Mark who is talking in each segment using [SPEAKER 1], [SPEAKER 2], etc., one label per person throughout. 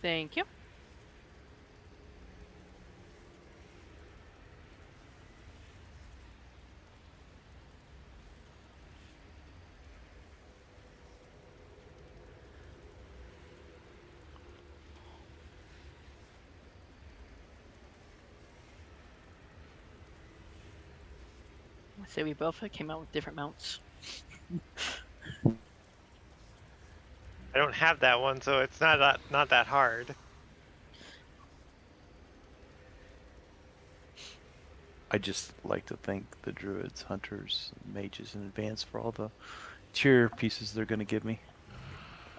[SPEAKER 1] Thank you. I say we both came out with different mounts.
[SPEAKER 2] I don't have that one, so it's not that hard.
[SPEAKER 3] I just like to thank the druids, hunters, and mages in advance for all the cheer pieces they're going to give me.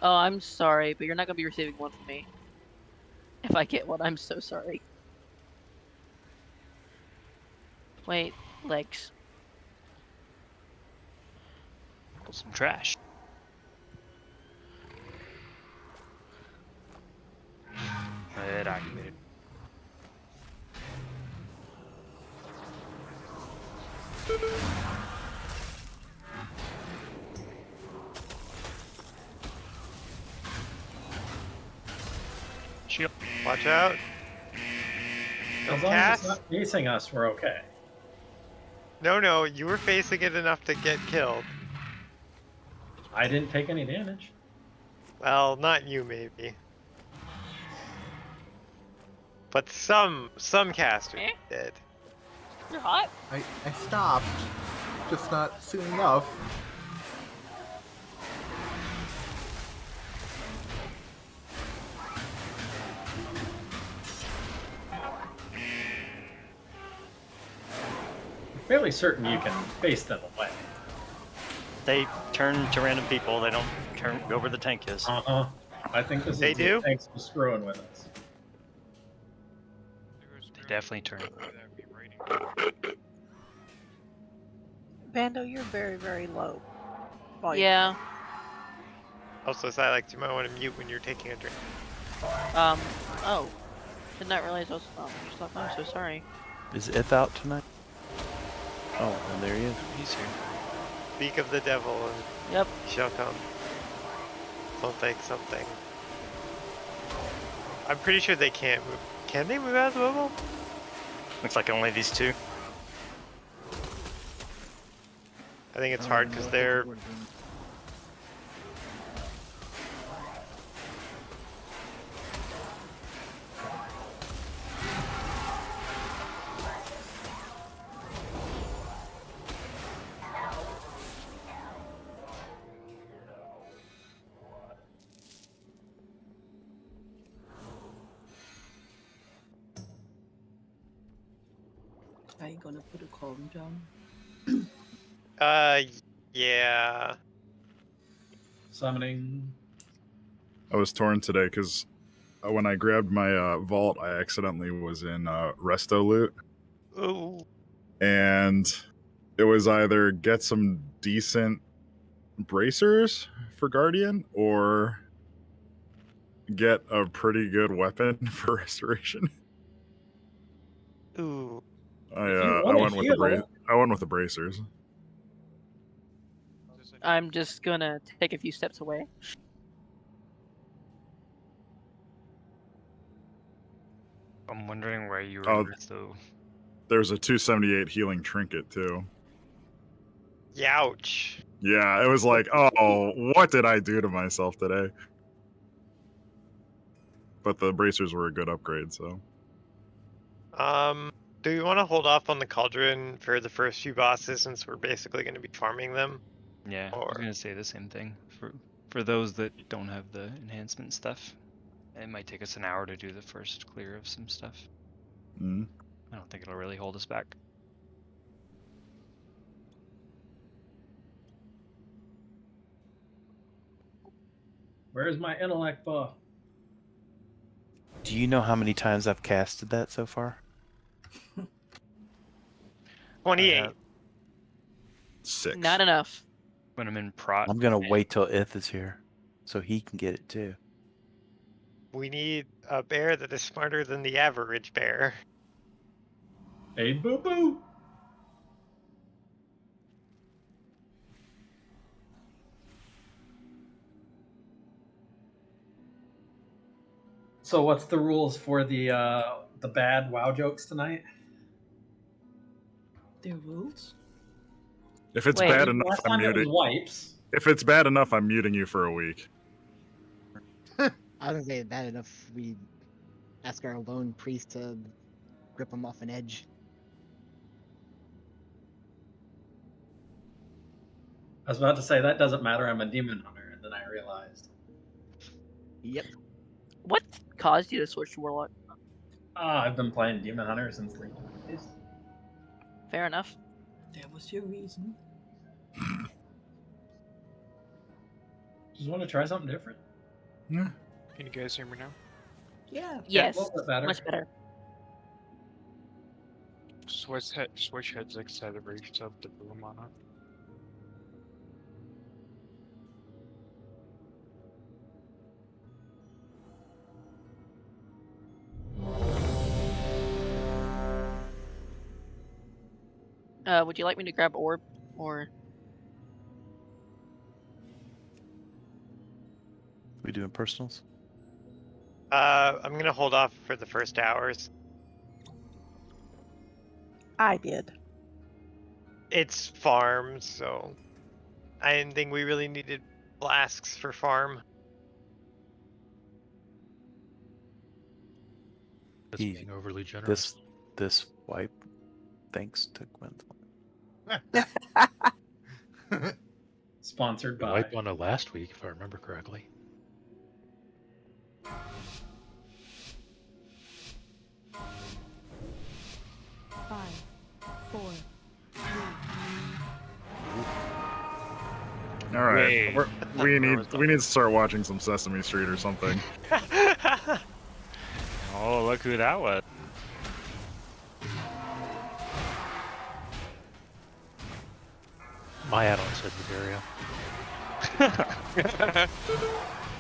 [SPEAKER 1] Oh, I'm sorry, but you're not gonna be receiving one from me. If I get one, I'm so sorry. Wait, legs.
[SPEAKER 4] Pull some trash. It activated. Shield.
[SPEAKER 2] Watch out. Don't
[SPEAKER 5] As long as it's
[SPEAKER 2] cast.
[SPEAKER 5] not facing us, we're okay.
[SPEAKER 2] No, you were facing it enough to get killed.
[SPEAKER 5] I didn't take any damage.
[SPEAKER 2] Well, not you, maybe. But some casters
[SPEAKER 1] Eh?
[SPEAKER 2] did.
[SPEAKER 1] You're hot.
[SPEAKER 6] I stopped, just not soon enough.
[SPEAKER 5] I'm fairly certain you can face them away.
[SPEAKER 4] They turn to random people. They don't go where the tank is.
[SPEAKER 5] Uh-huh. I think this
[SPEAKER 2] They
[SPEAKER 5] is
[SPEAKER 2] do?
[SPEAKER 5] the tanks for screwing with us.
[SPEAKER 4] They definitely turn.
[SPEAKER 7] Bando, you're very, very low. Volume.
[SPEAKER 1] Yeah.
[SPEAKER 2] Also, Silex, you might want to mute when you're taking a drink.
[SPEAKER 1] Oh. Did not realize I was stop. I'm so sorry.
[SPEAKER 3] Is Ith out tonight? Oh, and there he is.
[SPEAKER 4] He's here.
[SPEAKER 2] Speak of the devil and
[SPEAKER 1] Yep.
[SPEAKER 2] he shall come. Something. I'm pretty sure they can't move. Can they move out of the bubble?
[SPEAKER 4] Looks like only these two.
[SPEAKER 2] I think it's hard because they're...
[SPEAKER 7] Are you gonna put a calm down?
[SPEAKER 2] Yeah.
[SPEAKER 5] Summoning.
[SPEAKER 8] I was torn today because when I grabbed my vault, I accidentally was in resto loot,
[SPEAKER 2] Ooh.
[SPEAKER 8] and it was either get some decent bracers for Guardian or get a pretty good weapon for restoration.
[SPEAKER 2] Ooh.
[SPEAKER 8] I
[SPEAKER 5] If you
[SPEAKER 8] I
[SPEAKER 5] wanna
[SPEAKER 8] went with the
[SPEAKER 5] heal-
[SPEAKER 8] I went with the bracers.
[SPEAKER 1] I'm just gonna take a few steps away.
[SPEAKER 4] I'm wondering where you were.
[SPEAKER 8] Oh.
[SPEAKER 4] Though.
[SPEAKER 8] There's a 278 healing trinket too.
[SPEAKER 2] Youch.
[SPEAKER 8] Yeah, it was like, oh, what did I do to myself today? But the bracers were a good upgrade, so.
[SPEAKER 2] Do you want to hold off on the cauldron for the first few bosses since we're basically going to be farming them?
[SPEAKER 4] Yeah, I was gonna say the same thing. For those that don't have the enhancement stuff, it might take us an hour to do the first clear of some stuff.
[SPEAKER 8] Mm.
[SPEAKER 4] I don't think it'll really hold us back.
[SPEAKER 5] Where's my intellect buff?
[SPEAKER 3] Do you know how many times I've casted that so far?
[SPEAKER 2] 28.
[SPEAKER 8] 6.
[SPEAKER 1] Not enough.
[SPEAKER 4] When I'm in prot,
[SPEAKER 3] I'm going to wait till Ith is here so he can get it too.
[SPEAKER 2] We need a bear that is smarter than the average bear.
[SPEAKER 5] Hey, boo boo! So what's the rules for the bad WoW jokes tonight?
[SPEAKER 7] Their rules?
[SPEAKER 8] If it's
[SPEAKER 1] Wait.
[SPEAKER 8] bad enough,
[SPEAKER 5] Last
[SPEAKER 8] I'm
[SPEAKER 5] time it was
[SPEAKER 8] muting.
[SPEAKER 5] wipes.
[SPEAKER 8] If it's bad enough, I'm muting you for a week.
[SPEAKER 9] I don't say bad enough. We ask our lone priest to grip him off an edge.
[SPEAKER 5] I was about to say that doesn't matter. I'm a demon hunter, and then I realized.
[SPEAKER 9] Yep.
[SPEAKER 1] What caused you to switch to Warlock?
[SPEAKER 5] I've been playing demon hunter since Legion days.
[SPEAKER 1] Fair enough.
[SPEAKER 7] That was your reason.
[SPEAKER 5] Just want to try something different.
[SPEAKER 8] Yeah.
[SPEAKER 10] Can you guys hear me now?
[SPEAKER 7] Yeah.
[SPEAKER 1] Yes.
[SPEAKER 5] a little bit better.
[SPEAKER 1] Much better.
[SPEAKER 10] Switch heads acceleration of the boom on it.
[SPEAKER 1] Would you like me to grab orb or?
[SPEAKER 3] We doing personals?
[SPEAKER 2] I'm gonna hold off for the first hours.
[SPEAKER 11] I did.
[SPEAKER 2] It's farm, so I didn't think we really needed flasks for farm.
[SPEAKER 10] That's
[SPEAKER 3] Easy.
[SPEAKER 10] being overly generous.
[SPEAKER 3] This wipe, thanks to Gwendolyn.
[SPEAKER 5] Sponsored
[SPEAKER 10] We
[SPEAKER 5] by.
[SPEAKER 10] wiped on it last week, if I remember correctly.
[SPEAKER 12] 5, 4, 3.
[SPEAKER 8] All right.
[SPEAKER 10] Wait.
[SPEAKER 8] We need to start watching some Sesame Street or something.
[SPEAKER 4] Oh, look who that was.
[SPEAKER 10] My add-on Sagittaria.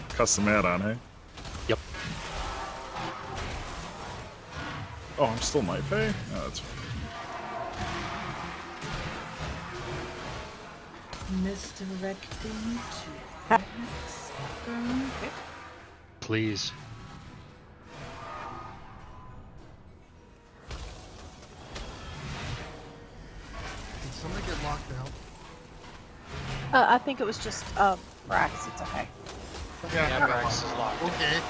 [SPEAKER 8] Custom add-on, hey?
[SPEAKER 10] Yep.
[SPEAKER 8] Oh, I'm still my pay? Oh, that's fine.
[SPEAKER 7] Misdirecting to next turn. Okay.
[SPEAKER 10] Please.
[SPEAKER 6] Did somebody get locked out?
[SPEAKER 11] I think it was just Brax. It's okay.
[SPEAKER 6] Yeah,
[SPEAKER 10] Brax is locked.
[SPEAKER 6] Okay.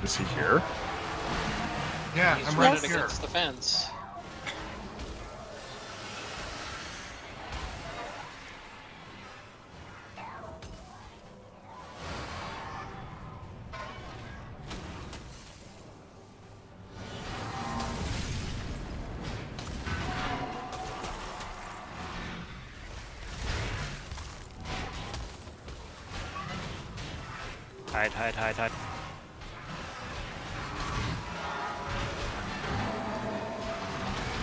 [SPEAKER 8] Is he here?
[SPEAKER 6] Yeah,
[SPEAKER 11] He's
[SPEAKER 6] I'm
[SPEAKER 11] running
[SPEAKER 6] right here.
[SPEAKER 11] against
[SPEAKER 10] the fence.
[SPEAKER 4] Hide, hide, hide, hide.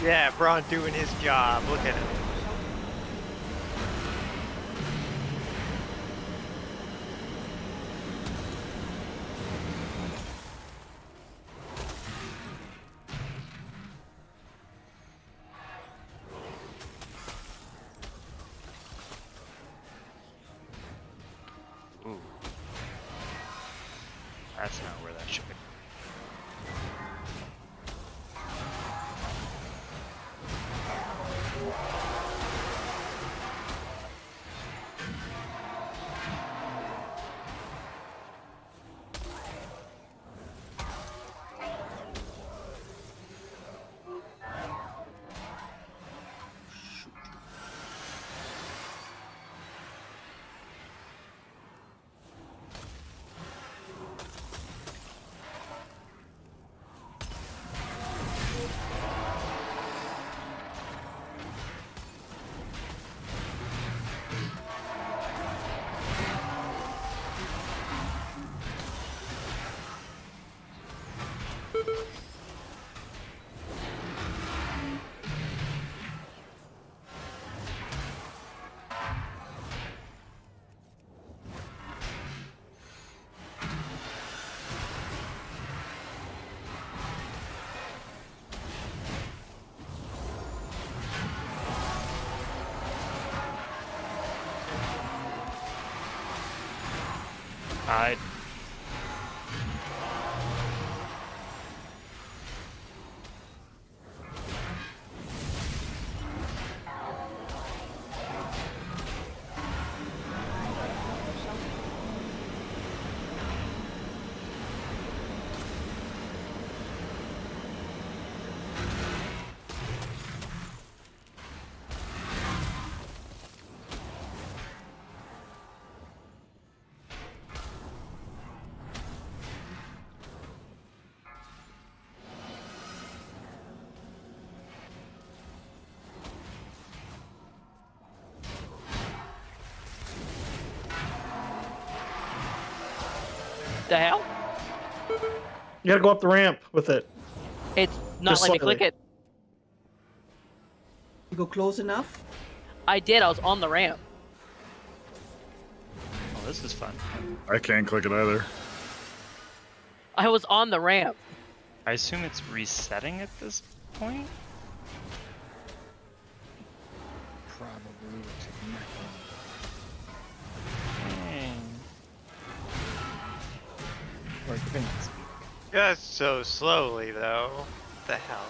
[SPEAKER 2] Yeah, Braun doing his job. Look at him.
[SPEAKER 4] Ooh. That's not where that should be. I
[SPEAKER 1] The hell?
[SPEAKER 13] You gotta go up the ramp with it.
[SPEAKER 1] It's not
[SPEAKER 13] Just
[SPEAKER 1] letting me click
[SPEAKER 13] slightly.
[SPEAKER 1] it.
[SPEAKER 7] You go close enough?
[SPEAKER 1] I did. I was on the ramp.
[SPEAKER 4] Oh, this is fun.
[SPEAKER 8] I can't click it either.
[SPEAKER 1] I was on the ramp.
[SPEAKER 4] I assume it's resetting at this point.
[SPEAKER 9] Probably. Or depending on the speed.
[SPEAKER 2] Just so slowly, though. What the hell?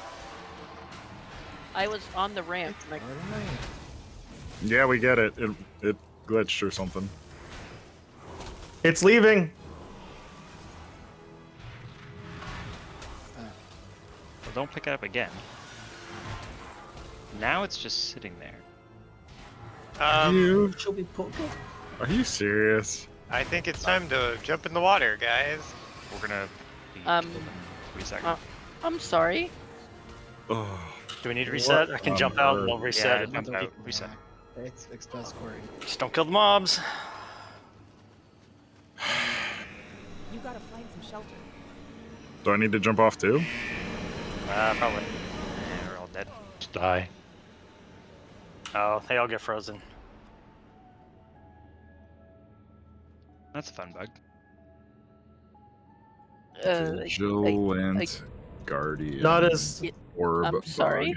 [SPEAKER 1] I was on the ramp. And
[SPEAKER 8] Yeah, we get it. It glitched or something.
[SPEAKER 13] It's leaving.
[SPEAKER 4] Well, don't pick it up again. Now it's just sitting there.
[SPEAKER 8] You?
[SPEAKER 7] Should we poke it?
[SPEAKER 8] Are you serious?
[SPEAKER 2] I think it's time to jump in the water, guys.
[SPEAKER 4] We're gonna be
[SPEAKER 1] Um,
[SPEAKER 4] killed in 3 seconds.
[SPEAKER 1] I'm sorry.
[SPEAKER 8] Oh,
[SPEAKER 10] Do we need to reset? I can jump out and they'll reset it.
[SPEAKER 4] Jump out, reset.
[SPEAKER 9] It's exposed quarry.
[SPEAKER 10] Just don't kill the mobs.
[SPEAKER 12] You gotta find some shelter.
[SPEAKER 8] do I need to jump off too?
[SPEAKER 10] Probably.
[SPEAKER 4] Yeah, we're all dead.
[SPEAKER 10] Just die. Oh, they all get frozen.
[SPEAKER 4] That's a fun bug.
[SPEAKER 8] Vigilant Guardian.
[SPEAKER 13] Not as
[SPEAKER 8] Orb
[SPEAKER 1] I'm sorry.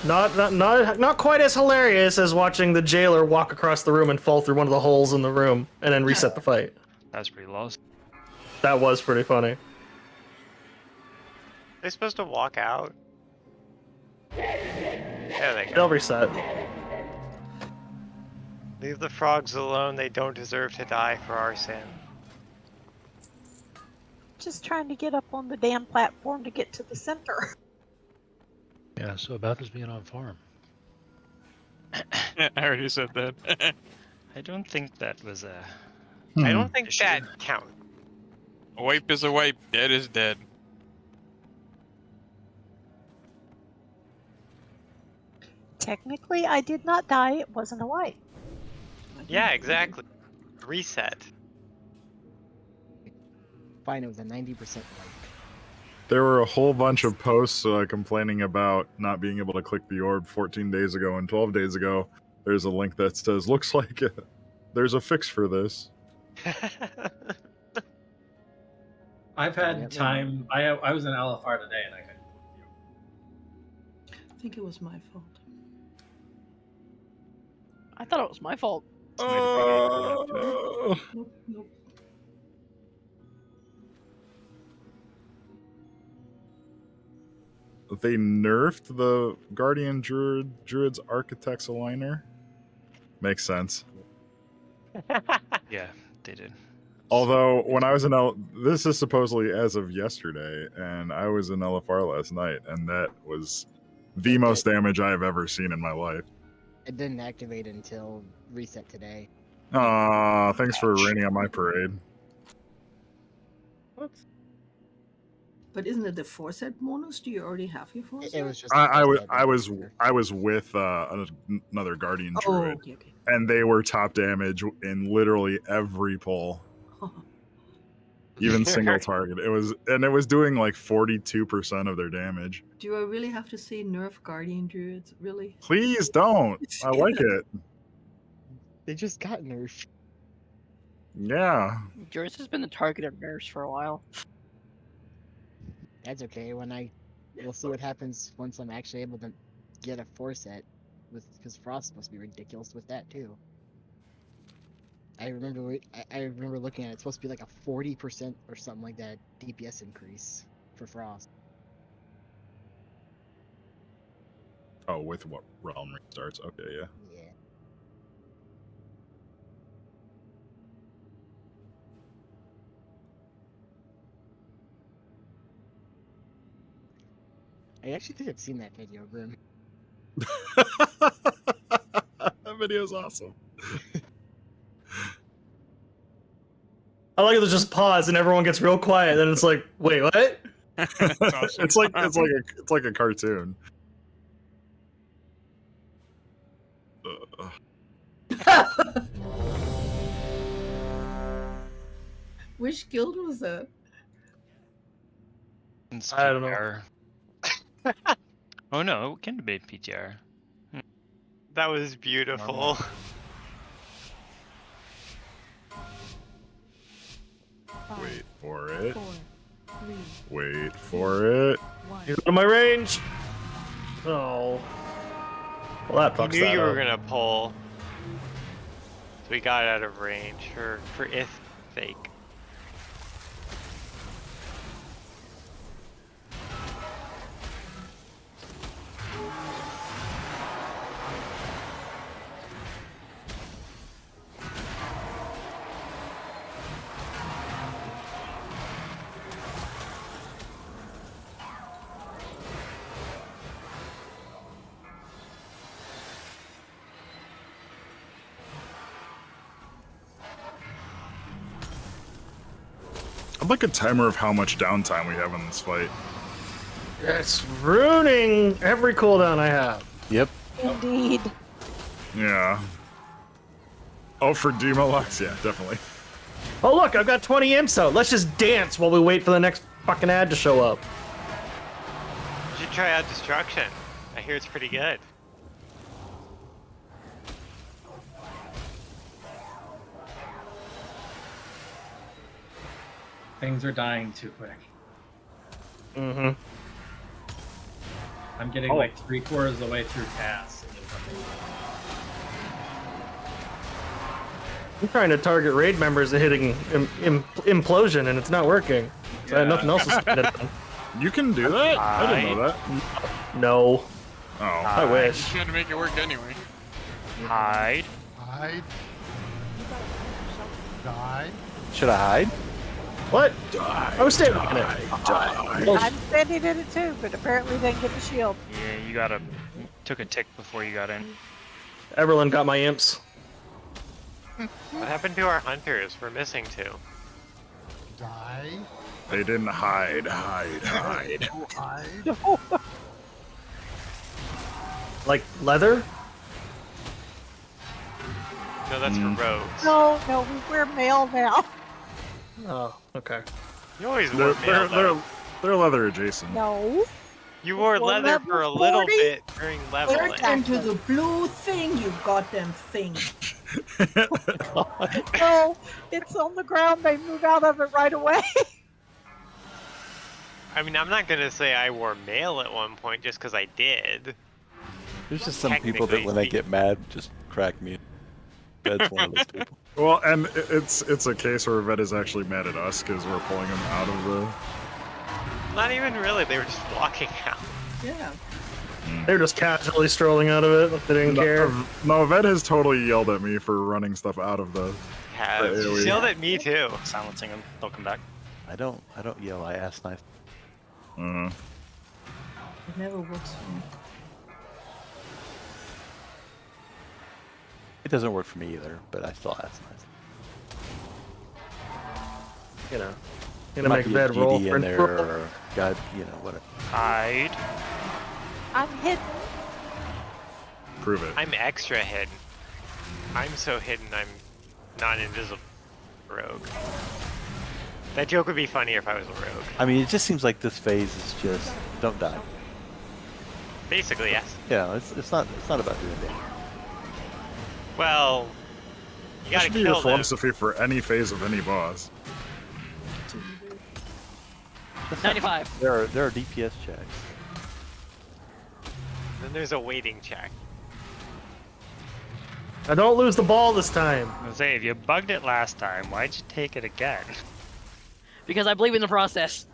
[SPEAKER 8] bug.
[SPEAKER 13] not quite as hilarious as watching the jailer walk across the room and fall through one of the holes in the room and then reset the fight.
[SPEAKER 4] That's pretty lost.
[SPEAKER 13] That was pretty funny.
[SPEAKER 2] They're supposed to walk out. There they
[SPEAKER 13] They'll
[SPEAKER 2] go.
[SPEAKER 13] reset.
[SPEAKER 2] Leave the frogs alone. They don't deserve to die for our sin.
[SPEAKER 11] Just trying to get up on the damn platform to get to the center.
[SPEAKER 10] Yeah, so about as being on farm.
[SPEAKER 14] I already said that.
[SPEAKER 4] I don't think that was a.
[SPEAKER 2] I don't think that counts.
[SPEAKER 14] A wipe is a wipe. Dead is dead.
[SPEAKER 11] Technically, I did not die. It wasn't a wipe.
[SPEAKER 2] Yeah, exactly. Reset.
[SPEAKER 9] Fine, it was a 90% wipe.
[SPEAKER 8] There were a whole bunch of posts complaining about not being able to click the orb 14 days ago and 12 days ago. There's a link that says, looks like there's a fix for this.
[SPEAKER 5] I've had time. I was in LFR today and I couldn't.
[SPEAKER 7] I think it was my fault.
[SPEAKER 1] I thought it was my fault.
[SPEAKER 7] Nope, nope.
[SPEAKER 8] They nerfed the Guardian Druid's Architect's Aligner. Makes sense.
[SPEAKER 4] Yeah, they did.
[SPEAKER 8] Although, when I was in this is supposedly as of yesterday, and I was in LFR last night, and that was the most damage I have ever seen in my life.
[SPEAKER 9] It didn't activate until reset today.
[SPEAKER 8] Aw, thanks for raining on my parade.
[SPEAKER 7] But isn't it the foreset bonus? Do you already have your foreset?
[SPEAKER 9] It was just.
[SPEAKER 8] I was with another Guardian Druid,
[SPEAKER 7] okay.
[SPEAKER 8] and they were top damage in literally every pull. Even single target. It was doing like 42% of their damage.
[SPEAKER 7] Do I really have to say nerf Guardian Druids? Really?
[SPEAKER 8] Please don't. I like it.
[SPEAKER 9] They just got nerfed.
[SPEAKER 8] Yeah.
[SPEAKER 1] Druids has been the target of nerfs for a while.
[SPEAKER 9] That's okay. We'll see what happens once I'm actually able to get a foreset, because Frost must be ridiculous with that too. I remember I remember looking at it. It's supposed to be like a 40% or something like that DPS increase for Frost.
[SPEAKER 8] Oh, with what realm restarts? Okay, yeah.
[SPEAKER 9] Yeah. I actually think I've seen that video, Grim.
[SPEAKER 8] That video's awesome.
[SPEAKER 13] I like it to just pause and everyone gets real quiet. Then it's like, wait, what?
[SPEAKER 10] awesome.
[SPEAKER 8] it's like a cartoon.
[SPEAKER 7] Which guild was that?
[SPEAKER 13] I don't know.
[SPEAKER 4] PTR. Oh no, it can be PTR.
[SPEAKER 2] That was beautiful.
[SPEAKER 8] Wait for it.
[SPEAKER 12] 4, 3,
[SPEAKER 8] Wait for it.
[SPEAKER 12] 1.
[SPEAKER 13] He's out of my range. Oh. Well, that
[SPEAKER 2] I
[SPEAKER 13] fucks
[SPEAKER 2] knew
[SPEAKER 13] that
[SPEAKER 2] you were
[SPEAKER 13] up.
[SPEAKER 2] gonna pull. So we got out of range for ith sake.
[SPEAKER 8] I'd like a timer of how much downtime we have in this fight.
[SPEAKER 13] It's ruining every cooldown I have.
[SPEAKER 3] Yep.
[SPEAKER 11] Indeed.
[SPEAKER 8] Yeah. Oh, for Demolux? Yeah, definitely.
[SPEAKER 13] Oh look, I've got 20 imps out. Let's just dance while we wait for the next fucking ad to show up.
[SPEAKER 2] You should try out Destruction. I hear it's pretty good.
[SPEAKER 5] Things are dying too quick.
[SPEAKER 13] Mm-hmm.
[SPEAKER 5] I'm getting like 3/4 of the way through Cass. and there's nothing.
[SPEAKER 13] I'm trying to target raid members and hitting implosion, and it's not working. So I have nothing else to spend it on.
[SPEAKER 8] You can do that? I didn't know that.
[SPEAKER 13] No.
[SPEAKER 8] Oh.
[SPEAKER 13] I wish.
[SPEAKER 14] You tried to make it work anyway.
[SPEAKER 4] Hide.
[SPEAKER 6] Hide. Die.
[SPEAKER 3] Should I hide?
[SPEAKER 13] What?
[SPEAKER 8] Die,
[SPEAKER 13] I was standing in it.
[SPEAKER 11] I'm standing in it too, but apparently didn't get the shield.
[SPEAKER 4] Yeah, you took a tick before you got in.
[SPEAKER 13] Everlyn got my imps.
[SPEAKER 2] What happened to our hunters? We're missing 2.
[SPEAKER 6] Die.
[SPEAKER 8] They didn't hide. Hide.
[SPEAKER 6] Hide.
[SPEAKER 13] Like leather?
[SPEAKER 2] No, that's for rogues.
[SPEAKER 11] No, we wear mail now.
[SPEAKER 13] Oh, okay.
[SPEAKER 2] You always wore
[SPEAKER 8] They're,
[SPEAKER 2] mail, though.
[SPEAKER 8] they're leather adjacent.
[SPEAKER 11] No.
[SPEAKER 2] You wore
[SPEAKER 11] Well,
[SPEAKER 2] leather
[SPEAKER 11] level
[SPEAKER 2] for a little
[SPEAKER 11] 40?
[SPEAKER 2] bit during leveling.
[SPEAKER 7] Turn into the blue thing, you goddamn thing.
[SPEAKER 11] No, it's on the ground. They move out of it right away.
[SPEAKER 2] I mean, I'm not gonna say I wore mail at one point just because I did.
[SPEAKER 3] There's just some people that when they get mad just crack me. That's one of those people.
[SPEAKER 8] Well, and it's a case where Vet is actually mad at us because we're pulling him out of the...
[SPEAKER 2] Not even really, they were just walking out.
[SPEAKER 7] Yeah.
[SPEAKER 13] They were just casually strolling out of it. Like they didn't care.
[SPEAKER 8] No, Vet has totally yelled at me for running stuff out of the...
[SPEAKER 2] Has.
[SPEAKER 8] AoE.
[SPEAKER 2] She yelled at me too.
[SPEAKER 4] Silencing them. They'll come back.
[SPEAKER 3] I don't yell. I ask nice.
[SPEAKER 7] It never works for me.
[SPEAKER 3] It doesn't work for me either, but I still ask nice.
[SPEAKER 13] You know,
[SPEAKER 3] There
[SPEAKER 13] gonna
[SPEAKER 3] might
[SPEAKER 13] make
[SPEAKER 3] be a
[SPEAKER 13] Ved roll
[SPEAKER 3] DD
[SPEAKER 13] for
[SPEAKER 3] in there, or God, you know, whatever.
[SPEAKER 4] Hide.
[SPEAKER 11] I'm hidden.
[SPEAKER 8] Prove it.
[SPEAKER 2] I'm extra hidden. I'm so hidden I'm not invisible. Rogue. That joke would be funnier if I was a rogue.
[SPEAKER 3] I mean, it just seems like this phase is just don't die.
[SPEAKER 2] Basically, yes.
[SPEAKER 3] Yeah, it's not about doing damage.
[SPEAKER 2] Well, you
[SPEAKER 8] That
[SPEAKER 2] gotta
[SPEAKER 8] should be your
[SPEAKER 2] kill them.
[SPEAKER 8] philosophy for any phase of any boss.
[SPEAKER 1] 95.
[SPEAKER 3] There are DPS checks.
[SPEAKER 2] Then there's a waiting check.
[SPEAKER 13] Now don't lose the ball this time.
[SPEAKER 4] I was say, if you bugged it last time, why'd you take it again?
[SPEAKER 1] Because I believe in the process.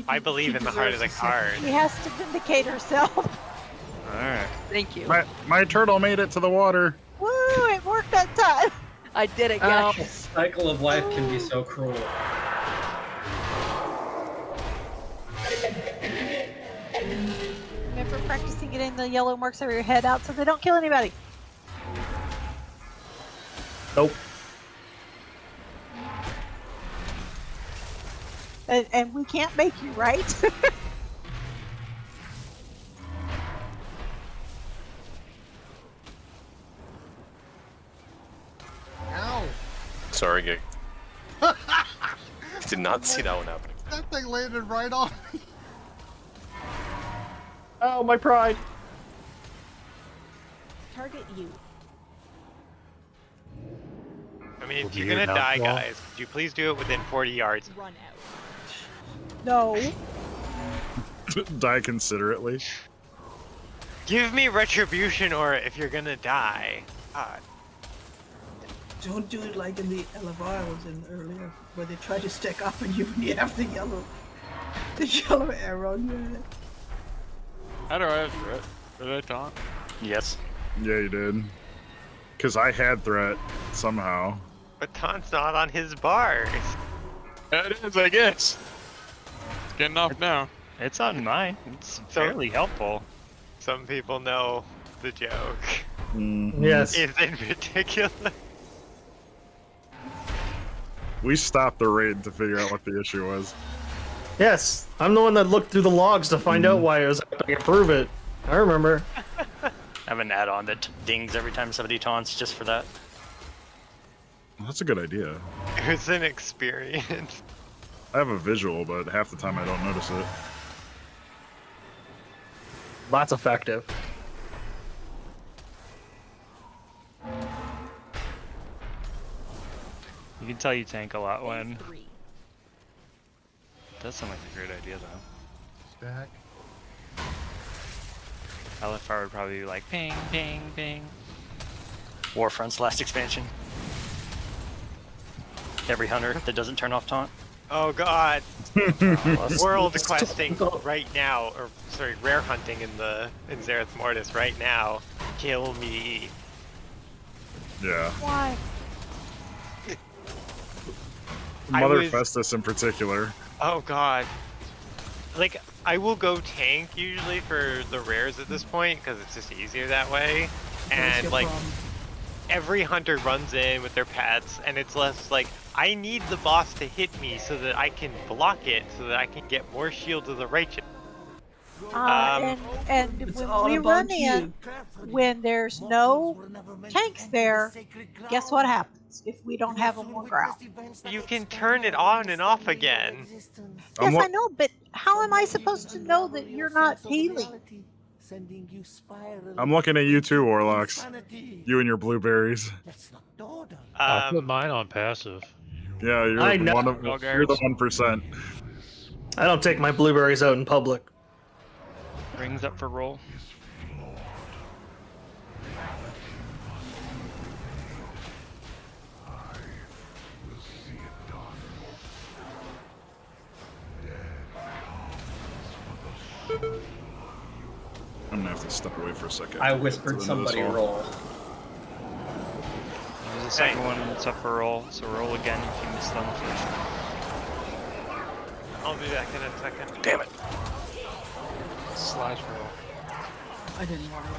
[SPEAKER 2] I believe in the heart of the card.
[SPEAKER 11] She has to vindicate herself.
[SPEAKER 4] Alright.
[SPEAKER 1] Thank you.
[SPEAKER 8] My turtle made it to the water.
[SPEAKER 11] Woo! It worked that time.
[SPEAKER 1] I did it,
[SPEAKER 5] The
[SPEAKER 1] guys.
[SPEAKER 5] cycle of life can be so cruel.
[SPEAKER 11] Remember practicing getting the yellow marks over your head out so they don't kill anybody.
[SPEAKER 13] Nope.
[SPEAKER 11] And we can't make you, right?
[SPEAKER 9] Ow!
[SPEAKER 15] Sorry, Gig. Did not see that one happening.
[SPEAKER 6] That thing landed right on me.
[SPEAKER 13] Oh, my pride.
[SPEAKER 12] Target you.
[SPEAKER 2] I mean, if
[SPEAKER 3] Will
[SPEAKER 2] you're
[SPEAKER 3] you
[SPEAKER 2] gonna
[SPEAKER 3] not
[SPEAKER 2] die,
[SPEAKER 3] fall?
[SPEAKER 2] guys, could you please do it within 40 yards?
[SPEAKER 12] Run out.
[SPEAKER 11] No.
[SPEAKER 8] Die considerately.
[SPEAKER 2] Give me retribution, or if you're gonna die. God.
[SPEAKER 7] Don't do it like in the LFR I was in earlier, where they try to stack up and you have the yellow arrow on your head.
[SPEAKER 14] How do I have threat? Did I taunt?
[SPEAKER 15] Yes.
[SPEAKER 8] Yeah, you did. Because I had threat somehow.
[SPEAKER 2] But taunt's not on his bars.
[SPEAKER 14] Yeah, it is, I guess. It's getting off now.
[SPEAKER 4] It's on mine. It's fairly helpful.
[SPEAKER 2] Some people know the joke.
[SPEAKER 13] Yes.
[SPEAKER 2] Is in particular.
[SPEAKER 8] We stopped the raid to figure out what the issue was.
[SPEAKER 13] Yes. I'm the one that looked through the logs to find out why it was. I can prove it. I remember.
[SPEAKER 15] I have an add-on that dings every time somebody taunts just for that.
[SPEAKER 8] Well, that's a good idea.
[SPEAKER 2] It was an experience.
[SPEAKER 8] I have a visual, but half the time I don't notice it.
[SPEAKER 13] That's effective.
[SPEAKER 4] You can tell you tank a lot when.
[SPEAKER 12] Phase 3.
[SPEAKER 4] Does sound like a great idea though.
[SPEAKER 6] Stack.
[SPEAKER 4] LFR would probably be like ping, ping, ping.
[SPEAKER 15] Warfront's last expansion. Every hunter that doesn't turn off taunt.
[SPEAKER 2] Oh god. World questing right now, or sorry, rare hunting in Zereth Mortis right now. Kill me.
[SPEAKER 8] Yeah.
[SPEAKER 11] Why?
[SPEAKER 8] Mother
[SPEAKER 2] was-
[SPEAKER 8] Festus in particular.
[SPEAKER 2] Oh god. Like, I will go tank usually for the rares at this point, because it's just easier that way. And like, every hunter runs in with their pets, and it's less like, I need the boss to hit me so that I can block it, so that I can get more shield of the righteous.
[SPEAKER 11] And
[SPEAKER 7] It's
[SPEAKER 11] when
[SPEAKER 7] all
[SPEAKER 11] we
[SPEAKER 7] about
[SPEAKER 11] run in,
[SPEAKER 7] you.
[SPEAKER 11] when there's no tanks there, guess what happens if we don't have them on ground?
[SPEAKER 2] You can turn it on and off again.
[SPEAKER 11] Yes, I know, but how am I supposed to know that you're not healing?
[SPEAKER 8] I'm looking at you too, Warlocks. You and your blueberries.
[SPEAKER 10] I put mine on passive.
[SPEAKER 8] Yeah, you're
[SPEAKER 13] I know.
[SPEAKER 8] you're the 1%.
[SPEAKER 13] I don't take my blueberries out in public.
[SPEAKER 4] Rings up for roll.
[SPEAKER 8] I'm gonna have to step away for a second.
[SPEAKER 5] I whispered
[SPEAKER 8] To the end of this
[SPEAKER 5] somebody
[SPEAKER 8] hall.
[SPEAKER 5] roll.
[SPEAKER 4] There's a second one that's up for roll, so roll again if you missed it on the first one.
[SPEAKER 2] I'll be back in a second.
[SPEAKER 15] Damn it.
[SPEAKER 10] Slash roll.
[SPEAKER 7] I didn't want to.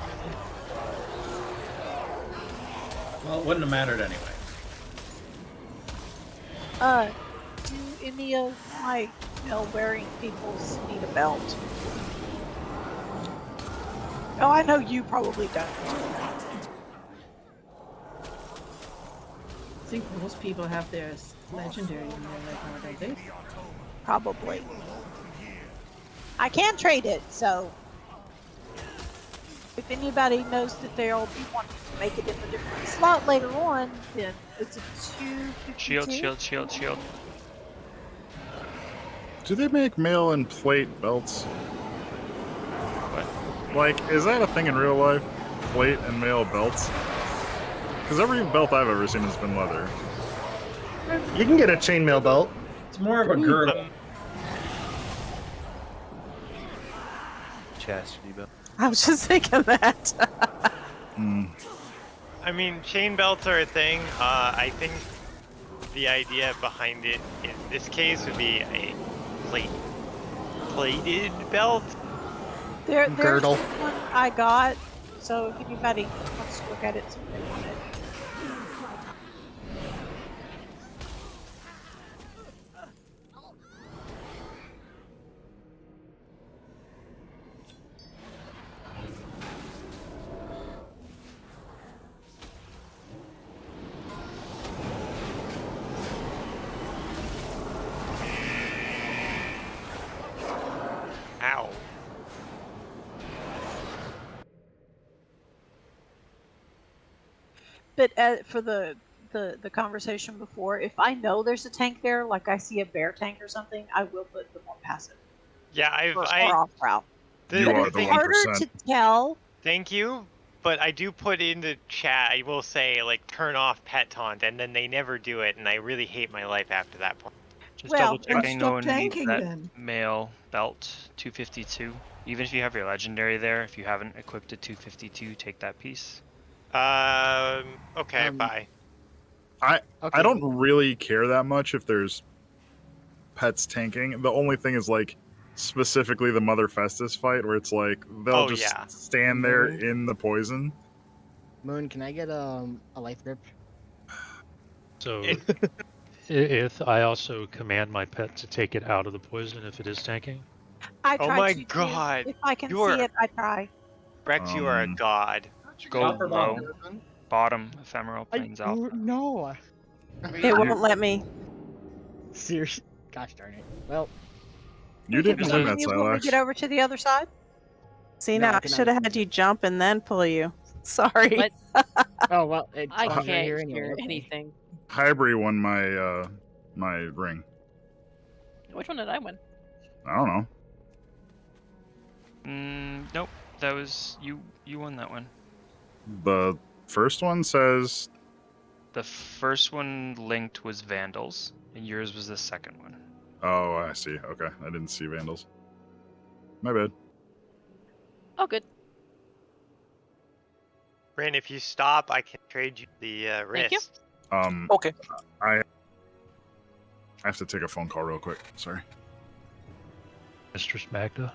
[SPEAKER 5] Well, it wouldn't have mattered anyway.
[SPEAKER 11] Do any of my bell-wearing peoples need a belt? Oh, I know you probably don't.
[SPEAKER 7] I think most people have their legendary in there right now, don't they?
[SPEAKER 11] Probably. I can trade it, so if anybody knows that they'll be wanting to make it in a different slot later on, then it's a 252.
[SPEAKER 4] Shield.
[SPEAKER 8] Do they make mail and plate belts?
[SPEAKER 4] What?
[SPEAKER 8] Like, is that a thing in real life? plate and mail belts? Because every belt I've ever seen has been leather.
[SPEAKER 13] You can get a chainmail belt.
[SPEAKER 5] It's more of a girdle.
[SPEAKER 3] Chastity belt.
[SPEAKER 11] I was just thinking that.
[SPEAKER 2] I mean, chain belts are a thing. I think the idea behind it in this case would be a plated belt.
[SPEAKER 11] There's
[SPEAKER 13] Girdle.
[SPEAKER 11] one I got, so if anybody wants to look at it, see if they want it.
[SPEAKER 2] Ow.
[SPEAKER 11] But for the conversation before, if I know there's a tank there, like I see a bear tank or something, I will put the more passive.
[SPEAKER 2] Yeah,
[SPEAKER 11] or off route.
[SPEAKER 8] You
[SPEAKER 11] But
[SPEAKER 8] are
[SPEAKER 11] it's
[SPEAKER 8] the
[SPEAKER 11] harder
[SPEAKER 8] 1%.
[SPEAKER 11] to tell.
[SPEAKER 2] Thank you, but I do put in the chat, I will say, like, turn off pet taunt, and then they never do it, and I really hate my life after that point.
[SPEAKER 4] Just
[SPEAKER 11] Well,
[SPEAKER 4] double checking no
[SPEAKER 7] stop
[SPEAKER 4] one needs
[SPEAKER 7] tanking
[SPEAKER 4] that
[SPEAKER 7] then.
[SPEAKER 4] mail belt 252. Even if you have your legendary there, if you haven't equipped a 252, take that piece.
[SPEAKER 2] Okay, bye.
[SPEAKER 8] I
[SPEAKER 9] Okay.
[SPEAKER 8] don't really care that much if there's pets tanking. The only thing is like specifically the Mother Festus fight where it's like they'll
[SPEAKER 2] Oh,
[SPEAKER 8] just
[SPEAKER 2] yeah.
[SPEAKER 8] stand there in the poison.
[SPEAKER 9] Moon, can I get a life grip?
[SPEAKER 10] So, if I also command my pet to take it out of the poison if it is tanking.
[SPEAKER 11] I
[SPEAKER 2] Oh
[SPEAKER 11] try
[SPEAKER 2] my
[SPEAKER 11] to
[SPEAKER 2] god.
[SPEAKER 11] too. If I can
[SPEAKER 2] You
[SPEAKER 11] see
[SPEAKER 2] are
[SPEAKER 11] it, I try.
[SPEAKER 2] Rex, you are a god.
[SPEAKER 4] Go
[SPEAKER 5] Copper
[SPEAKER 4] low.
[SPEAKER 5] bomb.
[SPEAKER 4] Bottom, ephemeral plains alpha.
[SPEAKER 9] No.
[SPEAKER 11] It won't let me.
[SPEAKER 9] Seriously. Gosh darn it. Well,
[SPEAKER 8] You didn't win that,
[SPEAKER 11] You want me to get
[SPEAKER 8] Silax.
[SPEAKER 11] over to the other side?
[SPEAKER 7] See,
[SPEAKER 9] No,
[SPEAKER 7] now
[SPEAKER 9] I
[SPEAKER 7] I
[SPEAKER 9] cannot
[SPEAKER 7] should have had you jump and then pull you. Sorry.
[SPEAKER 1] What?
[SPEAKER 9] oh well, it's
[SPEAKER 1] I
[SPEAKER 9] right
[SPEAKER 1] can't
[SPEAKER 9] here anyway.
[SPEAKER 1] hear
[SPEAKER 9] Okay.
[SPEAKER 1] anything.
[SPEAKER 8] Hybrid won my my ring.
[SPEAKER 1] Which one did I win?
[SPEAKER 8] I don't know.
[SPEAKER 4] Nope. That was you. You won that one.
[SPEAKER 8] The first one says
[SPEAKER 4] The first one linked was Vandals, and yours was the second one.
[SPEAKER 8] oh, I see. Okay. I didn't see Vandals. My bad.
[SPEAKER 1] Oh, good.
[SPEAKER 2] Ren, if you stop, I can trade you the
[SPEAKER 1] Thank you.
[SPEAKER 2] wrist.
[SPEAKER 3] Okay.
[SPEAKER 8] I have to take a phone call real quick. Sorry.
[SPEAKER 10] Mistress Magda.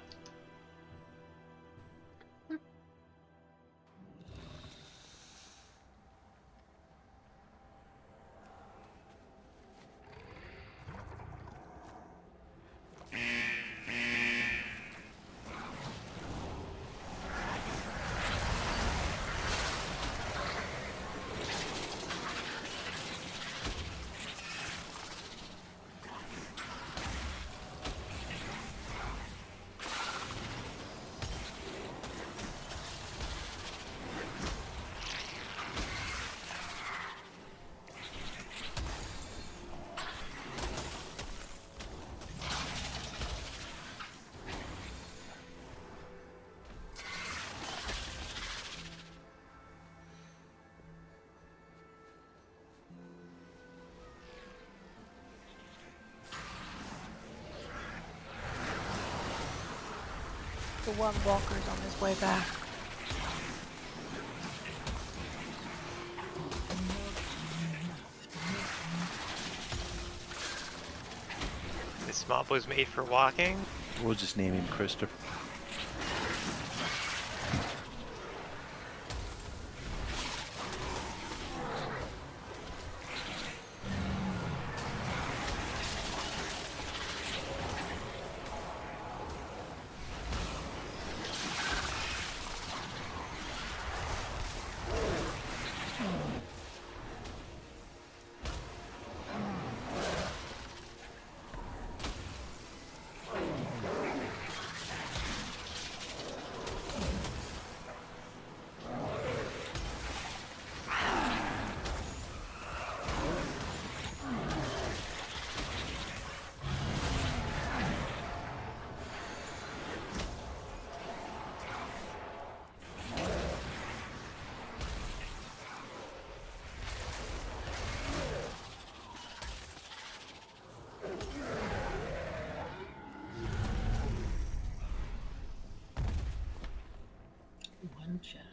[SPEAKER 11] The one walker's on his way back.
[SPEAKER 2] This mob was made for walking.
[SPEAKER 3] We'll just name him Christopher.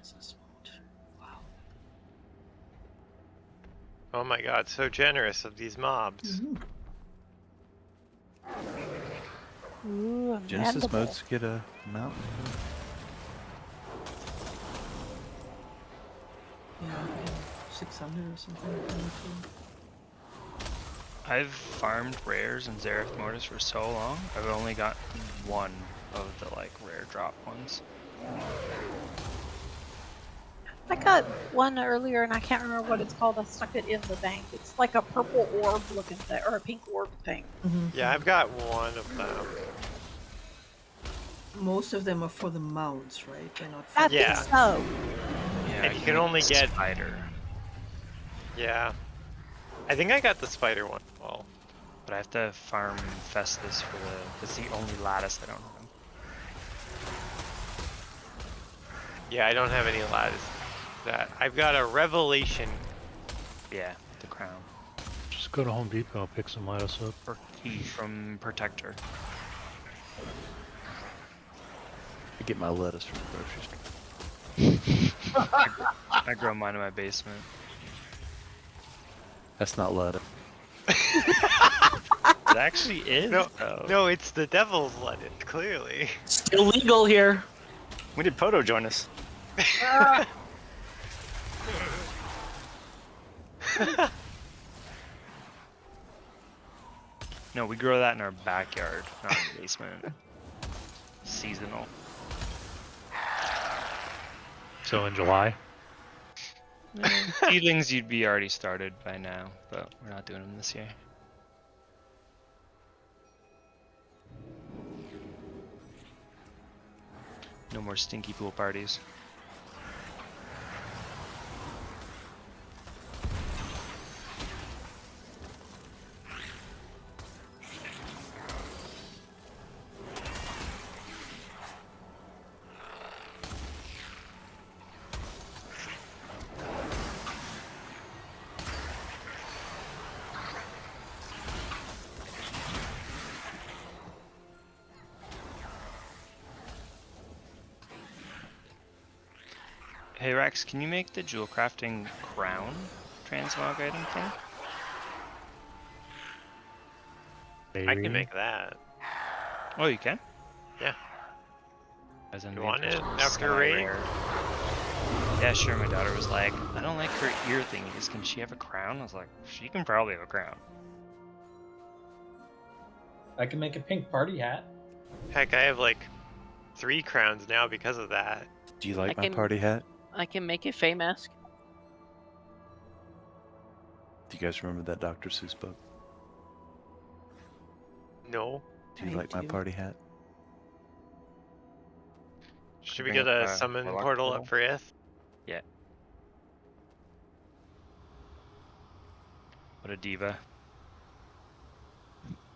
[SPEAKER 7] Genesis mode. Wow.
[SPEAKER 2] Oh my god, so generous of these mobs.
[SPEAKER 11] Ooh, a
[SPEAKER 3] Genesis
[SPEAKER 11] mandible.
[SPEAKER 3] modes get a mountain.
[SPEAKER 7] Yeah, 600 or something.
[SPEAKER 4] I've farmed rares in Zareth Mortis for so long. I've only got one of the like rare drop ones.
[SPEAKER 11] I got one earlier, and I can't remember what it's called. I stuck it in the bank. It's like a purple orb looking thing, or a pink orb thing.
[SPEAKER 2] Yeah, I've got one of them.
[SPEAKER 7] Most of them are for the mounts, right? They're not for
[SPEAKER 11] I
[SPEAKER 2] Yeah.
[SPEAKER 11] think so.
[SPEAKER 4] Yeah,
[SPEAKER 2] And you can only get
[SPEAKER 4] spider.
[SPEAKER 2] Yeah. I think I got the spider one. Well,
[SPEAKER 4] But I have to farm Festus for the. It's the only lattice I don't have.
[SPEAKER 2] yeah, I don't have any lattice. That I've got a revelation.
[SPEAKER 4] Yeah, the crown.
[SPEAKER 10] Just go to Home Depot and pick some lattice up.
[SPEAKER 4] Or key from Protector.
[SPEAKER 3] I get my lettuce from the grocery store.
[SPEAKER 4] I grow mine in my basement.
[SPEAKER 3] That's not lettuce.
[SPEAKER 4] It actually is.
[SPEAKER 2] No,
[SPEAKER 4] though.
[SPEAKER 2] no, it's the devil's lettuce, clearly.
[SPEAKER 13] Still legal here.
[SPEAKER 15] When did Poto join us?
[SPEAKER 4] No, we grow that in our backyard, not in the basement. Seasonal.
[SPEAKER 10] So in July?
[SPEAKER 4] Seedlings you'd be already started by now, but we're not doing them this year. No more stinky pool parties. Hey Rex, can you make the jewel crafting crown transmog item thing?
[SPEAKER 2] I can make that.
[SPEAKER 4] Oh, you can?
[SPEAKER 2] Yeah.
[SPEAKER 4] As in
[SPEAKER 2] You
[SPEAKER 4] the
[SPEAKER 2] want it
[SPEAKER 4] official
[SPEAKER 2] after
[SPEAKER 4] sky
[SPEAKER 2] raid?
[SPEAKER 4] rare. Yeah, sure. My daughter was like, I don't like her ear thingies. Can she have a crown? I was like, she can probably have a crown.
[SPEAKER 5] I can make a pink party hat.
[SPEAKER 2] Heck, I have like 3 crowns now because of that.
[SPEAKER 3] Do you like
[SPEAKER 1] I
[SPEAKER 3] my
[SPEAKER 1] can-
[SPEAKER 3] party hat?
[SPEAKER 1] I can make a Fey mask.
[SPEAKER 3] Do you guys remember that Dr. Seuss book?
[SPEAKER 2] No.
[SPEAKER 3] Do you
[SPEAKER 7] I
[SPEAKER 3] like my
[SPEAKER 7] do.
[SPEAKER 3] party hat?
[SPEAKER 2] Should we
[SPEAKER 4] Bring
[SPEAKER 2] get
[SPEAKER 4] up,
[SPEAKER 2] a summon
[SPEAKER 4] Warlock
[SPEAKER 2] portal up for Ith?
[SPEAKER 4] Yeah. What a diva.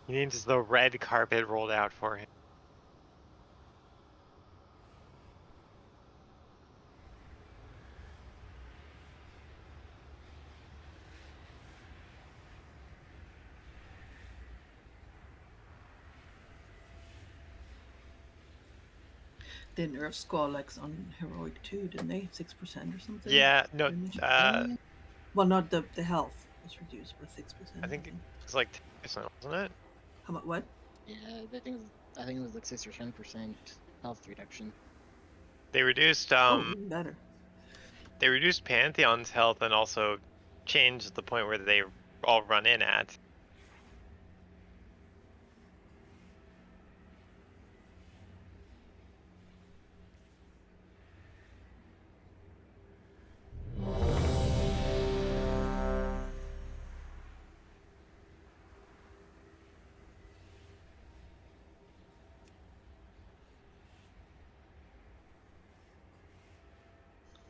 [SPEAKER 2] He needs the red carpet rolled out for him.
[SPEAKER 7] They nerfed Squalex on Heroic too, didn't they? 6% or something?
[SPEAKER 2] Yeah, no,
[SPEAKER 7] Well, not the health was reduced by 6%.
[SPEAKER 2] I think it's like 10%, wasn't it?
[SPEAKER 7] How much? What?
[SPEAKER 9] Yeah, I think it was like 6 or 10% health reduction.
[SPEAKER 2] They reduced
[SPEAKER 7] even better.
[SPEAKER 2] They reduced Pantheon's health and also changed the point where they all run in at.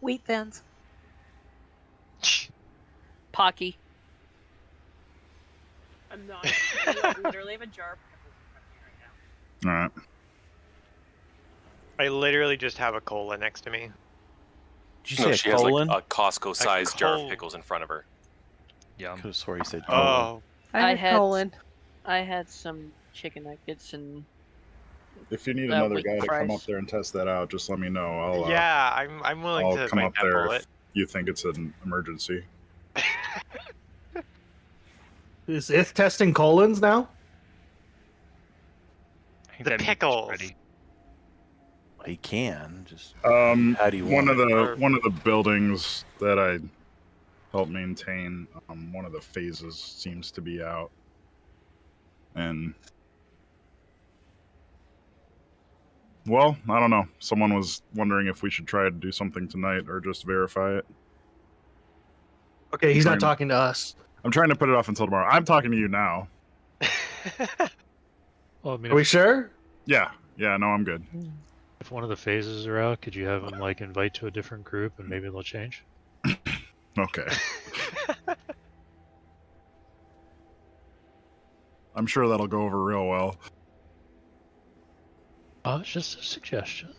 [SPEAKER 11] Wheat thins.
[SPEAKER 1] Pocky.
[SPEAKER 12] I'm not. I literally have a jar.
[SPEAKER 8] All right.
[SPEAKER 2] I literally just have a cola next to me.
[SPEAKER 3] Did you
[SPEAKER 16] No,
[SPEAKER 3] say
[SPEAKER 16] she
[SPEAKER 3] a
[SPEAKER 16] has
[SPEAKER 3] colon?
[SPEAKER 16] like a Costco-sized jar
[SPEAKER 2] col-
[SPEAKER 16] of pickles in front of her.
[SPEAKER 4] Yum.
[SPEAKER 3] Could have swore you said colon.
[SPEAKER 2] Oh,
[SPEAKER 1] I had some chicken nuggets and
[SPEAKER 8] If you need another
[SPEAKER 1] wait,
[SPEAKER 8] guy to come up
[SPEAKER 1] price.
[SPEAKER 8] there and test that out, just let me know. I'll
[SPEAKER 2] Yeah, I'm willing
[SPEAKER 8] I'll
[SPEAKER 2] to
[SPEAKER 8] come
[SPEAKER 2] bite
[SPEAKER 8] up
[SPEAKER 2] that
[SPEAKER 8] there
[SPEAKER 2] bullet.
[SPEAKER 8] if you think it's an emergency.
[SPEAKER 13] Is it testing colons now?
[SPEAKER 4] I think
[SPEAKER 2] The
[SPEAKER 4] that means it's
[SPEAKER 2] pickles.
[SPEAKER 4] ready.
[SPEAKER 3] He can just.
[SPEAKER 8] Um,
[SPEAKER 3] How do you
[SPEAKER 8] one
[SPEAKER 3] want
[SPEAKER 8] of
[SPEAKER 3] it?
[SPEAKER 8] the one of the buildings that I help maintain, one of the phases seems to be out, and well, I don't know. Someone was wondering if we should try to do something tonight or just verify it.
[SPEAKER 13] Okay, he's
[SPEAKER 8] I'm
[SPEAKER 13] not talking to us.
[SPEAKER 8] I'm trying to put it off until tomorrow. I'm talking to you now.
[SPEAKER 10] Well, I mean,
[SPEAKER 13] Are we sure?
[SPEAKER 8] Yeah, no, I'm good.
[SPEAKER 10] if one of the phases are out, could you have them like invite to a different group and maybe they'll change?
[SPEAKER 8] Okay. I'm sure that'll go over real well.
[SPEAKER 10] It's just a suggestion.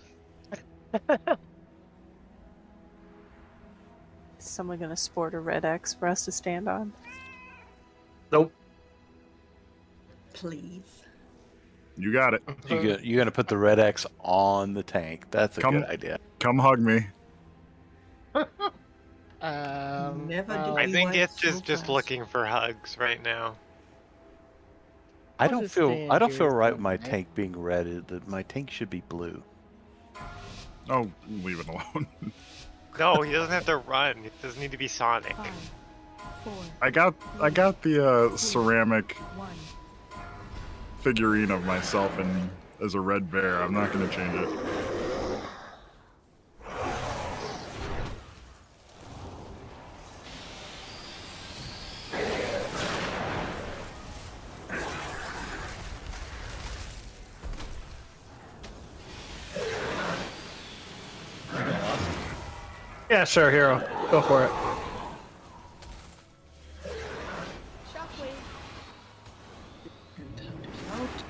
[SPEAKER 11] Is someone gonna sport a red X for us to stand on?
[SPEAKER 13] Nope.
[SPEAKER 7] Please.
[SPEAKER 8] You got it.
[SPEAKER 3] You're gonna put the red X on the tank. That's a good idea.
[SPEAKER 8] Come hug me.
[SPEAKER 7] Never did
[SPEAKER 2] I
[SPEAKER 7] we
[SPEAKER 2] think
[SPEAKER 7] wipe
[SPEAKER 2] it's
[SPEAKER 7] so
[SPEAKER 2] just
[SPEAKER 7] fast.
[SPEAKER 2] looking for hugs right now.
[SPEAKER 3] I
[SPEAKER 9] I'll
[SPEAKER 3] don't
[SPEAKER 9] just
[SPEAKER 3] feel
[SPEAKER 9] stand
[SPEAKER 3] I don't
[SPEAKER 9] here
[SPEAKER 3] feel
[SPEAKER 9] as
[SPEAKER 3] right
[SPEAKER 9] the
[SPEAKER 3] with my
[SPEAKER 9] guy.
[SPEAKER 3] tank being red. That my tank should be blue.
[SPEAKER 8] Oh, leave it alone.
[SPEAKER 2] No, he doesn't have to run. It doesn't need to be Sonic.
[SPEAKER 17] 5, 4,
[SPEAKER 8] I got the
[SPEAKER 17] 3,
[SPEAKER 8] ceramic
[SPEAKER 17] 1.
[SPEAKER 8] figurine of myself as a red bear. I'm not gonna change it.
[SPEAKER 13] Yeah, sure, hero. Go for it.
[SPEAKER 17] Shockwave.
[SPEAKER 7] And hunters out.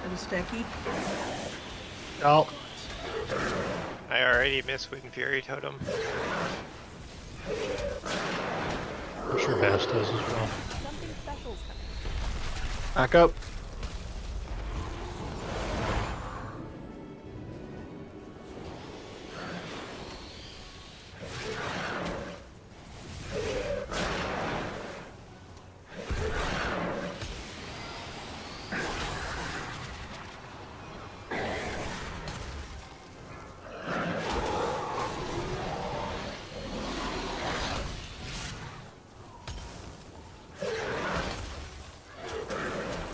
[SPEAKER 7] That was Stacky.
[SPEAKER 13] Oh.
[SPEAKER 2] I already missed Wind Fury Totem.
[SPEAKER 10] I'm sure Bass does as well.
[SPEAKER 17] Something special's coming.
[SPEAKER 13] Back up.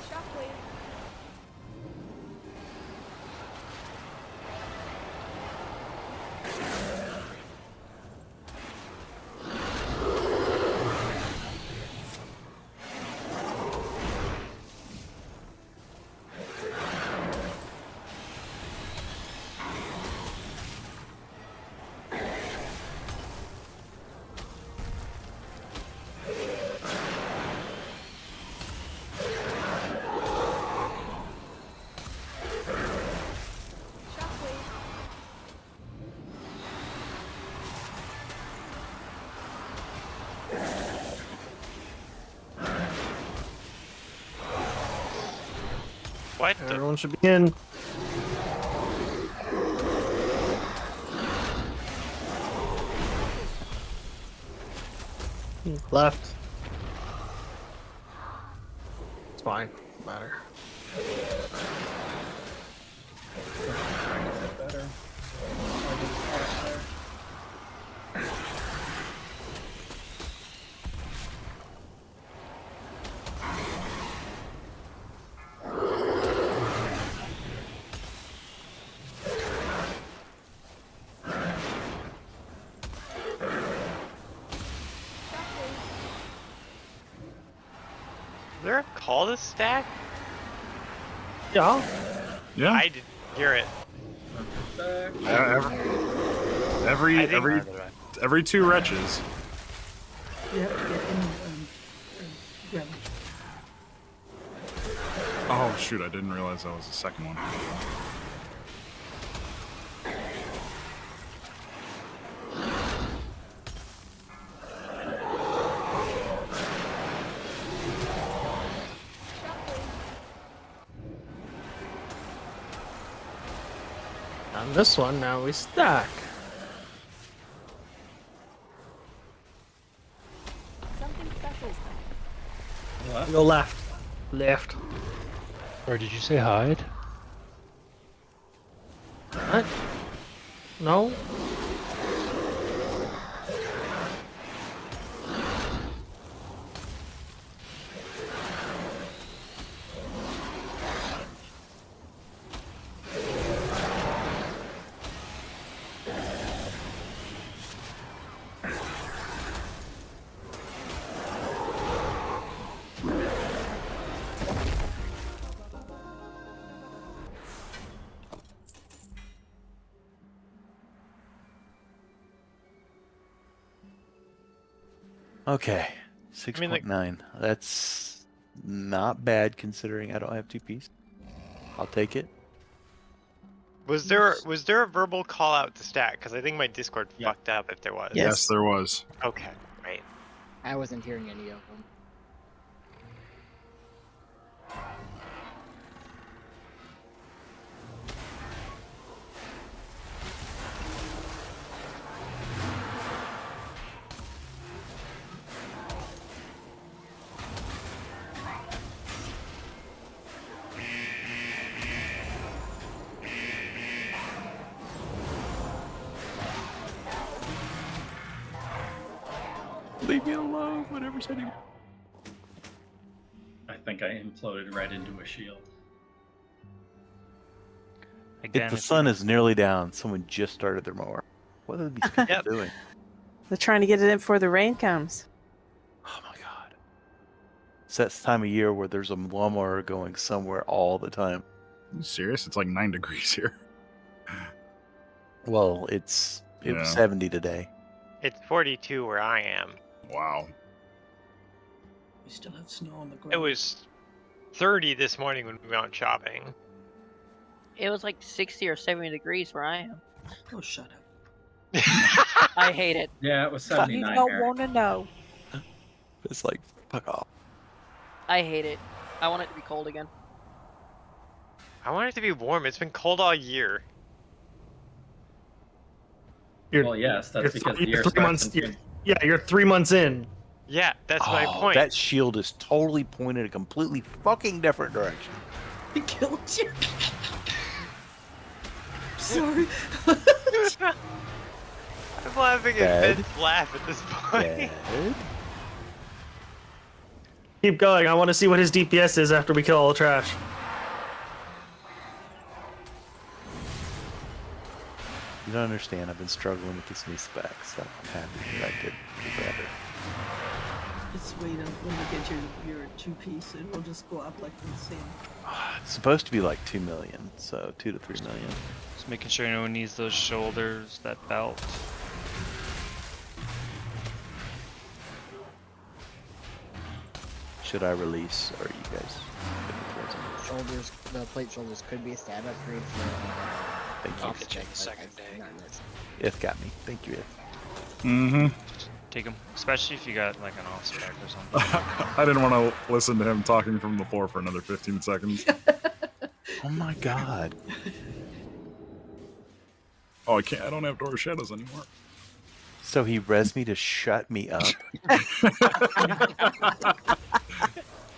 [SPEAKER 17] Shockwave. Shockwave.
[SPEAKER 2] What?
[SPEAKER 13] Everyone should be in. Left. It's fine. Doesn't matter.
[SPEAKER 5] Better.
[SPEAKER 2] there a call to stack?
[SPEAKER 13] Yeah.
[SPEAKER 8] Yeah.
[SPEAKER 2] I didn't hear it.
[SPEAKER 8] Every 2 wretches.
[SPEAKER 7] You have to get in Gwen.
[SPEAKER 8] Oh shoot! I didn't realize that was the second one.
[SPEAKER 13] On this one, now we stack.
[SPEAKER 17] Something special's coming.
[SPEAKER 13] Go left. Left.
[SPEAKER 10] Or did you say hide?
[SPEAKER 13] What? No?
[SPEAKER 3] Okay, 6.9. That's not bad considering I don't have 2 Ps. I'll take it.
[SPEAKER 2] Was there a verbal call out to stack? Because I think my Discord fucked up if there was.
[SPEAKER 8] Yes, there was.
[SPEAKER 2] Okay, great.
[SPEAKER 9] I wasn't hearing any of them.
[SPEAKER 3] Leave me alone, whatever's hitting.
[SPEAKER 5] I think I imploded right into a shield.
[SPEAKER 3] If the sun is nearly down, someone just started their mower. What are these people doing?
[SPEAKER 18] They're trying to get it in before the rain comes.
[SPEAKER 3] It's that time of year where there's a lawnmower going somewhere all the time.
[SPEAKER 8] Are you serious? It's like 9 degrees here.
[SPEAKER 3] Well, it was 70 today.
[SPEAKER 2] It's 42 where I am.
[SPEAKER 8] Wow.
[SPEAKER 7] We still have snow on the ground.
[SPEAKER 2] It was 30 this morning when we went shopping.
[SPEAKER 1] It was like 60 or 70 degrees where I am.
[SPEAKER 7] Oh, shut up.
[SPEAKER 1] I hate it.
[SPEAKER 5] Yeah, it was
[SPEAKER 11] You
[SPEAKER 5] 79
[SPEAKER 11] don't
[SPEAKER 5] here.
[SPEAKER 11] want to know.
[SPEAKER 3] It's like, fuck off.
[SPEAKER 1] I hate it. I want it to be cold again.
[SPEAKER 2] I want it to be warm. It's been cold all year.
[SPEAKER 5] Well, yes, that's because the year
[SPEAKER 13] you're 3 months.
[SPEAKER 5] starts in June.
[SPEAKER 13] Yeah, you're 3 months in.
[SPEAKER 2] Yeah, that's my
[SPEAKER 3] Oh,
[SPEAKER 2] point.
[SPEAKER 3] that shield is totally pointed a completely fucking different direction.
[SPEAKER 7] He killed you. Sorry.
[SPEAKER 2] I'm laughing at Vince's laugh at this point.
[SPEAKER 13] Keep going. I want to see what his DPS is after we kill all the trash.
[SPEAKER 3] You don't understand. I've been struggling with this new spec, so I'm happy that I did better.
[SPEAKER 7] Just wait when you get your 2-piece and we'll just go up like insane.
[SPEAKER 3] It's supposed to be like 2 million, so 2 to 3 million.
[SPEAKER 4] Just making sure no one needs those shoulders, that belt.
[SPEAKER 3] Should I release, or are you guys looking towards them?
[SPEAKER 9] Shoulders, the plate shoulders could be a stat upgrade for
[SPEAKER 3] Thank you.
[SPEAKER 9] off check, but not this.
[SPEAKER 3] Ith got me. Thank you, Ith.
[SPEAKER 8] Mm-hmm.
[SPEAKER 4] Take them, especially if you got like an off spec or something.
[SPEAKER 8] I didn't want to listen to him talking from the floor for another 15 seconds.
[SPEAKER 3] Oh my god.
[SPEAKER 8] Oh, I can't. I don't have Door of Shadows anymore.
[SPEAKER 3] So he res me to shut me up.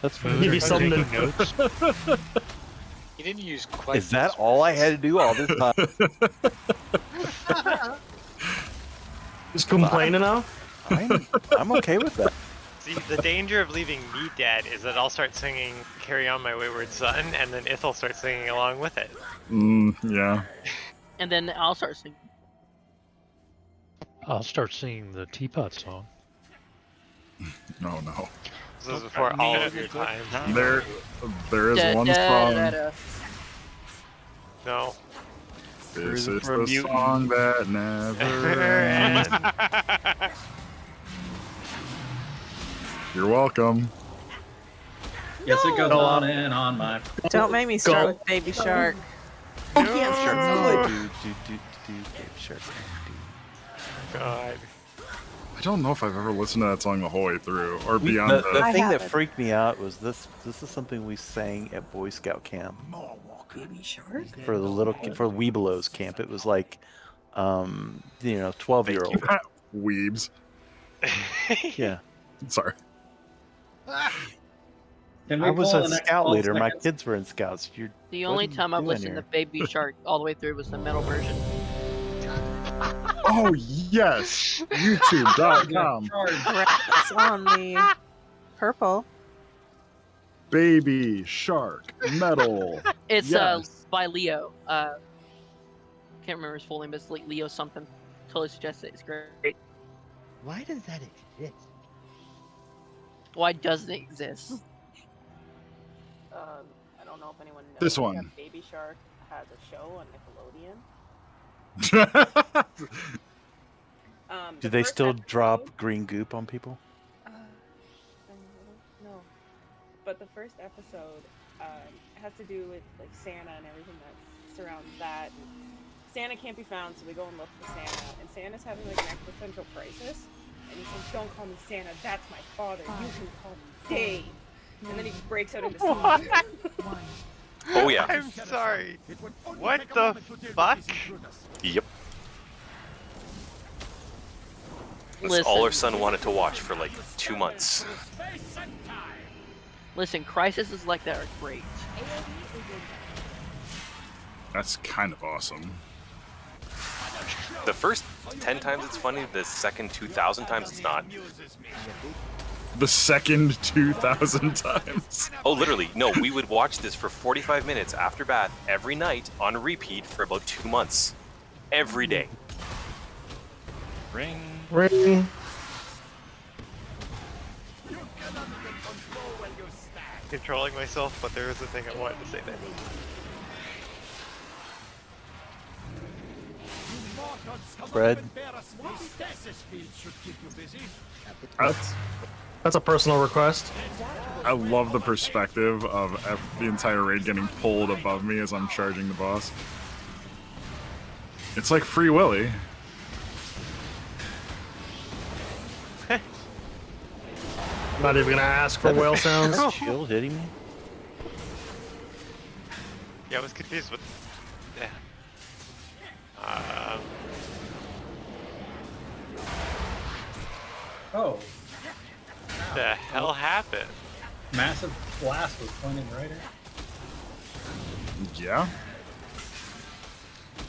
[SPEAKER 3] That's funny.
[SPEAKER 13] Give you something to
[SPEAKER 10] notes.
[SPEAKER 19] He didn't use quite.
[SPEAKER 3] Is that all I had to do all this time?
[SPEAKER 13] Just complaining now?
[SPEAKER 3] I'm okay with that.
[SPEAKER 2] See, the danger of leaving me dead is that I'll start singing Carry On My Wayward Son, and then Ith'll start singing along with it.
[SPEAKER 8] Yeah.
[SPEAKER 1] And then I'll start singing.
[SPEAKER 10] I'll start singing the Teapot song.
[SPEAKER 8] No, no.
[SPEAKER 2] This is before all of your time.
[SPEAKER 8] There is one song.
[SPEAKER 2] No.
[SPEAKER 8] This
[SPEAKER 3] Cruising
[SPEAKER 8] is
[SPEAKER 3] for a
[SPEAKER 8] the
[SPEAKER 3] mutant.
[SPEAKER 8] song that never ends. You're welcome.
[SPEAKER 5] Yes, it goes on and on my.
[SPEAKER 18] Don't make me start with Baby Shark.
[SPEAKER 7] Oh yes,
[SPEAKER 3] Shark.
[SPEAKER 2] God.
[SPEAKER 8] I don't know if I've ever listened to that song the whole way through or
[SPEAKER 3] The
[SPEAKER 8] beyond
[SPEAKER 3] thing that
[SPEAKER 18] haven't.
[SPEAKER 3] freaked me out was this is something we sang at Boy Scout camp
[SPEAKER 7] Baby Shark.
[SPEAKER 3] for Weebelows camp. It was like 12-year-old.
[SPEAKER 8] Weebs.
[SPEAKER 3] Yeah.
[SPEAKER 8] Sorry.
[SPEAKER 5] Can we
[SPEAKER 3] I was
[SPEAKER 5] pull
[SPEAKER 3] a
[SPEAKER 5] the next
[SPEAKER 3] scout
[SPEAKER 5] 12
[SPEAKER 3] leader. My
[SPEAKER 5] seconds?
[SPEAKER 3] kids were in scouts.
[SPEAKER 1] The
[SPEAKER 3] what
[SPEAKER 1] only
[SPEAKER 3] are you
[SPEAKER 1] time I've
[SPEAKER 3] doing
[SPEAKER 1] listened
[SPEAKER 3] here?
[SPEAKER 1] to Baby Shark all the way through was the metal version.
[SPEAKER 8] Oh yes, YouTube.com.
[SPEAKER 18] It's on the purple.
[SPEAKER 8] Baby Shark Metal.
[SPEAKER 1] It's
[SPEAKER 8] Yes.
[SPEAKER 1] by Leo. Can't remember his full name, but it's like Leo something. Totally suggest it. It's great.
[SPEAKER 9] Why does that exist?
[SPEAKER 1] Why doesn't it exist?
[SPEAKER 12] I don't know if anyone knows
[SPEAKER 8] This
[SPEAKER 12] that
[SPEAKER 8] one.
[SPEAKER 12] Baby Shark has a show on Nickelodeon.
[SPEAKER 3] Do
[SPEAKER 12] The
[SPEAKER 3] they
[SPEAKER 12] first
[SPEAKER 3] still
[SPEAKER 12] episode-
[SPEAKER 3] drop green goop on people?
[SPEAKER 12] No. But the first episode has to do with like Santa and everything that surrounds that. And Santa can't be found, so they go and look for Santa. And Santa's having like an existential crisis. And he says, "Don't call me Santa, that's my father. You can call me Dave." And then he breaks out into song.
[SPEAKER 16] Oh yeah.
[SPEAKER 2] I'm sorry. What the fuck?
[SPEAKER 16] Yep. That's
[SPEAKER 1] Listen.
[SPEAKER 16] all our son wanted to watch for like 2 months.
[SPEAKER 1] Listen, crises like that are great.
[SPEAKER 8] That's kind of awesome.
[SPEAKER 16] The first 10 times it's funny, the second 2,000 times it's not.
[SPEAKER 8] The second 2,000 times.
[SPEAKER 16] Oh, literally. No, we would watch this for 45 minutes after bath every night on repeat for about 2 months. Every day.
[SPEAKER 4] Ring.
[SPEAKER 13] Ring.
[SPEAKER 2] Controlling myself, but there was a thing I wanted to say there.
[SPEAKER 3] Fred?
[SPEAKER 13] That's a personal request.
[SPEAKER 8] I love the perspective of the entire raid getting pulled above me as I'm charging the boss. It's like Free Willy.
[SPEAKER 13] I'm not even gonna ask for whale sounds.
[SPEAKER 3] Shield hitting me?
[SPEAKER 2] Yeah, I was confused with. Yeah.
[SPEAKER 5] Oh,
[SPEAKER 2] The hell happened?
[SPEAKER 5] massive blast was pointing right at.
[SPEAKER 8] Yeah,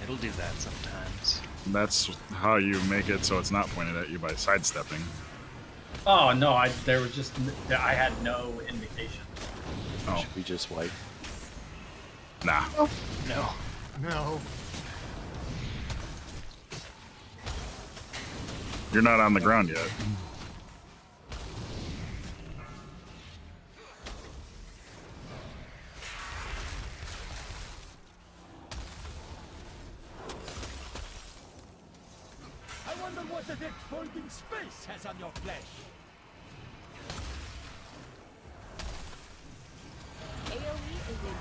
[SPEAKER 4] It'll do that sometimes.
[SPEAKER 8] that's how you make it so it's not pointed at you by sidestepping.
[SPEAKER 5] Oh no, I had no indication.
[SPEAKER 8] Oh,
[SPEAKER 3] Should we just wipe?
[SPEAKER 8] nah.
[SPEAKER 4] No.
[SPEAKER 19] No.
[SPEAKER 8] You're not on the ground yet.
[SPEAKER 20] I wonder what the dead folding space has on your flesh.
[SPEAKER 17] AoE is in.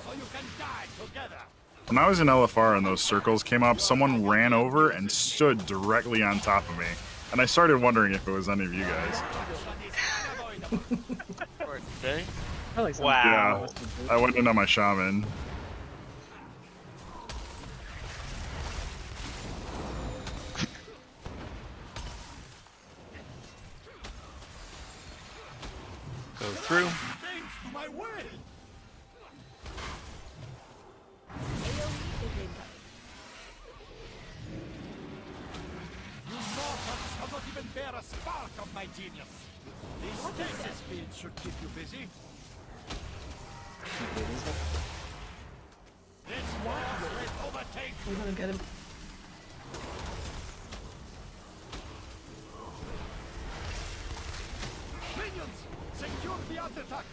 [SPEAKER 20] So you can die together.
[SPEAKER 8] When I was in LFR and those circles came up, someone ran over and stood directly on top of me. And I started wondering if it was any of you guys.
[SPEAKER 2] Wow.
[SPEAKER 8] Yeah, I went into my shaman.
[SPEAKER 4] Go through.
[SPEAKER 20] My will. You mortals cannot even bear a spark of my genius. The stasis field should keep you busy. This war will overtake
[SPEAKER 7] We're gonna get him.
[SPEAKER 20] minions! Secure the artifact!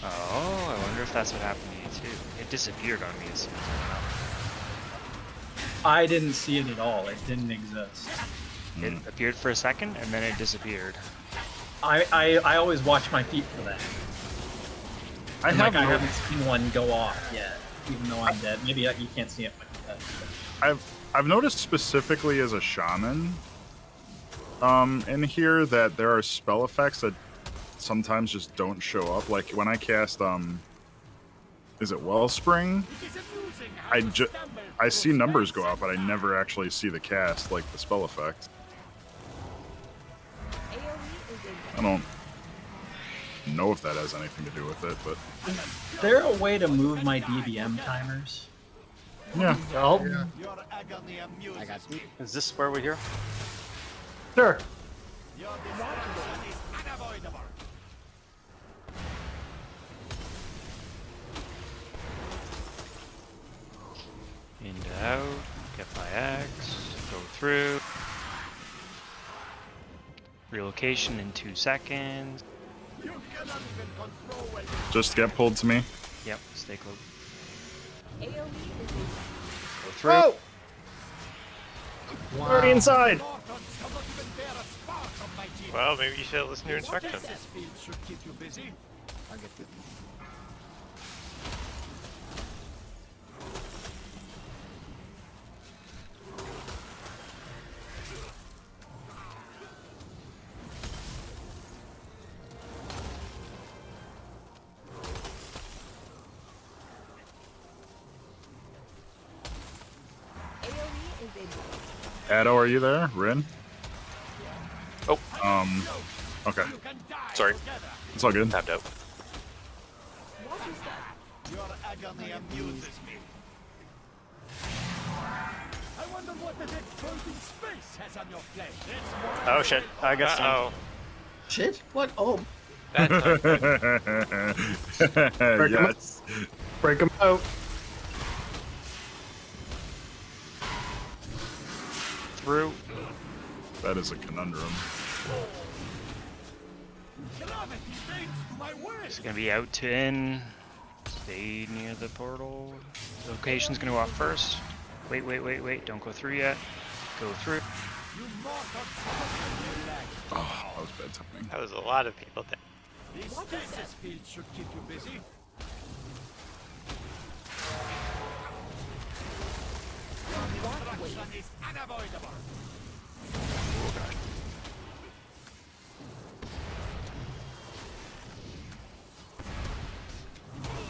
[SPEAKER 4] Oh, I wonder if that's what happened to you too. It disappeared on me as soon as I went up.
[SPEAKER 5] I didn't see it at all. It didn't exist.
[SPEAKER 4] It appeared for a second and then it disappeared.
[SPEAKER 5] I always watch my feet for that.
[SPEAKER 8] I
[SPEAKER 5] haven't seen one go off yet, even though I'm dead. Maybe you can't see it when you're dead.
[SPEAKER 8] I've noticed specifically as a shaman, in here that there are spell effects that sometimes just don't show up. Like when I cast is it Wellspring? I see numbers go up, but I never actually see the cast, like the spell effect. I don't know if that has anything to do with it, but
[SPEAKER 5] Is there a way to move my DBM timers?
[SPEAKER 8] yeah.
[SPEAKER 13] Oh.
[SPEAKER 15] I got you. Is this where we're here?
[SPEAKER 13] Sure.
[SPEAKER 20] Your destruction is unavoidable.
[SPEAKER 4] In to out, get my axe, go through. Relocation in 2 seconds.
[SPEAKER 20] You cannot even control when
[SPEAKER 8] Just get pulled to me.
[SPEAKER 4] Yep, stay close.
[SPEAKER 17] AoE is
[SPEAKER 4] Go through.
[SPEAKER 13] Oh! Already inside.
[SPEAKER 2] Well, maybe you should listen to your instructions.
[SPEAKER 20] should keep you busy.
[SPEAKER 15] I'll get through.
[SPEAKER 8] Addo, are you there? Rin?
[SPEAKER 16] Oh.
[SPEAKER 8] Okay.
[SPEAKER 16] Sorry.
[SPEAKER 8] It's all good.
[SPEAKER 16] Tapped out.
[SPEAKER 20] Your agony amuses me. I wonder what the next point in space has on your plate.
[SPEAKER 15] Oh shit, I got some.
[SPEAKER 7] Shit? What? Oh.
[SPEAKER 8] Yes.
[SPEAKER 13] Break them out.
[SPEAKER 4] Through.
[SPEAKER 8] That is a conundrum.
[SPEAKER 4] It's gonna be out to in. Stay near the portal. Location's gonna go off first. Wait. Don't go through yet. Go through.
[SPEAKER 8] Oh, that was bad timing.
[SPEAKER 2] That was a lot of people there.
[SPEAKER 20] These stasis fields should keep you busy. Your destruction is unavoidable.
[SPEAKER 4] Oh gosh.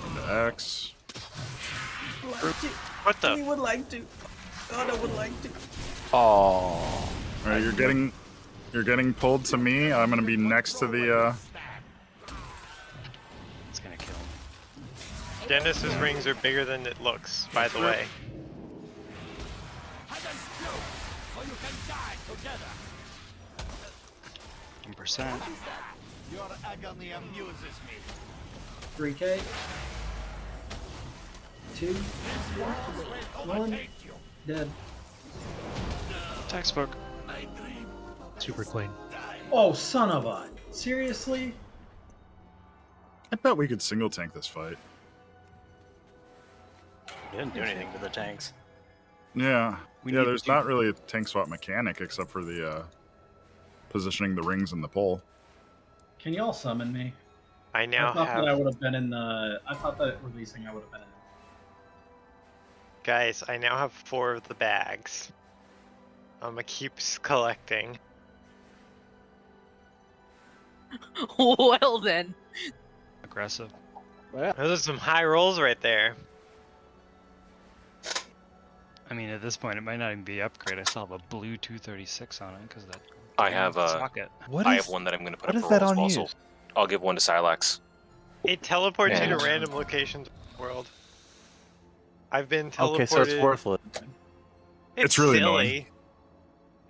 [SPEAKER 8] Into X.
[SPEAKER 2] What the?
[SPEAKER 7] We would like to. God, I would like to.
[SPEAKER 3] Oh.
[SPEAKER 8] Alright, you're getting pulled to me. I'm gonna be next to the
[SPEAKER 4] It's gonna kill me.
[SPEAKER 2] Dennis's rings are bigger than it looks, by the way.
[SPEAKER 20] So you can die together.
[SPEAKER 4] 1%.
[SPEAKER 20] Your agony amuses me.
[SPEAKER 7] 3K. 2. 1. Dead.
[SPEAKER 4] Textbook.
[SPEAKER 10] Super clean.
[SPEAKER 5] Oh, son of a! Seriously?
[SPEAKER 8] I bet we could single tank this fight.
[SPEAKER 15] You didn't do anything to the tanks.
[SPEAKER 8] Yeah.
[SPEAKER 4] We
[SPEAKER 8] Yeah,
[SPEAKER 4] need
[SPEAKER 8] there's
[SPEAKER 4] to-
[SPEAKER 8] not really a tank swap mechanic except for the positioning the rings in the pole.
[SPEAKER 5] Can y'all summon me?
[SPEAKER 2] I now
[SPEAKER 5] I thought
[SPEAKER 2] have...
[SPEAKER 5] that I would have been in the. I thought that releasing I would have been in.
[SPEAKER 2] Guys, I now have 4 of the bags. I'm gonna keep collecting.
[SPEAKER 1] Well then.
[SPEAKER 4] Aggressive.
[SPEAKER 2] Those are some high rolls right there.
[SPEAKER 4] I mean, at this point, it might not even be upgrade. I still have a blue 236 on it because that.
[SPEAKER 16] I have
[SPEAKER 4] socket.
[SPEAKER 16] I have one that I'm going to put
[SPEAKER 3] what
[SPEAKER 16] up
[SPEAKER 3] is
[SPEAKER 16] for
[SPEAKER 3] that
[SPEAKER 16] rolls
[SPEAKER 3] on
[SPEAKER 16] also.
[SPEAKER 3] you?
[SPEAKER 16] I'll give one to Silax.
[SPEAKER 2] It teleports you
[SPEAKER 3] Yeah.
[SPEAKER 2] to random locations in the world. I've been teleported.
[SPEAKER 3] Okay, so it's worthless.
[SPEAKER 8] It's really
[SPEAKER 2] silly.
[SPEAKER 8] annoying.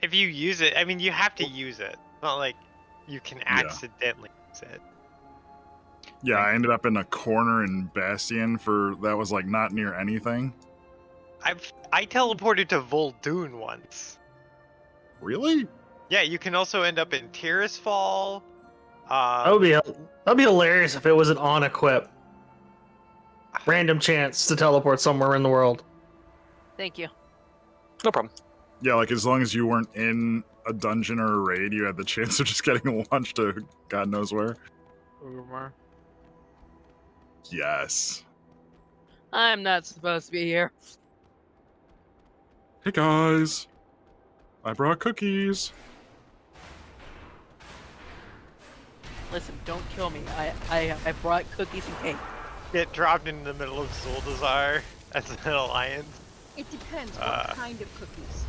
[SPEAKER 2] If you use it, I mean, you have to use it. It's not like you can accidentally use it.
[SPEAKER 8] Yeah, I ended up in a corner in Bastion that was like not near anything.
[SPEAKER 2] I teleported to Vol'dun once.
[SPEAKER 8] Really?
[SPEAKER 2] Yeah, you can also end up in Tirisfal.
[SPEAKER 13] That'd be hilarious if it was an on equip. Random chance to teleport somewhere in the world.
[SPEAKER 1] Thank you.
[SPEAKER 16] No problem.
[SPEAKER 8] Yeah, like as long as you weren't in a dungeon or a raid, you had the chance of just getting launched to God knows where. Yes.
[SPEAKER 1] I'm not supposed to be here.
[SPEAKER 8] Hey guys, I brought cookies.
[SPEAKER 1] Listen, don't kill me. I brought cookies and cake.
[SPEAKER 2] Get dropped in the middle of Zuldazar as an alliance.
[SPEAKER 17] It depends what kind of cookies.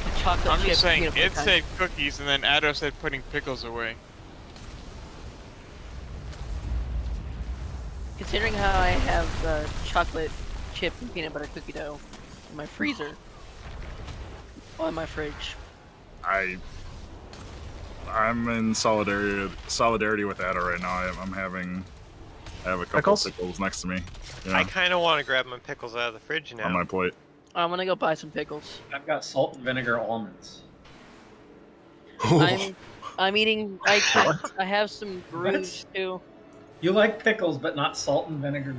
[SPEAKER 1] The chocolate
[SPEAKER 14] I'm
[SPEAKER 1] chip
[SPEAKER 14] just saying,
[SPEAKER 1] peanut butter
[SPEAKER 14] it
[SPEAKER 1] kind.
[SPEAKER 14] said cookies, and then Addo said putting pickles away.
[SPEAKER 1] Considering how I have chocolate chip and peanut butter cookie dough in my freezer, on my fridge.
[SPEAKER 8] I'm in solidarity with Ada right now. I have a couple of pickles next to me. Yeah,
[SPEAKER 2] I kind of want to grab my pickles out of the fridge now.
[SPEAKER 8] on my plate.
[SPEAKER 1] I'm gonna go buy some pickles.
[SPEAKER 5] I've got salt and vinegar almonds.
[SPEAKER 1] I'm eating. I have some grooves too.
[SPEAKER 5] You like pickles, but not salt and vinegar.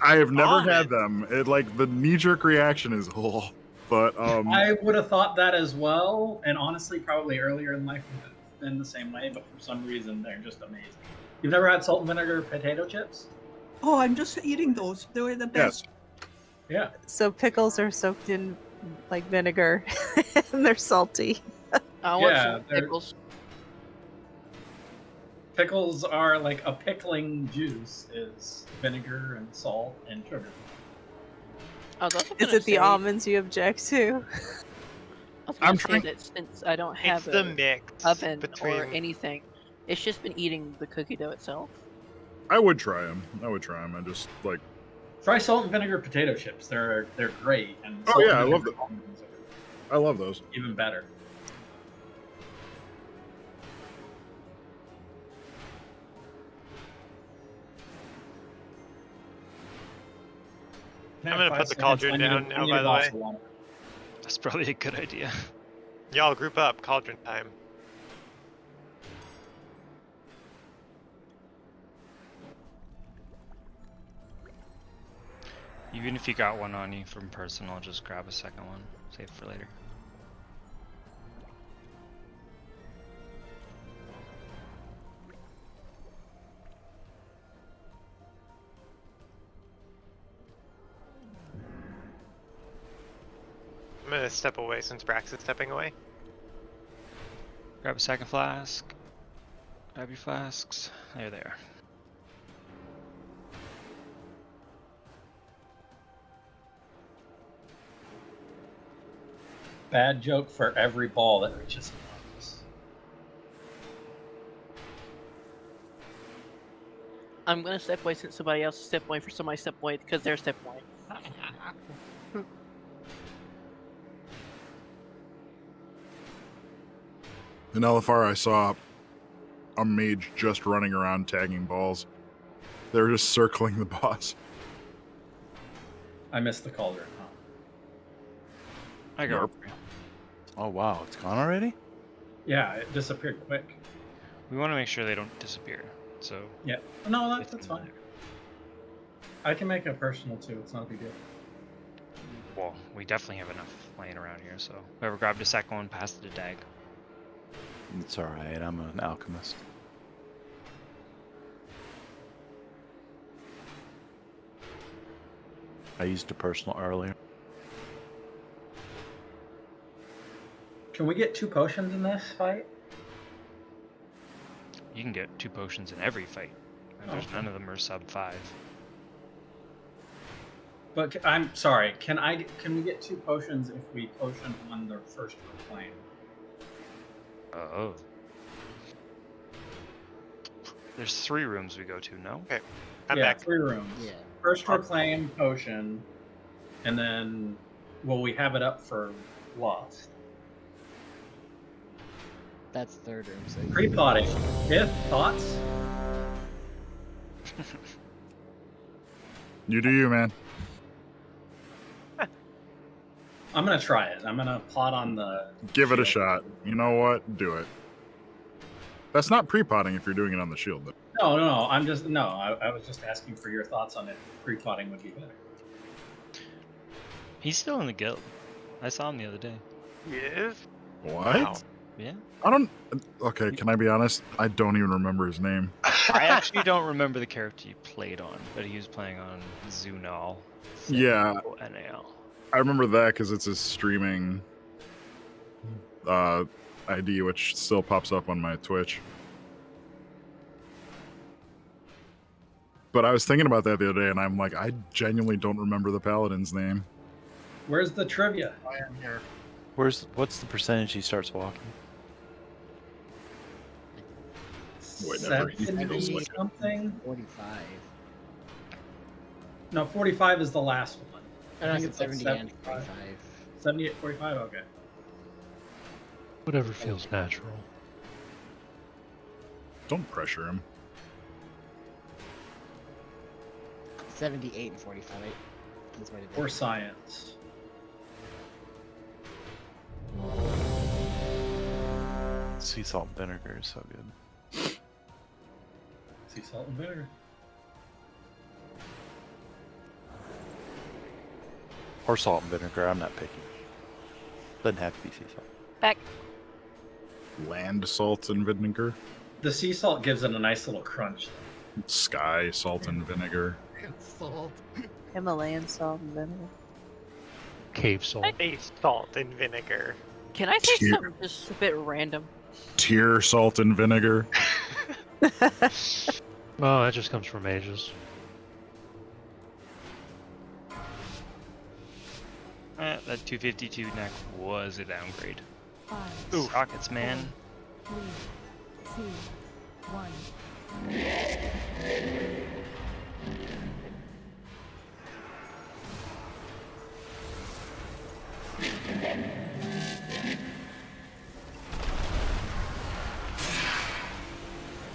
[SPEAKER 8] I have never had them. The knee-jerk reaction is but
[SPEAKER 5] I would have thought that as well, and honestly, probably earlier in life would have been the same way. But for some reason, they're just amazing. You've never had salt and vinegar potato chips?
[SPEAKER 7] Oh, I'm just eating those. They were the best.
[SPEAKER 5] Yeah.
[SPEAKER 18] So pickles are soaked in like vinegar, and they're salty.
[SPEAKER 1] I want some pickles.
[SPEAKER 5] Pickles are like a pickling juice is vinegar and salt and sugar.
[SPEAKER 18] Is it the almonds you object to?
[SPEAKER 1] I'm trying that since I don't have
[SPEAKER 2] the
[SPEAKER 1] a
[SPEAKER 2] mix
[SPEAKER 1] oven or
[SPEAKER 2] between-
[SPEAKER 1] anything, it's just been eating the cookie dough itself.
[SPEAKER 8] I would try them. I just like.
[SPEAKER 5] Try salt and vinegar potato chips. They're great. And
[SPEAKER 8] Oh
[SPEAKER 5] salt
[SPEAKER 8] yeah, I
[SPEAKER 5] and
[SPEAKER 8] love
[SPEAKER 5] vinegar
[SPEAKER 8] them.
[SPEAKER 5] almonds are
[SPEAKER 8] I love those.
[SPEAKER 5] even better.
[SPEAKER 2] I'm gonna put the cauldron down now, by the way.
[SPEAKER 4] That's probably a good idea.
[SPEAKER 2] Y'all group up, cauldron time.
[SPEAKER 4] Even if you got one on you from personal, just grab a second one. Save for later.
[SPEAKER 2] I'm gonna step away since Brax is stepping away.
[SPEAKER 4] Grab a second flask. Grab your flasks. There they are.
[SPEAKER 5] Bad joke for every ball that reaches us.
[SPEAKER 1] I'm gonna step away since somebody else step away for somebody step away because they're step away.
[SPEAKER 8] In LFR, I saw a mage just running around tagging balls. They were just circling the boss.
[SPEAKER 5] I missed the cauldron. Huh?
[SPEAKER 4] I go.
[SPEAKER 3] Oh wow, it's gone already?
[SPEAKER 5] Yeah, it disappeared quick.
[SPEAKER 4] We want to make sure they don't disappear. So
[SPEAKER 5] Yeah. No, that's fine. I can make a personal too. It's not a big deal.
[SPEAKER 4] Well, we definitely have enough laying around here. So whoever grabbed a second one, pass it to Dag.
[SPEAKER 3] It's alright, I'm an alchemist. I used a personal earlier.
[SPEAKER 5] Can we get 2 potions in this fight?
[SPEAKER 4] You can get 2 potions in every fight. There's none of them are sub 5.
[SPEAKER 5] But I'm sorry. Can we get 2 potions if we potion on the first proclaim?
[SPEAKER 4] Oh. There's 3 rooms we go to, no?
[SPEAKER 2] Okay.
[SPEAKER 5] I'm back. 3 rooms. Yeah. First proclaim potion, and then will we have it up for lost?
[SPEAKER 9] That's third room. So
[SPEAKER 5] Pre-potting. Yeah, thoughts?
[SPEAKER 8] You do you, man.
[SPEAKER 5] I'm gonna try it. I'm gonna pot on the.
[SPEAKER 8] Give it a
[SPEAKER 5] shield.
[SPEAKER 8] shot. You know what? Do it. That's not pre-potting if you're doing it on the shield, though.
[SPEAKER 5] No. I'm just no. I was just asking for your thoughts on it. Pre-potting would be better.
[SPEAKER 4] He's still in the guild. I saw him the other day.
[SPEAKER 2] He is?
[SPEAKER 8] What?
[SPEAKER 2] Wow.
[SPEAKER 4] Yeah.
[SPEAKER 8] I don't. Okay, can I be honest? I don't even remember his name.
[SPEAKER 4] I actually don't remember the character you played on, but he was playing on Zunal.
[SPEAKER 8] Yeah.
[SPEAKER 4] NAL.
[SPEAKER 8] I remember that because it's his streaming ID, which still pops up on my Twitch. But I was thinking about that the other day, and I'm like, I genuinely don't remember the paladin's name.
[SPEAKER 5] Where's the trivia?
[SPEAKER 6] I am here.
[SPEAKER 3] What's the percentage he starts walking?
[SPEAKER 8] Whatever. He feels
[SPEAKER 5] 70
[SPEAKER 8] like it.
[SPEAKER 5] something.
[SPEAKER 9] 45.
[SPEAKER 5] No, 45 is the last one.
[SPEAKER 9] I
[SPEAKER 5] think
[SPEAKER 9] it's
[SPEAKER 5] it's like
[SPEAKER 9] 70 and
[SPEAKER 5] 75.
[SPEAKER 9] 45.
[SPEAKER 5] 78, 45. Okay.
[SPEAKER 10] Whatever feels natural.
[SPEAKER 8] Don't pressure him.
[SPEAKER 9] 78 and 45. That's what it is.
[SPEAKER 5] Or science.
[SPEAKER 3] Sea salt and vinegar is so good.
[SPEAKER 5] Sea salt and vinegar.
[SPEAKER 3] Or salt and vinegar. I'm not picky. Doesn't have to be sea salt.
[SPEAKER 1] Back.
[SPEAKER 8] Land salt and vinegar.
[SPEAKER 5] The sea salt gives it a nice little crunch.
[SPEAKER 8] Sky salt and vinegar.
[SPEAKER 6] Salt.
[SPEAKER 18] Himalayan salt and vinegar.
[SPEAKER 10] Cave salt.
[SPEAKER 2] Base salt and vinegar.
[SPEAKER 1] Can I say
[SPEAKER 8] Tear.
[SPEAKER 1] something just a bit random?
[SPEAKER 8] Tear salt and vinegar.
[SPEAKER 10] Oh, that just comes from ages.
[SPEAKER 4] That 252 neck was a downgrade.
[SPEAKER 17] 5,
[SPEAKER 4] Ooh, rockets, man.
[SPEAKER 17] 3, 2, 1.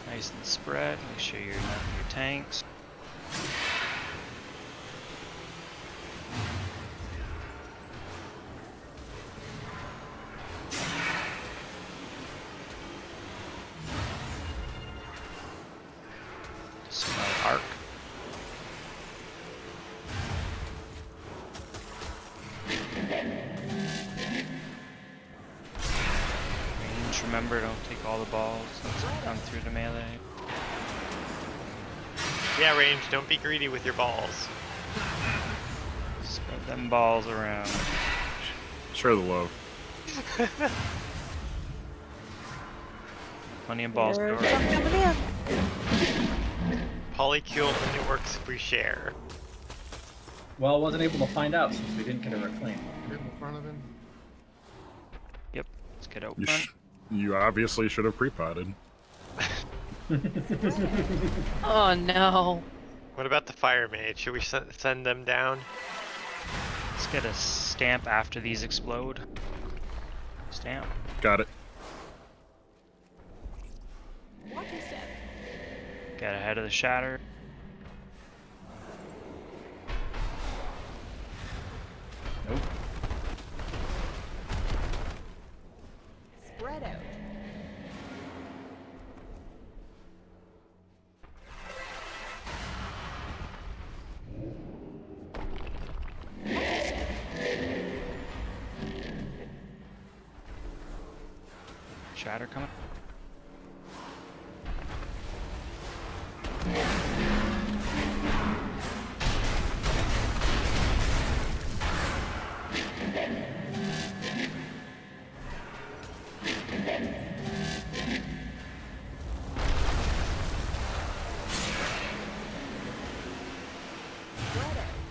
[SPEAKER 4] Nice and spread. Make sure you're not in your tanks. Smell arc. Range, remember, don't take all the balls. Let's come through the melee.
[SPEAKER 2] Yeah, range, don't be greedy with your balls.
[SPEAKER 4] Spread them balls around.
[SPEAKER 8] Share the love.
[SPEAKER 4] Plenty of balls.
[SPEAKER 18] There's
[SPEAKER 4] go
[SPEAKER 18] some
[SPEAKER 4] around.
[SPEAKER 18] coming in.
[SPEAKER 2] Polycule only works if we share.
[SPEAKER 5] Well, I wasn't able to find out since we didn't get a reclaim.
[SPEAKER 6] Get in front of him.
[SPEAKER 4] Yep, let's get out
[SPEAKER 8] You,
[SPEAKER 4] front.
[SPEAKER 8] you obviously should have pre-potted.
[SPEAKER 1] Oh no.
[SPEAKER 2] What about the fire mage? Should we send them down?
[SPEAKER 4] Let's get a stamp after these explode. Stamp.
[SPEAKER 8] Got it.
[SPEAKER 17] Walking step.
[SPEAKER 4] Get ahead of the shatter. Nope.
[SPEAKER 17] Spread out.
[SPEAKER 4] Shatter coming.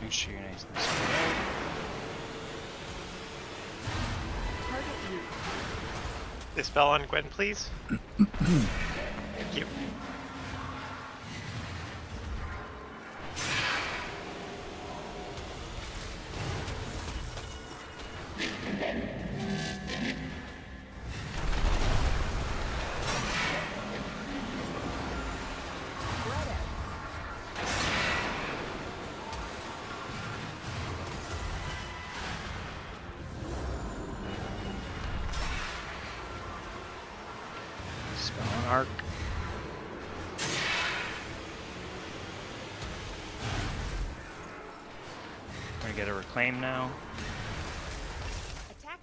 [SPEAKER 4] Make sure you're nice and spread.
[SPEAKER 17] Target you.
[SPEAKER 2] Dispel on Gwen, please. Thank you.
[SPEAKER 4] arc. We're gonna get a reclaim now.
[SPEAKER 12] Attack.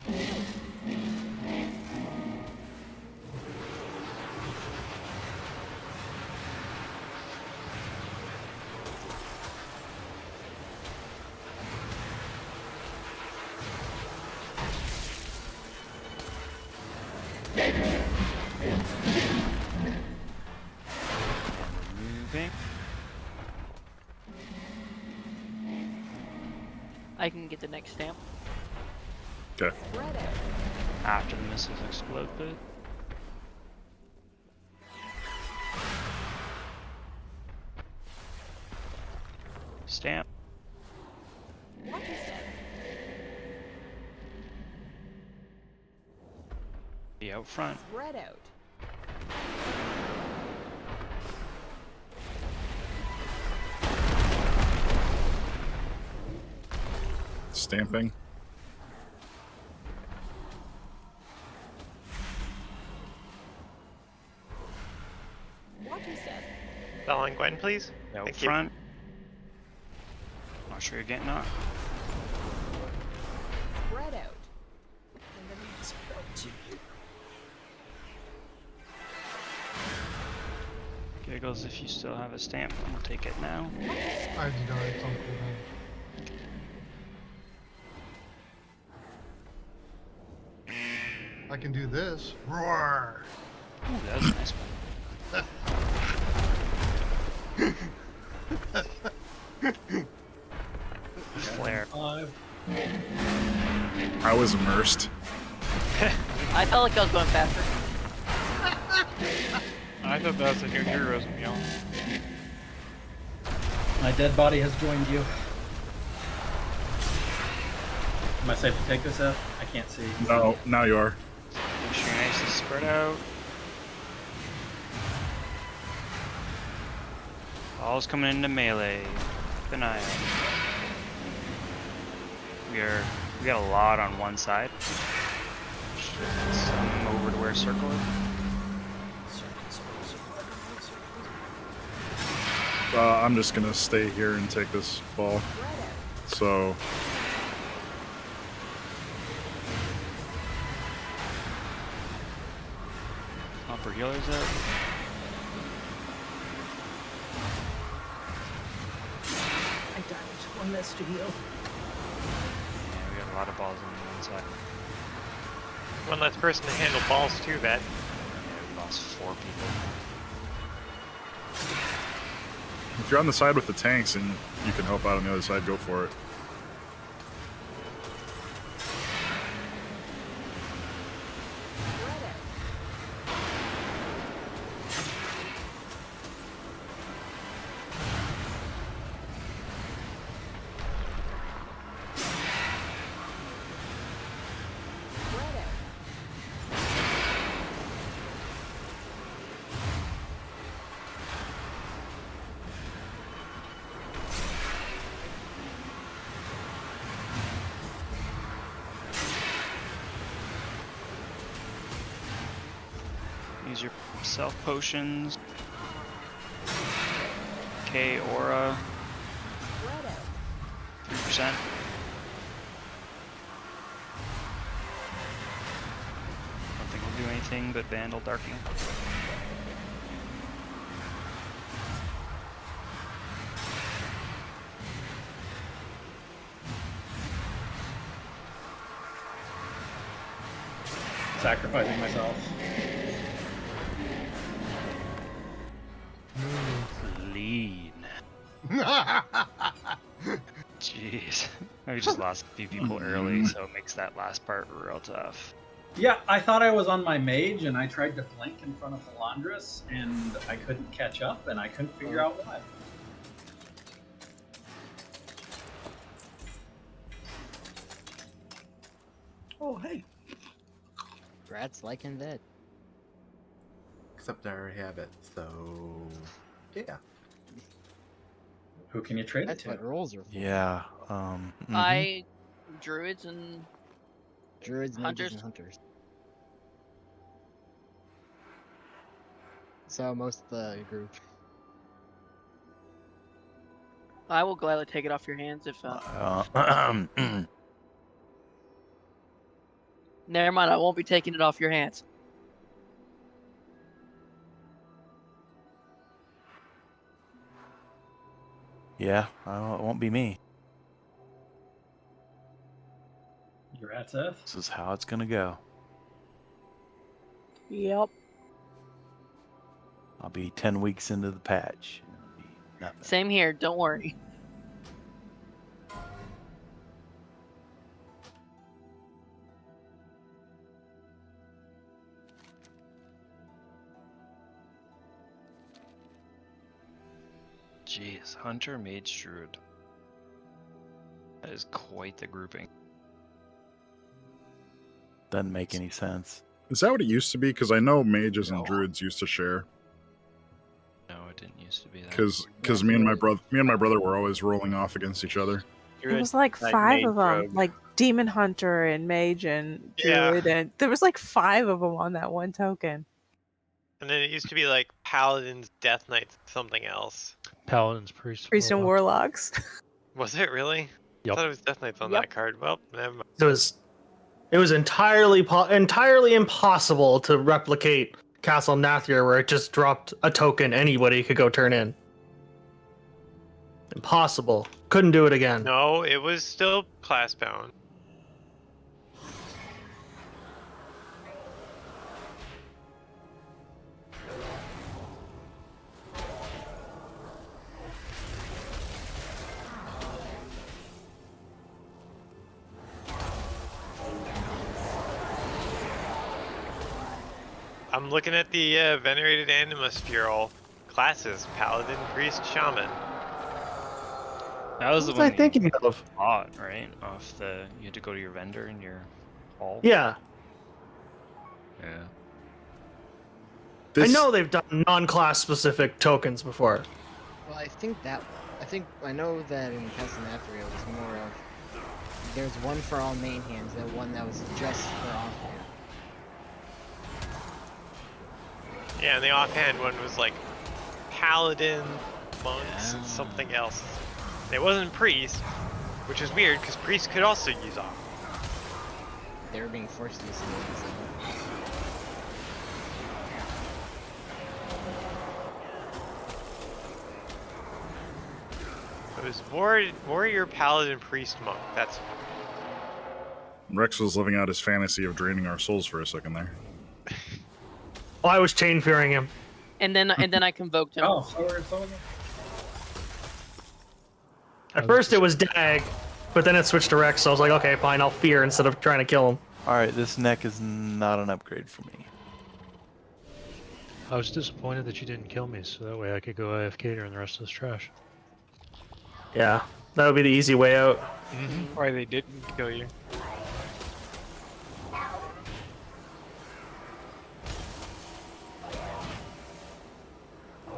[SPEAKER 4] Moving.
[SPEAKER 1] I can get the next stamp.
[SPEAKER 8] Okay.
[SPEAKER 4] After the missiles explode, but stamp. Be out front.
[SPEAKER 12] Spread out.
[SPEAKER 8] Stamping.
[SPEAKER 12] Watch your step.
[SPEAKER 2] Spelling Gwen, please.
[SPEAKER 4] Out
[SPEAKER 2] Thank
[SPEAKER 4] front. Not sure you're getting up.
[SPEAKER 12] Spread out.
[SPEAKER 4] Giggles, if you still have a stamp, I'll take it now.
[SPEAKER 6] I do not. It's on cooldown. I can do this. Roar!
[SPEAKER 4] Ooh, that was a nice one. Flare.
[SPEAKER 8] I was immersed.
[SPEAKER 1] I felt like I was going faster.
[SPEAKER 14] I thought that was a new hero's meal.
[SPEAKER 5] My dead body has joined you. Am I safe to take this out? I can't see.
[SPEAKER 8] No, now you are.
[SPEAKER 4] Make sure you're nice and spread out. Ball's coming into melee. Keep an eye on. We got a lot on one side. Some over to where circle is.
[SPEAKER 8] I'm just gonna stay here and take this ball. So
[SPEAKER 4] Upper healer's up.
[SPEAKER 7] I damaged one less to heal.
[SPEAKER 4] Yeah, we got a lot of balls on one side.
[SPEAKER 2] One less person to handle balls too, that.
[SPEAKER 4] Yeah, we lost 4 people.
[SPEAKER 8] if you're on the side with the tanks and you can help out on the other side, go for it.
[SPEAKER 4] Use your self potions. K aura. 3%. Don't think we'll do anything but Vandal Darkening.
[SPEAKER 5] Sacrificing myself.
[SPEAKER 4] Lean. Jeez. We just lost a few people early, so it makes that last part real tough.
[SPEAKER 5] Yeah, I thought I was on my mage, and I tried to blink in front of Halandris, and I couldn't catch up, and I couldn't figure out why.
[SPEAKER 7] Oh, hey.
[SPEAKER 9] Rats liking that.
[SPEAKER 6] Except I already have it, so yeah.
[SPEAKER 5] Who can you trade
[SPEAKER 9] That's
[SPEAKER 5] it to?
[SPEAKER 9] what rolls are for.
[SPEAKER 3] Yeah.
[SPEAKER 1] I druids and
[SPEAKER 9] Druids, mages,
[SPEAKER 1] hunters.
[SPEAKER 9] and hunters. So most of the group.
[SPEAKER 1] I will gladly take it off your hands if. Never mind, I won't be taking it off your hands.
[SPEAKER 3] Yeah, it won't be me.
[SPEAKER 5] You're at Seth.
[SPEAKER 3] This is how it's gonna go.
[SPEAKER 11] Yep.
[SPEAKER 3] I'll be 10 weeks into the patch. It'll be nothing.
[SPEAKER 1] Same here. Don't worry.
[SPEAKER 4] Jeez, Hunter, Mage, Druid. That is quite the grouping.
[SPEAKER 3] Doesn't make any sense.
[SPEAKER 8] Is that what it used to be? Because I know mages and druids used to share.
[SPEAKER 4] No, it didn't used to be that.
[SPEAKER 8] Because me and my brother were always rolling off against each other.
[SPEAKER 18] It was like 5 of them, like Demon Hunter and Mage and Druid, and there was like 5 of them on that one token.
[SPEAKER 2] And then it used to be like Paladins, Death Knights, something else.
[SPEAKER 10] Paladins, Priests,
[SPEAKER 18] Priest and Warlocks.
[SPEAKER 2] Was it really?
[SPEAKER 10] Yep.
[SPEAKER 2] I thought it was Death Knights on that card. Well, never mind.
[SPEAKER 13] It was entirely impossible to replicate Castle Nathir, where it just dropped a token anybody could go turn in. Impossible. Couldn't do it again.
[SPEAKER 2] No, it was still class bound. I'm looking at the Venerated Animus Bureau. Classes: Paladin, Priest, Shaman.
[SPEAKER 4] That was
[SPEAKER 13] What
[SPEAKER 4] the
[SPEAKER 13] was I
[SPEAKER 4] one
[SPEAKER 13] thinking of?
[SPEAKER 4] bought, right? Off the, you had to go to your vendor in your hall.
[SPEAKER 13] Yeah.
[SPEAKER 4] Yeah.
[SPEAKER 13] I know they've done non-class specific tokens before.
[SPEAKER 9] Well, I know that in Castle Nathir it was more of there's one for all main hands and one that was just for offhand.
[SPEAKER 2] Yeah, and the offhand one was like Paladin, Monks, and something else. It wasn't Priest, which is weird because Priest could also use off.
[SPEAKER 9] They were being forced to use it.
[SPEAKER 2] It was Warrior, Paladin, Priest, Monk. That's
[SPEAKER 8] Rex was living out his fantasy of draining our souls for a second there.
[SPEAKER 13] Well, I was chain fearing him.
[SPEAKER 1] And then I convoked him.
[SPEAKER 5] Oh, so
[SPEAKER 13] At first it was Dag, but then it switched to Rex, so I was like, okay, fine, I'll fear instead of trying to kill him.
[SPEAKER 3] Alright, this neck is not an upgrade for me.
[SPEAKER 10] I was disappointed that you didn't kill me, so that way I could go AFK during the rest of this trash.
[SPEAKER 13] Yeah, that would be the easy way out.
[SPEAKER 2] why they didn't kill you.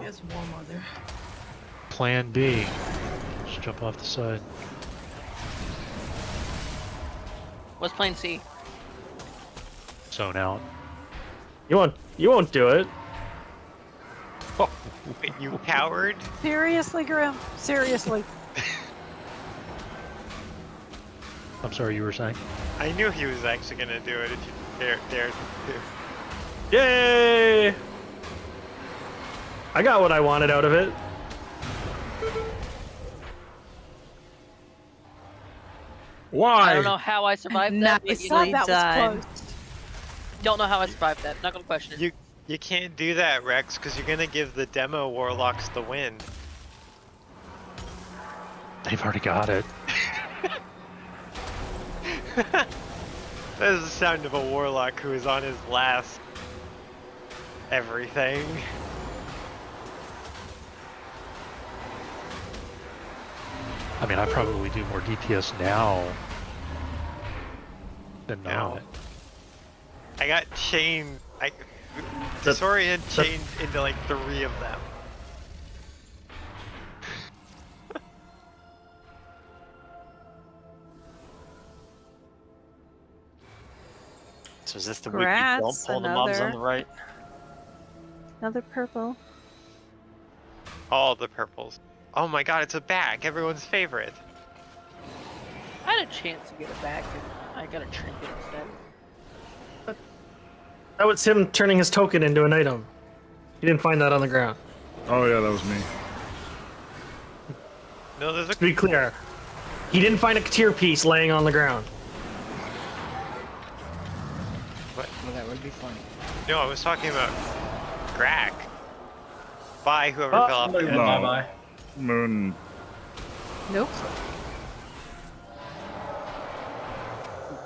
[SPEAKER 7] It's warm out there.
[SPEAKER 10] Plan B. Just jump off the side.
[SPEAKER 1] What's plan C?
[SPEAKER 10] Zone out.
[SPEAKER 13] You won't do it.
[SPEAKER 2] Oh, you coward!
[SPEAKER 11] Seriously, Grim? Seriously.
[SPEAKER 10] I'm sorry, you were saying?
[SPEAKER 2] I knew he was actually gonna do it if you dared to.
[SPEAKER 13] Yay! I got what I wanted out of it.
[SPEAKER 8] Why?
[SPEAKER 1] I don't know how I survived that, but you know,
[SPEAKER 18] Nicely done.
[SPEAKER 1] don't know how I survived that. Not gonna question it.
[SPEAKER 2] You can't do that, Rex, because you're gonna give the demo Warlocks the win.
[SPEAKER 10] They've already got it.
[SPEAKER 2] That is the sound of a Warlock who is on his last everything.
[SPEAKER 10] I mean, I probably do more DPS now than not.
[SPEAKER 2] I got chained. Disorient chained into like 3 of them.
[SPEAKER 15] So is this the week you don't pull the mobs on the right?
[SPEAKER 18] Another purple.
[SPEAKER 2] All the purples. Oh my god, it's a back. Everyone's favorite.
[SPEAKER 1] I had a chance to get it back, and I got a trinket instead.
[SPEAKER 13] That was him turning his token into an item. He didn't find that on the ground.
[SPEAKER 8] Oh yeah, that was me.
[SPEAKER 2] No, there's a...
[SPEAKER 13] To be clear, he didn't find a tier piece laying on the ground.
[SPEAKER 2] What?
[SPEAKER 9] Well, that would be funny.
[SPEAKER 2] No, I was talking about Grack. Bye, whoever
[SPEAKER 5] Oh,
[SPEAKER 2] fell off the
[SPEAKER 5] somebody
[SPEAKER 2] edge.
[SPEAKER 5] went bye-bye.
[SPEAKER 8] Moon.
[SPEAKER 18] Nope.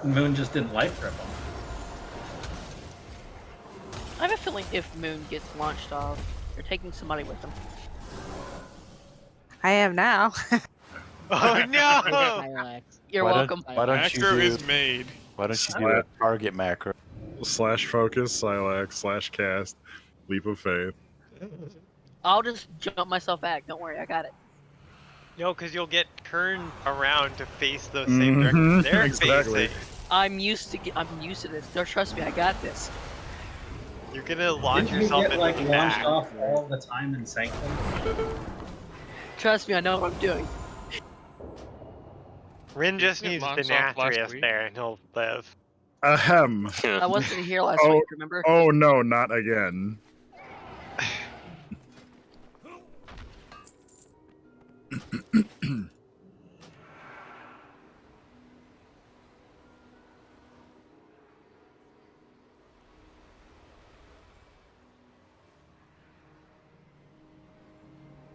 [SPEAKER 5] Moon just didn't life grip him.
[SPEAKER 1] I have a feeling if Moon gets launched off, they're taking somebody with them.
[SPEAKER 18] I am now.
[SPEAKER 2] Oh no!
[SPEAKER 1] You're welcome.
[SPEAKER 3] Why don't you
[SPEAKER 14] Macro
[SPEAKER 3] do,
[SPEAKER 14] is made.
[SPEAKER 3] Why don't you do a target macro?
[SPEAKER 8] /focus, Silax, /cast, leap of faith.
[SPEAKER 1] I'll just jump myself back. Don't worry, I got it.
[SPEAKER 2] No, because you'll get turned around to face those same directions they're
[SPEAKER 8] exactly.
[SPEAKER 2] facing.
[SPEAKER 1] I'm used to this. Don't trust me. I got this.
[SPEAKER 2] You're gonna launch
[SPEAKER 5] Didn't you
[SPEAKER 2] yourself
[SPEAKER 5] get
[SPEAKER 2] into
[SPEAKER 5] like
[SPEAKER 2] the
[SPEAKER 5] launched
[SPEAKER 2] back.
[SPEAKER 5] off all the time in Sanctum?
[SPEAKER 1] Trust me, I know what I'm doing.
[SPEAKER 2] Rin just
[SPEAKER 14] Didn't
[SPEAKER 2] needs
[SPEAKER 14] get launched off last
[SPEAKER 2] Denathrius
[SPEAKER 14] week?
[SPEAKER 2] there and he'll live.
[SPEAKER 8] Ahem.
[SPEAKER 1] I wasn't here last
[SPEAKER 8] Oh,
[SPEAKER 1] week, remember?
[SPEAKER 8] oh no, not again.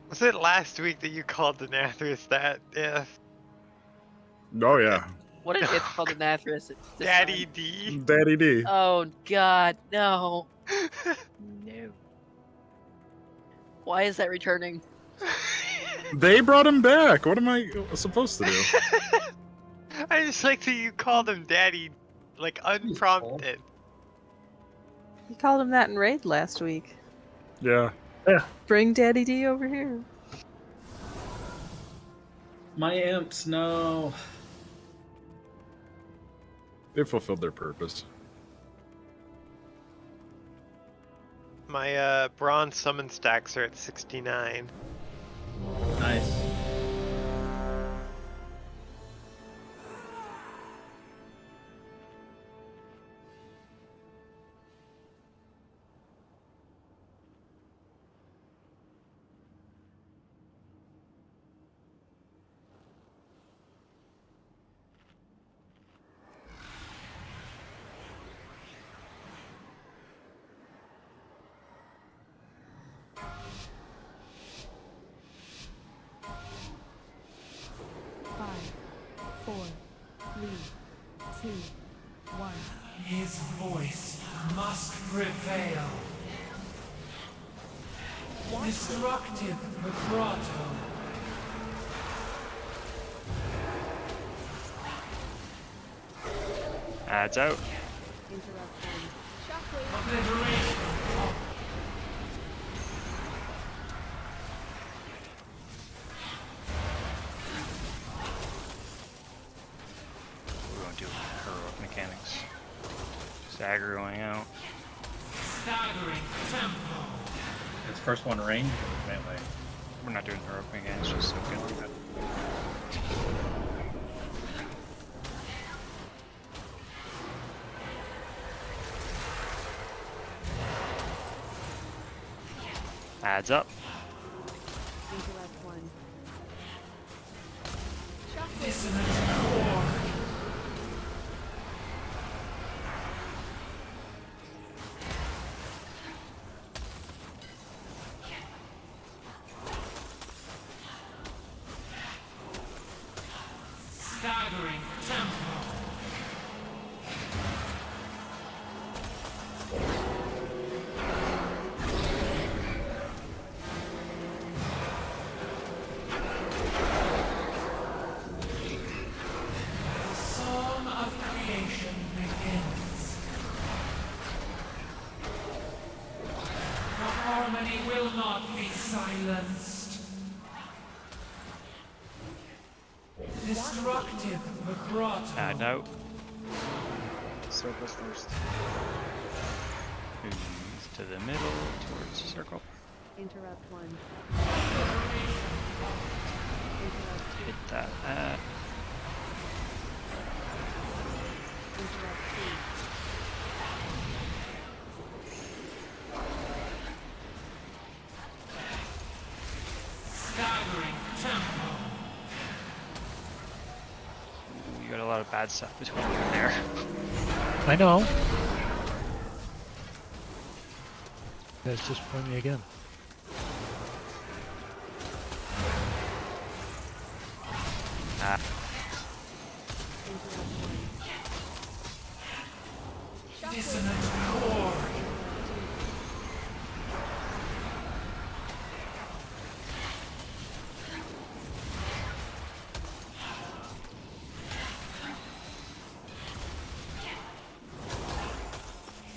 [SPEAKER 2] Was it last week that you called Denathrius that? Yeah.
[SPEAKER 8] Oh yeah.
[SPEAKER 1] What did it call the Nathris?
[SPEAKER 2] Daddy D?
[SPEAKER 8] Daddy D.
[SPEAKER 1] Oh god, no. No. Why is that returning?
[SPEAKER 8] They brought him back. What am I supposed to do?
[SPEAKER 2] I just like that you called him Daddy, like unprompted.
[SPEAKER 18] You called him that in Raid last week.
[SPEAKER 8] Yeah.
[SPEAKER 18] Bring Daddy D over here.
[SPEAKER 5] My imps, no.
[SPEAKER 8] They fulfilled their purpose.
[SPEAKER 2] My bronze summon stacks are at 69.
[SPEAKER 5] Nice.
[SPEAKER 20] His voice must prevail. Destructive vibrato.
[SPEAKER 4] Adds out.
[SPEAKER 20] Obliteration.
[SPEAKER 4] We won't do heroic mechanics. Just aggroing out.
[SPEAKER 20] Staggering tempo.
[SPEAKER 5] It's first one range or melee.
[SPEAKER 4] We're not doing heroic mechanics, just soaking. Adds up.
[SPEAKER 20] Dissonant core. Staggering tempo. The song of creation begins. The harmony will not be silenced. Destructive vibrato.
[SPEAKER 4] Add out.
[SPEAKER 9] Circles first.
[SPEAKER 4] Who's to the middle, towards the circle.
[SPEAKER 17] Interrupt 1.
[SPEAKER 4] Hit that.
[SPEAKER 17] Interrupt 2.
[SPEAKER 20] Staggering tempo.
[SPEAKER 4] Ooh, you got a lot of bad stuff between you and there.
[SPEAKER 10] I know. That's just for me again.
[SPEAKER 20] Dissonant chord.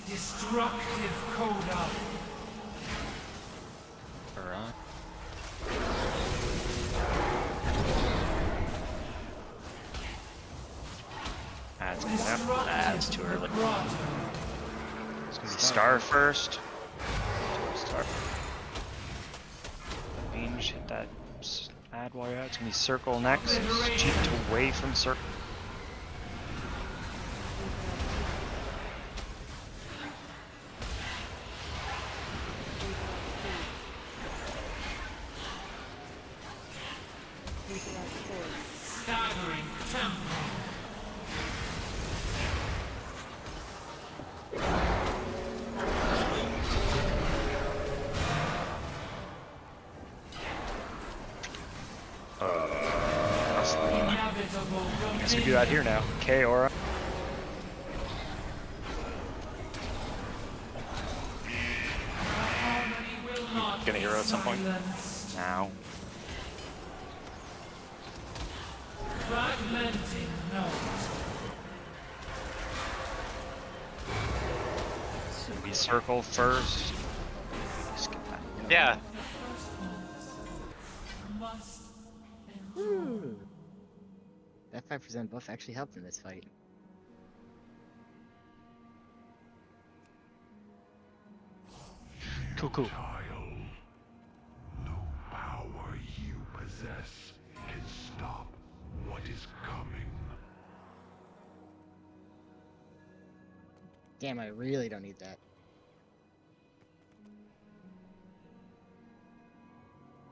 [SPEAKER 20] Destructive coda.
[SPEAKER 4] Alright. That's too early. It's gonna be star first. Star. Range, hit that add while you're out. It's gonna be circle next. Cheat away from circle.
[SPEAKER 20] Staggering tempo.
[SPEAKER 4] I guess we do that here now. Okay, Aura.
[SPEAKER 15] Get a hero at some point.
[SPEAKER 4] Now.
[SPEAKER 20] Fragmenting note.
[SPEAKER 4] Maybe circle first.
[SPEAKER 2] Yeah.
[SPEAKER 9] That 5% buff actually helped in this fight.
[SPEAKER 4] Cool.
[SPEAKER 20] No power you possess can stop what is coming.
[SPEAKER 9] Damn, I really don't need that.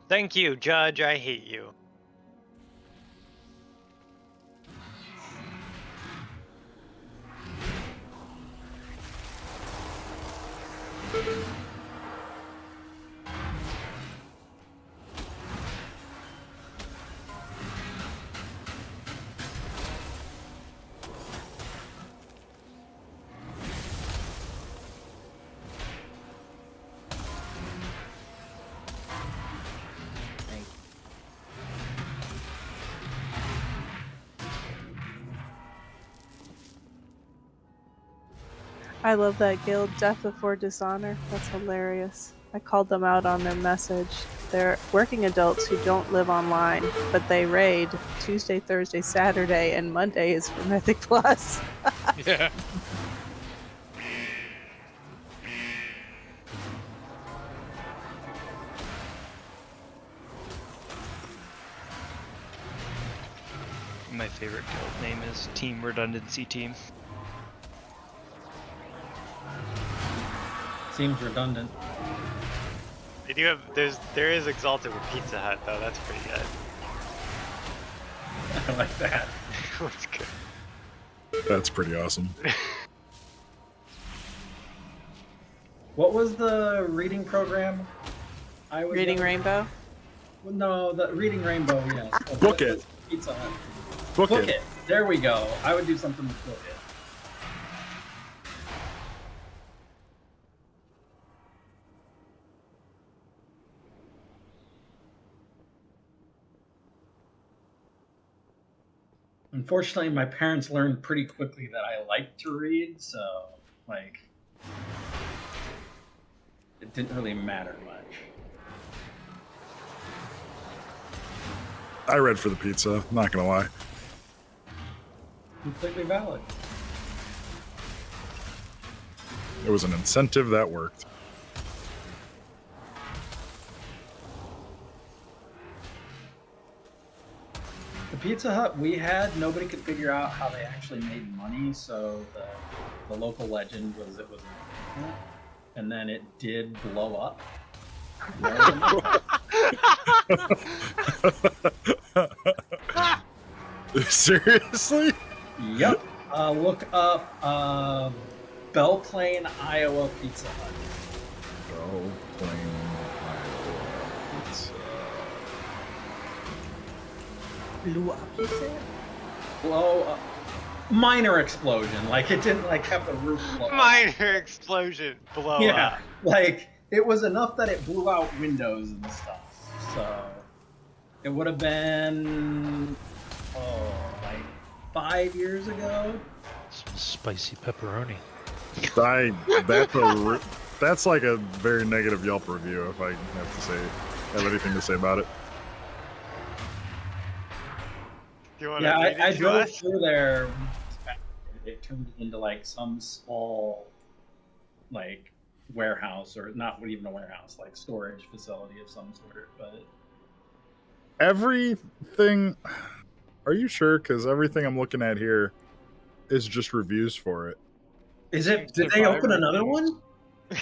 [SPEAKER 2] Thank you, Judge. I hate you.
[SPEAKER 18] I love that guild, Death Before Dishonor. That's hilarious. I called them out on their message. They're working adults who don't live online, but they raid Tuesday, Thursday, Saturday, and Monday is for Mythic Plus.
[SPEAKER 14] Yeah.
[SPEAKER 4] My favorite guild name is Team Redundancy Team.
[SPEAKER 5] Seems redundant.
[SPEAKER 2] They do have. There is Exalted with Pizza Hut though. That's pretty good.
[SPEAKER 5] I like that.
[SPEAKER 2] That's good.
[SPEAKER 8] That's pretty awesome.
[SPEAKER 5] What was the reading program? I was
[SPEAKER 18] Reading Rainbow?
[SPEAKER 5] Well, no, the Reading Rainbow, yes. Oh,
[SPEAKER 8] Book it.
[SPEAKER 5] Pizza Hut.
[SPEAKER 8] Book it.
[SPEAKER 5] It. There we go. I would do something with Book It. Unfortunately, my parents learned pretty quickly that I like to read, so, like, it didn't really matter much.
[SPEAKER 8] I read for the pizza, not gonna lie.
[SPEAKER 5] Completely valid.
[SPEAKER 8] It was an incentive that worked.
[SPEAKER 5] The Pizza Hut we had, nobody could figure out how they actually made money, so the local legend was it was an accident, and then it did blow up.
[SPEAKER 8] Seriously?
[SPEAKER 5] Yep. Look up Belle Plaine, Iowa Pizza Hut.
[SPEAKER 8] Belle Plaine, Iowa Pizza.
[SPEAKER 7] Blew up, you said?
[SPEAKER 5] Blow up. Minor explosion. Like, it didn't, like, have the roof blow up.
[SPEAKER 2] Minor explosion, blow
[SPEAKER 5] Yeah.
[SPEAKER 2] up.
[SPEAKER 5] Like, it was enough that it blew out windows and stuff. So, it would have been, like 5 years ago?
[SPEAKER 10] Some spicy pepperoni.
[SPEAKER 8] That's like a very negative Yelp review, if I have anything to say about it.
[SPEAKER 5] Yeah, I drove through there. It turned into like some small, like, warehouse, or not even a warehouse, like storage facility of some sort. But
[SPEAKER 8] Everything. Are you sure? Because everything I'm looking at here is just reviews for it.
[SPEAKER 5] is it? Did they open another one?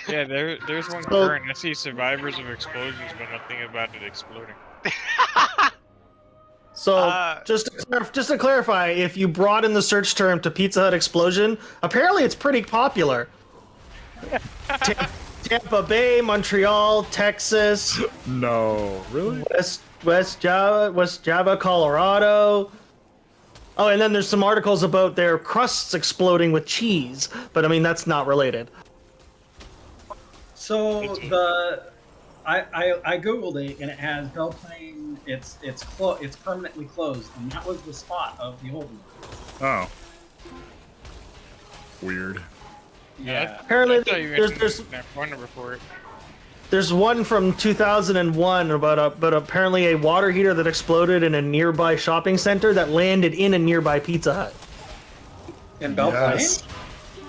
[SPEAKER 14] Yeah, there's one current. I see survivors of explosions, but nothing about it exploding.
[SPEAKER 13] So just to clarify, if you broaden the search term to Pizza Hut explosion, apparently it's pretty popular. Tampa Bay, Montreal, Texas.
[SPEAKER 8] No, really?
[SPEAKER 13] West Java, Colorado. Oh, and then there's some articles about their crusts exploding with cheese, but I mean that's not related.
[SPEAKER 5] So I googled it, and it has Belle Plaine. It's permanently closed, and that was the spot of the old one.
[SPEAKER 8] Oh, weird.
[SPEAKER 5] Yeah.
[SPEAKER 13] Apparently,
[SPEAKER 14] there's phone number for it.
[SPEAKER 13] There's one from 2001 about apparently a water heater that exploded in a nearby shopping center that landed in a nearby Pizza Hut.
[SPEAKER 5] In Belle Plaine?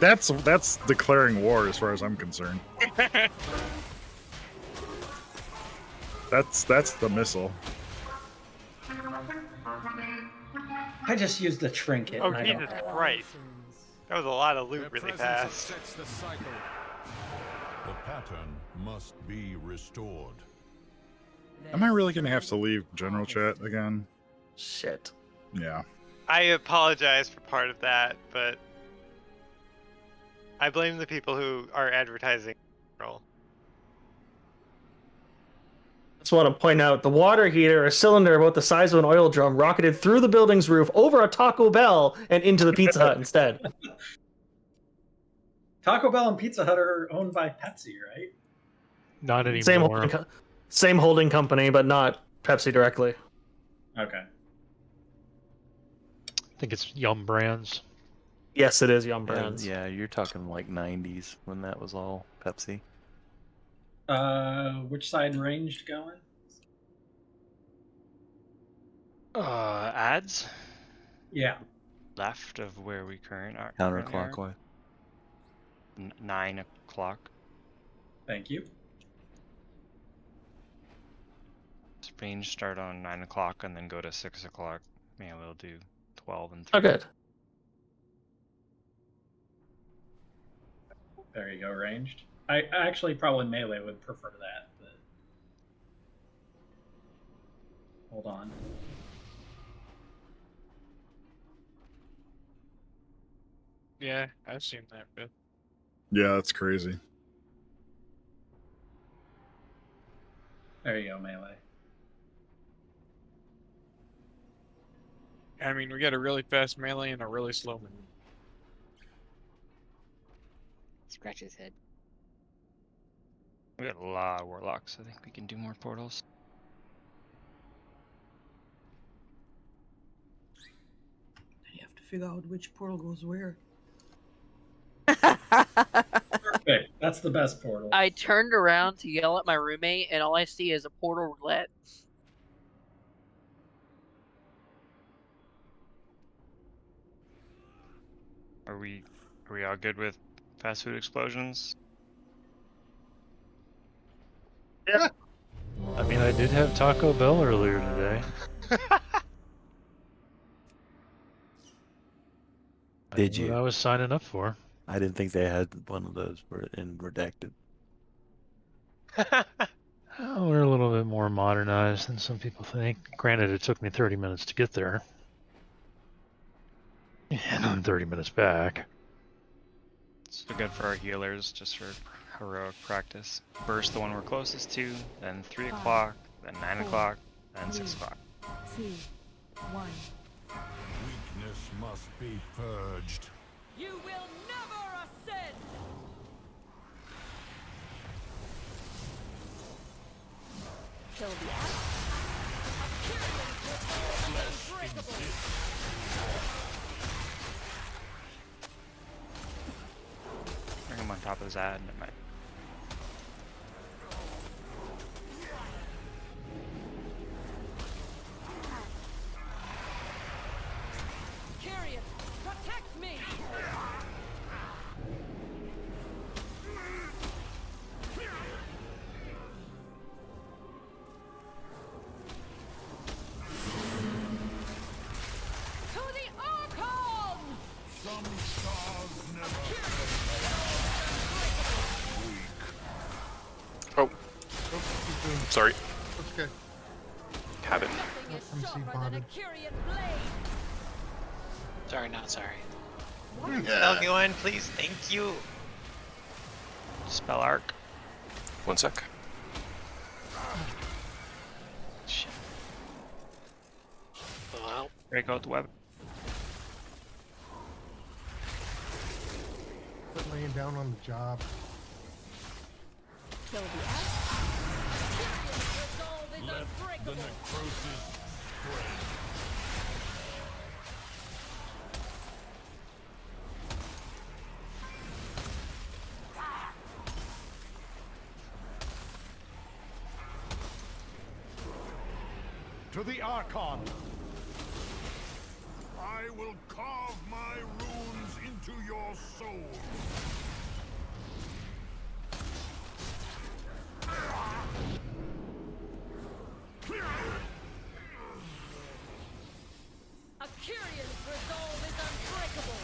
[SPEAKER 8] That's declaring war as far as I'm concerned. That's the missile.
[SPEAKER 5] I just used a trinket.
[SPEAKER 2] Oh,
[SPEAKER 5] and I don't
[SPEAKER 2] Jesus
[SPEAKER 5] know.
[SPEAKER 2] Christ. That was a lot of loot really fast.
[SPEAKER 20] The pattern must be restored.
[SPEAKER 8] Am I really gonna have to leave general chat again?
[SPEAKER 13] Shit.
[SPEAKER 8] Yeah.
[SPEAKER 2] I apologize for part of that, but I blame the people who are advertising.
[SPEAKER 13] Just want to point out the water heater, a cylinder about the size of an oil drum, rocketed through the building's roof over a Taco Bell and into the Pizza Hut instead.
[SPEAKER 5] Taco Bell and Pizza Hut are owned by Pepsi, right?
[SPEAKER 10] Not anymore.
[SPEAKER 13] Same holding company, but not Pepsi directly.
[SPEAKER 5] Okay.
[SPEAKER 10] I think it's Yum Brands.
[SPEAKER 13] Yes, it is Yum Brands.
[SPEAKER 3] Yeah, you're talking like 90s when that was all Pepsi.
[SPEAKER 5] Which side ranged going?
[SPEAKER 4] Ads?
[SPEAKER 5] Yeah.
[SPEAKER 4] Left of where we currently are.
[SPEAKER 3] Counterclockwise.
[SPEAKER 4] 9 o'clock.
[SPEAKER 5] Thank you.
[SPEAKER 4] Range start on 9 o'clock and then go to 6 o'clock. Maybe we'll do 12 and 3.
[SPEAKER 13] Oh, good.
[SPEAKER 5] There you go, ranged. I actually probably melee would prefer that, but hold on.
[SPEAKER 14] Yeah, I've seen that bit.
[SPEAKER 8] Yeah, that's crazy.
[SPEAKER 5] There you go, melee.
[SPEAKER 14] I mean, we got a really fast melee and a really slow melee.
[SPEAKER 9] Scratch his head.
[SPEAKER 4] We got a lot of warlocks. I think we can do more portals.
[SPEAKER 7] You have to figure out which portal goes where.
[SPEAKER 5] Perfect. That's the best portal.
[SPEAKER 1] I turned around to yell at my roommate, and all I see is a portal roulette.
[SPEAKER 4] Are we all good with fast food explosions?
[SPEAKER 13] Yeah.
[SPEAKER 10] I mean, I did have Taco Bell earlier today.
[SPEAKER 3] Did
[SPEAKER 10] What
[SPEAKER 3] you?
[SPEAKER 10] I was signing up for.
[SPEAKER 3] I didn't think they had one of those in redacted.
[SPEAKER 10] Oh, we're a little bit more modernized than some people think. Granted, it took me 30 minutes to get there. And then 30 minutes back.
[SPEAKER 4] So good for our healers, just for heroic practice. First the one we're closest to, then 3 o'clock, then 9 o'clock, then 6 o'clock.
[SPEAKER 17] 2, 1.
[SPEAKER 20] Weakness must be purged.
[SPEAKER 17] You will never ascend! TLDR.
[SPEAKER 4] Bring him on top of his ad and it might.
[SPEAKER 17] Kyrian, protect me! To the Archon!
[SPEAKER 20] Some stars never
[SPEAKER 16] Oh. Sorry.
[SPEAKER 6] That's okay.
[SPEAKER 16] Habit.
[SPEAKER 6] MC botted.
[SPEAKER 19] Sorry, not sorry.
[SPEAKER 2] Spell going, please. Thank you.
[SPEAKER 4] Spell arc.
[SPEAKER 16] 1 sec.
[SPEAKER 4] Shit.
[SPEAKER 19] Well,
[SPEAKER 4] Break out the web.
[SPEAKER 6] Quit laying down on the job.
[SPEAKER 20] let the necrosis spread. To the Archon! I will carve my runes into your soul.
[SPEAKER 17] A Kyrian's resolve is unbreakable!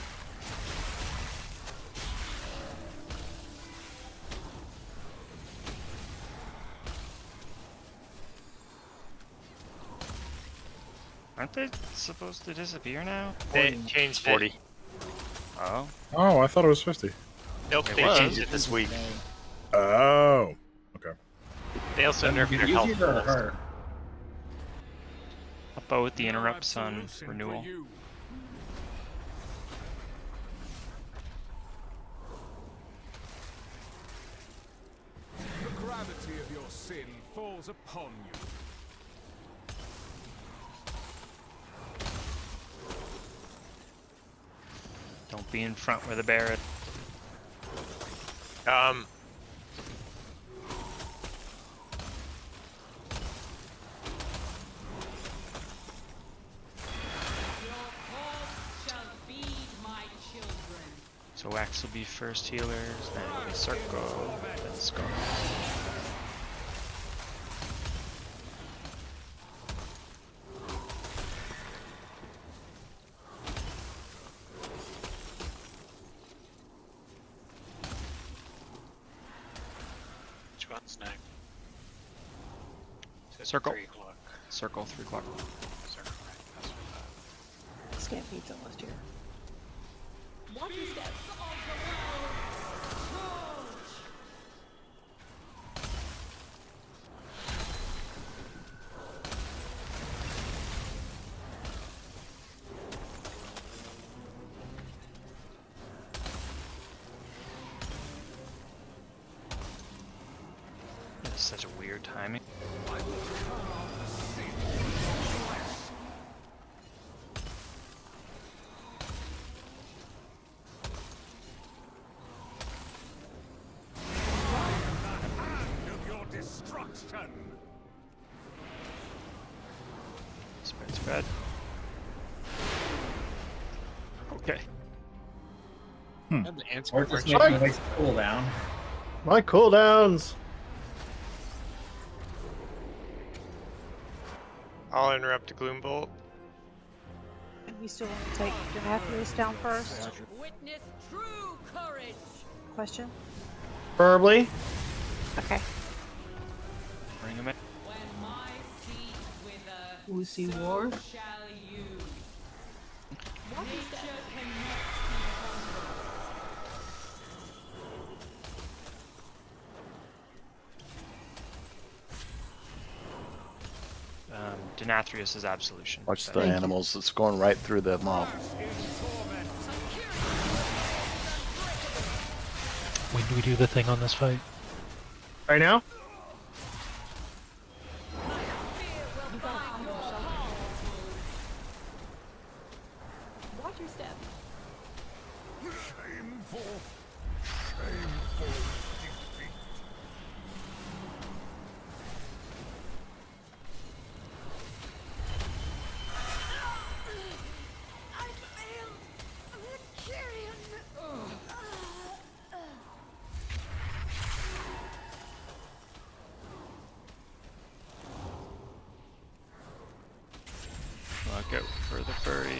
[SPEAKER 4] Aren't they supposed to disappear now?
[SPEAKER 2] They changed
[SPEAKER 16] 40.
[SPEAKER 4] Oh.
[SPEAKER 8] Oh, I thought it was 50.
[SPEAKER 2] Nope,
[SPEAKER 16] It
[SPEAKER 2] they
[SPEAKER 16] was.
[SPEAKER 2] changed it this week.
[SPEAKER 8] Oh. Okay.
[SPEAKER 2] They also nerfed their
[SPEAKER 5] Easier
[SPEAKER 2] health
[SPEAKER 5] or
[SPEAKER 2] pools.
[SPEAKER 5] her?
[SPEAKER 4] How about with the interrupts on renewal?
[SPEAKER 20] The gravity of your sin falls upon you.
[SPEAKER 4] Don't be in front with a Barret. So Wax will be first healers, then it'll be Circle, then Skull.
[SPEAKER 19] which one's next? So
[SPEAKER 4] Circle.
[SPEAKER 19] 3 o'clock.
[SPEAKER 4] Circle, 3 o'clock.
[SPEAKER 19] Circle, right? That's what I thought.
[SPEAKER 11] Stampede's almost here.
[SPEAKER 17] Walking steps!
[SPEAKER 4] This is such a weird timing.
[SPEAKER 20] Of your destruction.
[SPEAKER 4] Spread, spread. Okay.
[SPEAKER 5] Or just make a nice cooldown.
[SPEAKER 13] My cooldowns.
[SPEAKER 2] I'll interrupt the Gloom Bolt.
[SPEAKER 11] we still want to take Denathrius down first?
[SPEAKER 17] Witness true courage.
[SPEAKER 11] Question?
[SPEAKER 13] Preferably.
[SPEAKER 11] Okay.
[SPEAKER 4] Bring him in.
[SPEAKER 7] Lucy War.
[SPEAKER 4] Denathrius' absolution.
[SPEAKER 3] Watch the
[SPEAKER 4] Thank you.
[SPEAKER 3] animals. It's going right through the mob.
[SPEAKER 10] When do we do the thing on this fight?
[SPEAKER 13] Right now?
[SPEAKER 12] Watch your step.
[SPEAKER 20] Shameful. Shameful defeat.
[SPEAKER 17] I failed. Tyrion.
[SPEAKER 4] Look out for the furry.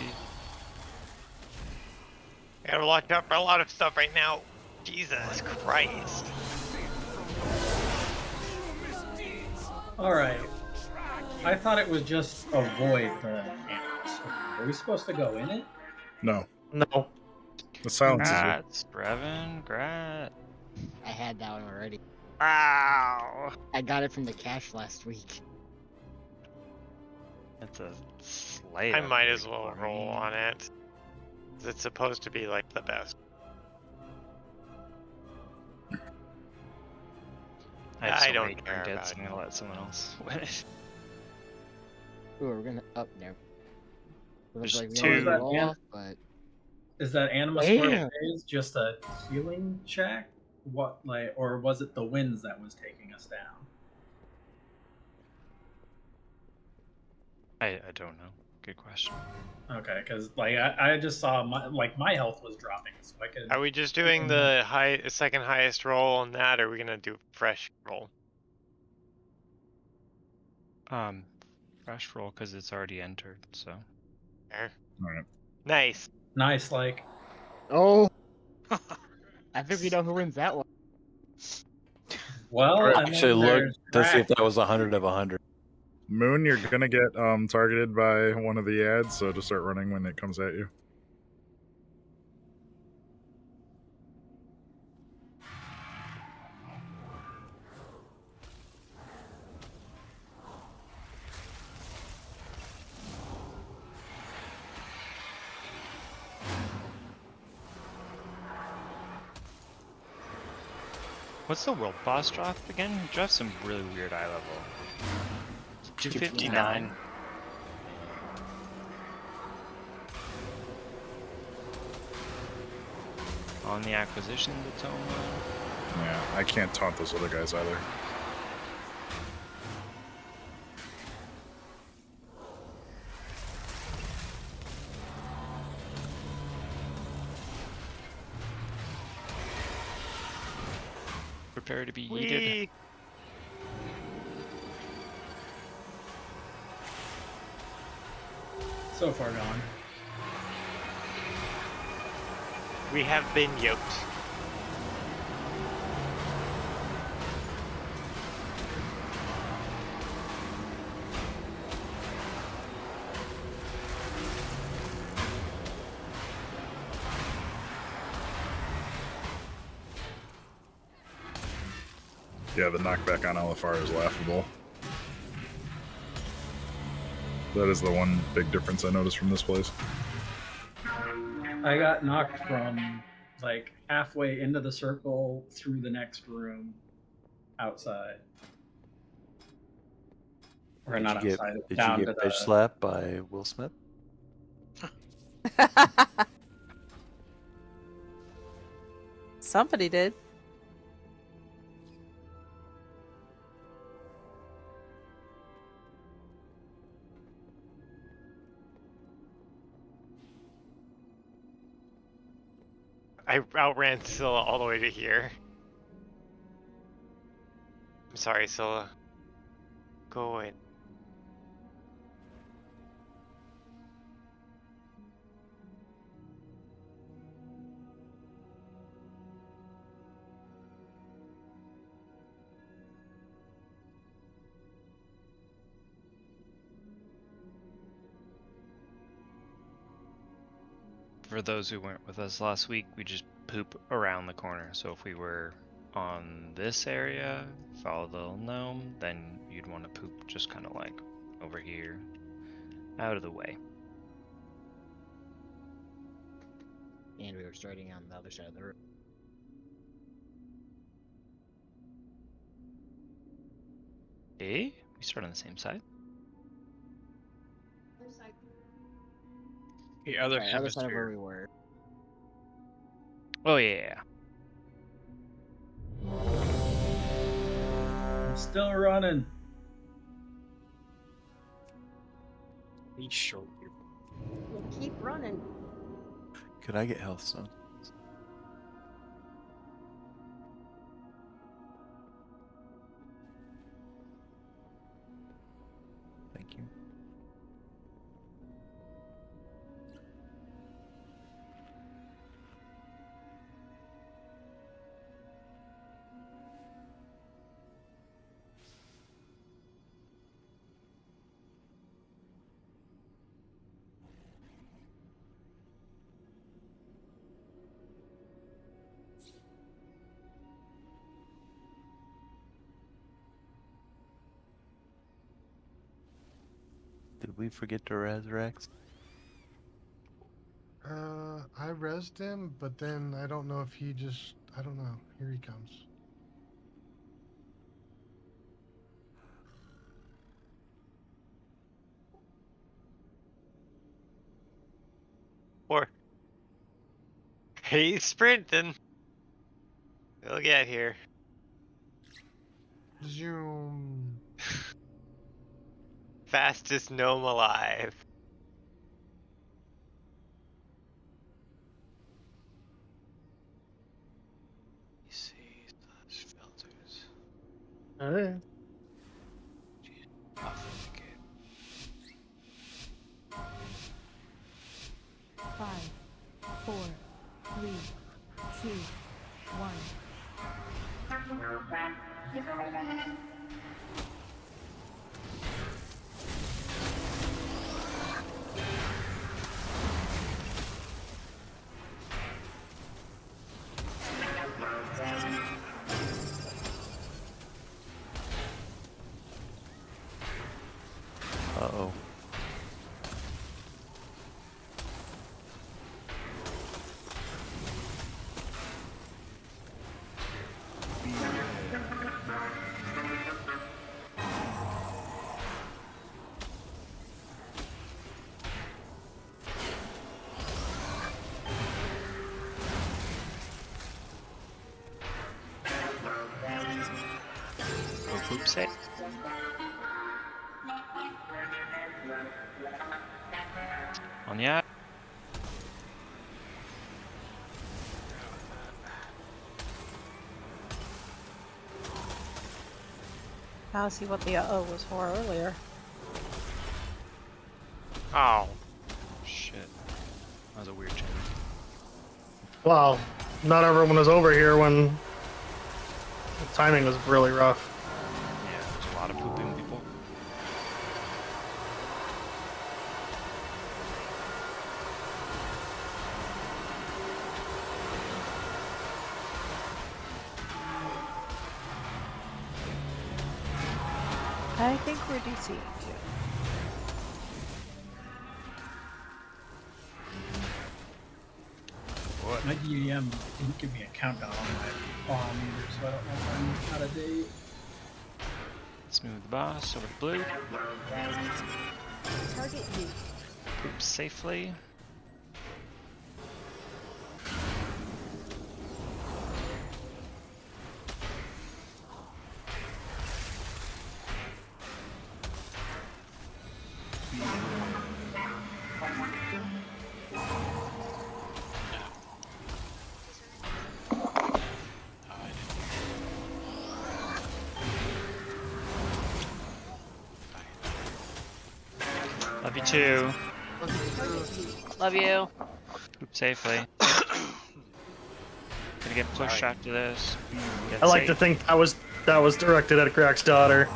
[SPEAKER 2] I gotta lock up for a lot of stuff right now. Jesus Christ.
[SPEAKER 5] Alright. I thought it was just avoid the animals. Are we supposed to go in it?
[SPEAKER 8] No.
[SPEAKER 13] No.
[SPEAKER 8] The silence is you.
[SPEAKER 4] Grats, Brevin, Grat.
[SPEAKER 9] I had that one already.
[SPEAKER 4] Ow!
[SPEAKER 9] I got it from the cache last week.
[SPEAKER 4] That's a slay.
[SPEAKER 2] I might as well roll on it. It's supposed to be like the best.
[SPEAKER 4] I
[SPEAKER 2] don't
[SPEAKER 4] many
[SPEAKER 2] care
[SPEAKER 4] targets.
[SPEAKER 2] about
[SPEAKER 4] I'm gonna let someone else win it.
[SPEAKER 9] Ooh, we're gonna up there. Looks
[SPEAKER 4] There's
[SPEAKER 9] like we
[SPEAKER 4] two.
[SPEAKER 9] already roll off, but
[SPEAKER 5] Is that Anima
[SPEAKER 9] Damn.
[SPEAKER 5] Square Phase just a healing check? What, like, or was it the winds that was taking us down?
[SPEAKER 4] I don't know. Good question.
[SPEAKER 5] Okay, because like I just saw my health was dropping, so I could.
[SPEAKER 2] Are we just doing the second highest roll on that, or are we gonna do fresh roll?
[SPEAKER 4] Fresh roll because it's already entered. So.
[SPEAKER 2] There.
[SPEAKER 8] Alright.
[SPEAKER 2] Nice.
[SPEAKER 5] Nice, like.
[SPEAKER 9] oh, I think we know who wins that one.
[SPEAKER 5] Well, and
[SPEAKER 3] Actually,
[SPEAKER 5] then
[SPEAKER 3] look
[SPEAKER 5] there's
[SPEAKER 3] to see if
[SPEAKER 5] Drac.
[SPEAKER 3] that was 100 of 100.
[SPEAKER 8] Moon, you're gonna get targeted by one of the ads, so just start running when it comes at you.
[SPEAKER 4] What's the world boss drop again? He drops some really weird eye level. 259. On the acquisition, the tone.
[SPEAKER 8] Yeah, I can't taunt those other guys either.
[SPEAKER 4] Prepare to be yeeted.
[SPEAKER 5] So far gone.
[SPEAKER 2] We have been yoked.
[SPEAKER 8] Yeah, the knockback on LFR is laughable. That is the one big difference I noticed from this place.
[SPEAKER 5] I got knocked from like halfway into the circle through the next room outside. Or
[SPEAKER 3] Did
[SPEAKER 5] not
[SPEAKER 3] you get,
[SPEAKER 5] outside,
[SPEAKER 3] did
[SPEAKER 5] down
[SPEAKER 3] you
[SPEAKER 5] to
[SPEAKER 3] get bitch
[SPEAKER 5] the.
[SPEAKER 3] slapped by Will Smith?
[SPEAKER 18] Somebody did.
[SPEAKER 2] I outran Scylla all the way to here. I'm sorry, Scylla. Go away.
[SPEAKER 4] for those who weren't with us last week, we just poop around the corner. So if we were on this area, follow the little gnome, then you'd want to poop just kind of like over here, out of the way.
[SPEAKER 9] And we were starting on the other side of the room.
[SPEAKER 4] Eh? We start on the same side?
[SPEAKER 14] The other
[SPEAKER 9] Right, other side of where
[SPEAKER 14] hemisphere.
[SPEAKER 9] we were.
[SPEAKER 4] Oh yeah.
[SPEAKER 5] I'm still running.
[SPEAKER 15] He showed you.
[SPEAKER 11] We'll keep running.
[SPEAKER 3] Could I get health stone? Thank you. Did we forget to resurrect?
[SPEAKER 21] I rezzed him, but then I don't know if he just... I don't know. Here he comes.
[SPEAKER 2] Or he's sprinting. He'll get here.
[SPEAKER 21] Zoom.
[SPEAKER 2] Fastest gnome alive.
[SPEAKER 19] See filters.
[SPEAKER 13] Alright.
[SPEAKER 19] Authenticate.
[SPEAKER 17] 5, 4, 3, 2, 1.
[SPEAKER 3] Uh-oh.
[SPEAKER 4] Go poop safe. On the eye.
[SPEAKER 11] I'll see what the uh-oh was for earlier.
[SPEAKER 2] Oh.
[SPEAKER 4] Shit. That was a weird change.
[SPEAKER 13] Well, not everyone was over here when the timing was really rough.
[SPEAKER 4] Yeah, there's a lot of pooping people.
[SPEAKER 11] I think we're DCing too.
[SPEAKER 5] My DDM didn't give me a countdown on my bomb either, so I don't know if I'm out of date.
[SPEAKER 4] Let's move the boss over to blue.
[SPEAKER 17] Target you.
[SPEAKER 4] Poop safely. Love you too.
[SPEAKER 1] Love you.
[SPEAKER 4] Poop safely. Gonna get pushed after this. Get
[SPEAKER 13] I like to
[SPEAKER 4] safe.
[SPEAKER 13] think that was directed at Crack's daughter.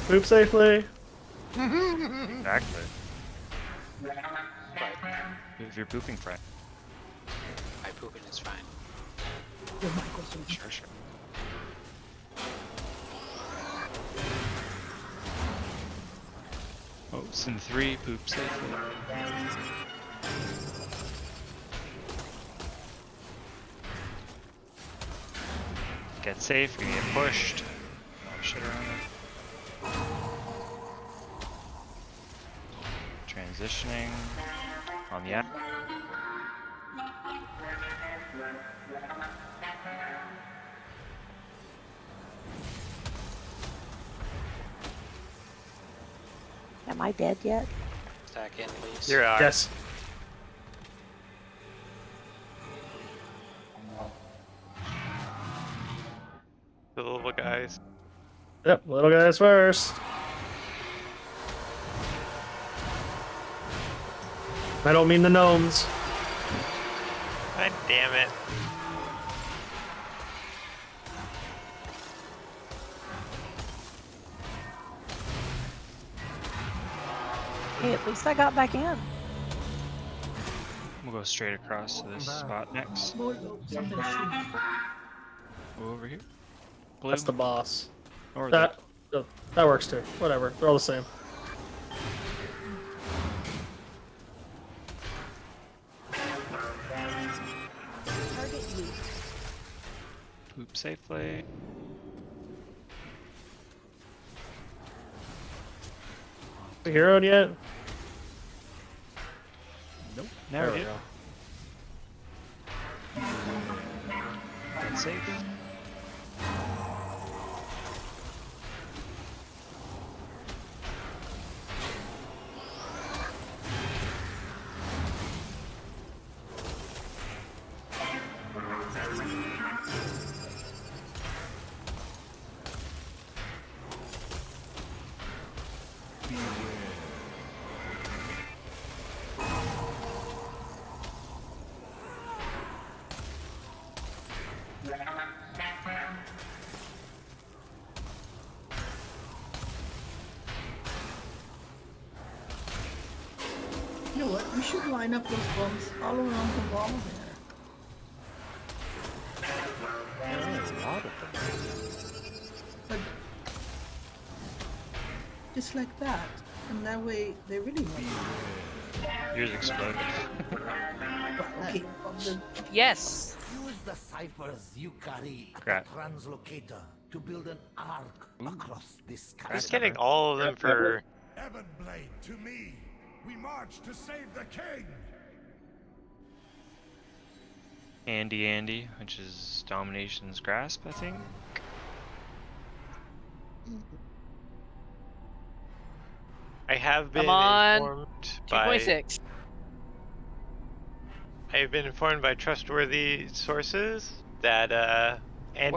[SPEAKER 13] Poop safely.
[SPEAKER 4] Exactly.
[SPEAKER 19] Poop
[SPEAKER 4] if you're pooping, fine.
[SPEAKER 6] My pooping is fine.
[SPEAKER 7] Your mic was on.
[SPEAKER 4] Sure, sure. Oh, Sin 3, poop safely. Get safe, you're gonna get pushed. Oh, shit around it. Transitioning on the app.
[SPEAKER 11] Am I dead yet?
[SPEAKER 6] Stack in, please.
[SPEAKER 2] You're out.
[SPEAKER 13] Yes.
[SPEAKER 2] The little guys.
[SPEAKER 13] Yep, little guys first. I don't mean the gnomes.
[SPEAKER 2] God damn it.
[SPEAKER 11] Hey, at least I got back in.
[SPEAKER 4] We'll go straight across to this spot next.
[SPEAKER 7] Oh, no, something's shooting.
[SPEAKER 4] Go over here. Blue.
[SPEAKER 13] That's the boss.
[SPEAKER 4] Or
[SPEAKER 13] That works too. Whatever. They're all the same.
[SPEAKER 11] Target you.
[SPEAKER 4] Poop safely.
[SPEAKER 13] The hero yet?
[SPEAKER 4] Nope.
[SPEAKER 13] There
[SPEAKER 4] Never
[SPEAKER 13] we
[SPEAKER 4] did.
[SPEAKER 13] go.
[SPEAKER 4] Get safe.
[SPEAKER 7] You know what? We should line up those bombs all around the wall there.
[SPEAKER 3] A lot of them.
[SPEAKER 7] But just like that. And that way they really won't.
[SPEAKER 4] Yours exploded.
[SPEAKER 7] Okay.
[SPEAKER 1] Yes.
[SPEAKER 20] Use the ciphers you carry at
[SPEAKER 4] Crap.
[SPEAKER 20] the translocator to build an arc across this
[SPEAKER 2] I'm just
[SPEAKER 20] chasm.
[SPEAKER 2] getting all of them for...
[SPEAKER 20] Ebonblade, to me! We march to save the king!
[SPEAKER 4] Andy, which is Domination's Grasp, I think.
[SPEAKER 2] I have been
[SPEAKER 1] Come on.
[SPEAKER 2] informed by...
[SPEAKER 1] 2.6.
[SPEAKER 2] I have been informed by trustworthy sources that
[SPEAKER 1] Where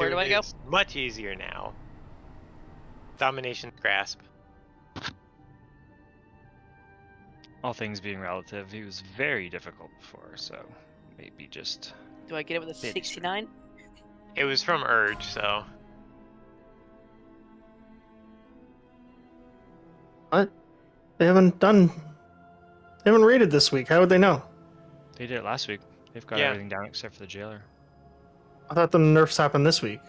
[SPEAKER 1] do I
[SPEAKER 2] Anduin
[SPEAKER 1] go?
[SPEAKER 2] is much easier now. Domination's Grasp.
[SPEAKER 4] All things being relative, he was very difficult before, so maybe just...
[SPEAKER 1] Do I get it with a 69?
[SPEAKER 2] It was from Urge, so...
[SPEAKER 13] What? They haven't raided this week. How would they know?
[SPEAKER 4] They did it last week. They've got
[SPEAKER 2] Yeah.
[SPEAKER 4] everything down except for the jailer.
[SPEAKER 13] I thought the nerfs happened this week.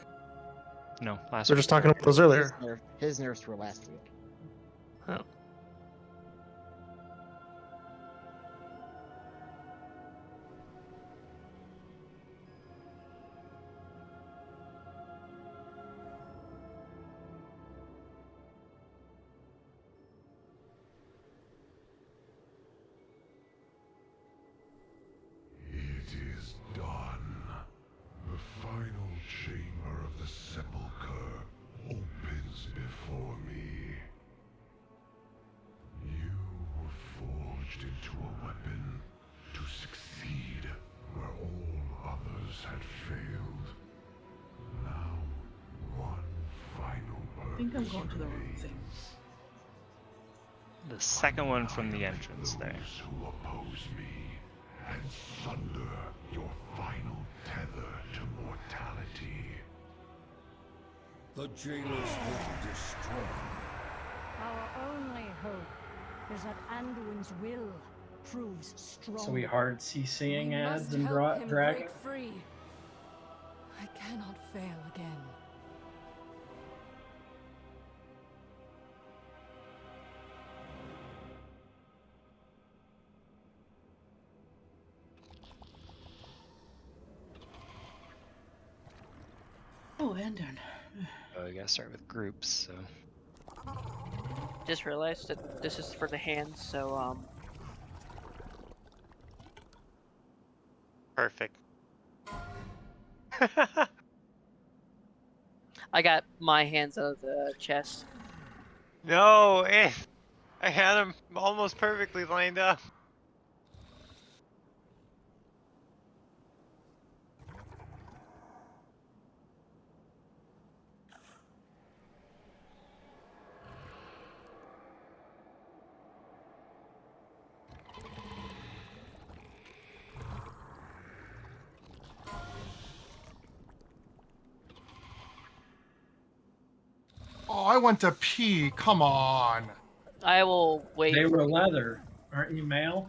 [SPEAKER 4] No, last
[SPEAKER 13] We were
[SPEAKER 4] week.
[SPEAKER 13] just talking about those earlier.
[SPEAKER 9] His nerfs were last week.
[SPEAKER 13] Oh.
[SPEAKER 20] It is done. The final chamber of the sepulchre opens before me. You were forged into a weapon to succeed where all others had failed. Now, one final
[SPEAKER 7] I think I'm going to the wrong
[SPEAKER 20] remains.
[SPEAKER 7] thing.
[SPEAKER 4] The second one from the entrance there.
[SPEAKER 20] Those who oppose me, and sunder your final tether to mortality.
[SPEAKER 22] The jailers will destroy.
[SPEAKER 17] Our only hope is that Anduin's will proves strong.
[SPEAKER 5] So we hard CCing
[SPEAKER 17] We
[SPEAKER 5] ads
[SPEAKER 17] must
[SPEAKER 5] and
[SPEAKER 17] help him
[SPEAKER 5] Dragon?
[SPEAKER 17] break free. I cannot fail again.
[SPEAKER 7] Oh, and then.
[SPEAKER 4] Oh, you gotta start with groups, so.
[SPEAKER 1] Just realized that this is for the hands, so
[SPEAKER 2] Perfect.
[SPEAKER 1] I got my hands out of the chest.
[SPEAKER 2] No, I had them almost perfectly lined up.
[SPEAKER 21] Oh, I went to pee. Come on.
[SPEAKER 1] I will wait.
[SPEAKER 5] They
[SPEAKER 1] for
[SPEAKER 5] were leather. Aren't you male?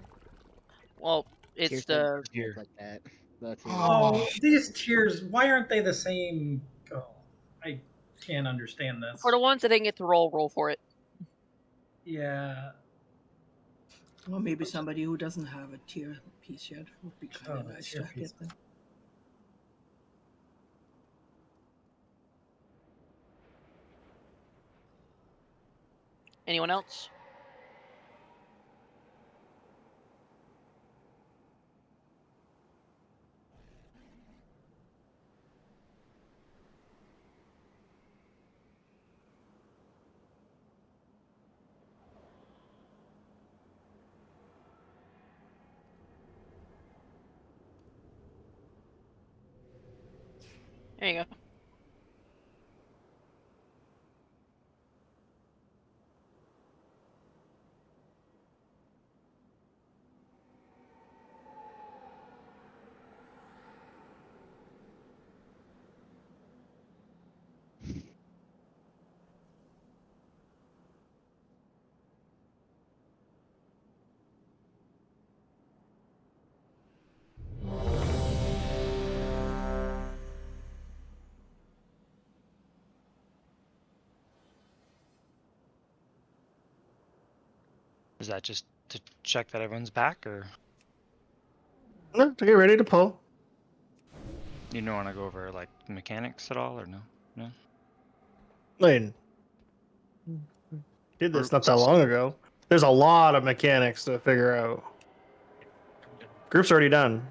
[SPEAKER 1] Well, it's the
[SPEAKER 9] like that. That's
[SPEAKER 5] Oh, these tiers, why aren't they the same? Oh, I can't understand this.
[SPEAKER 1] for the ones that didn't get to roll for it.
[SPEAKER 5] Yeah.
[SPEAKER 7] Or maybe somebody who doesn't have a tier piece yet would be kind of
[SPEAKER 5] Oh,
[SPEAKER 7] nice
[SPEAKER 5] tier
[SPEAKER 7] to get them.
[SPEAKER 1] Anyone else? There you go.
[SPEAKER 4] Is that just to check that everyone's back, or
[SPEAKER 13] No, to get ready to pull.
[SPEAKER 4] you don't want to go over like mechanics at all, or no? No.
[SPEAKER 13] Wait. Did this not that
[SPEAKER 4] Groups.
[SPEAKER 13] long ago. There's a lot of mechanics to figure out. Group's already done.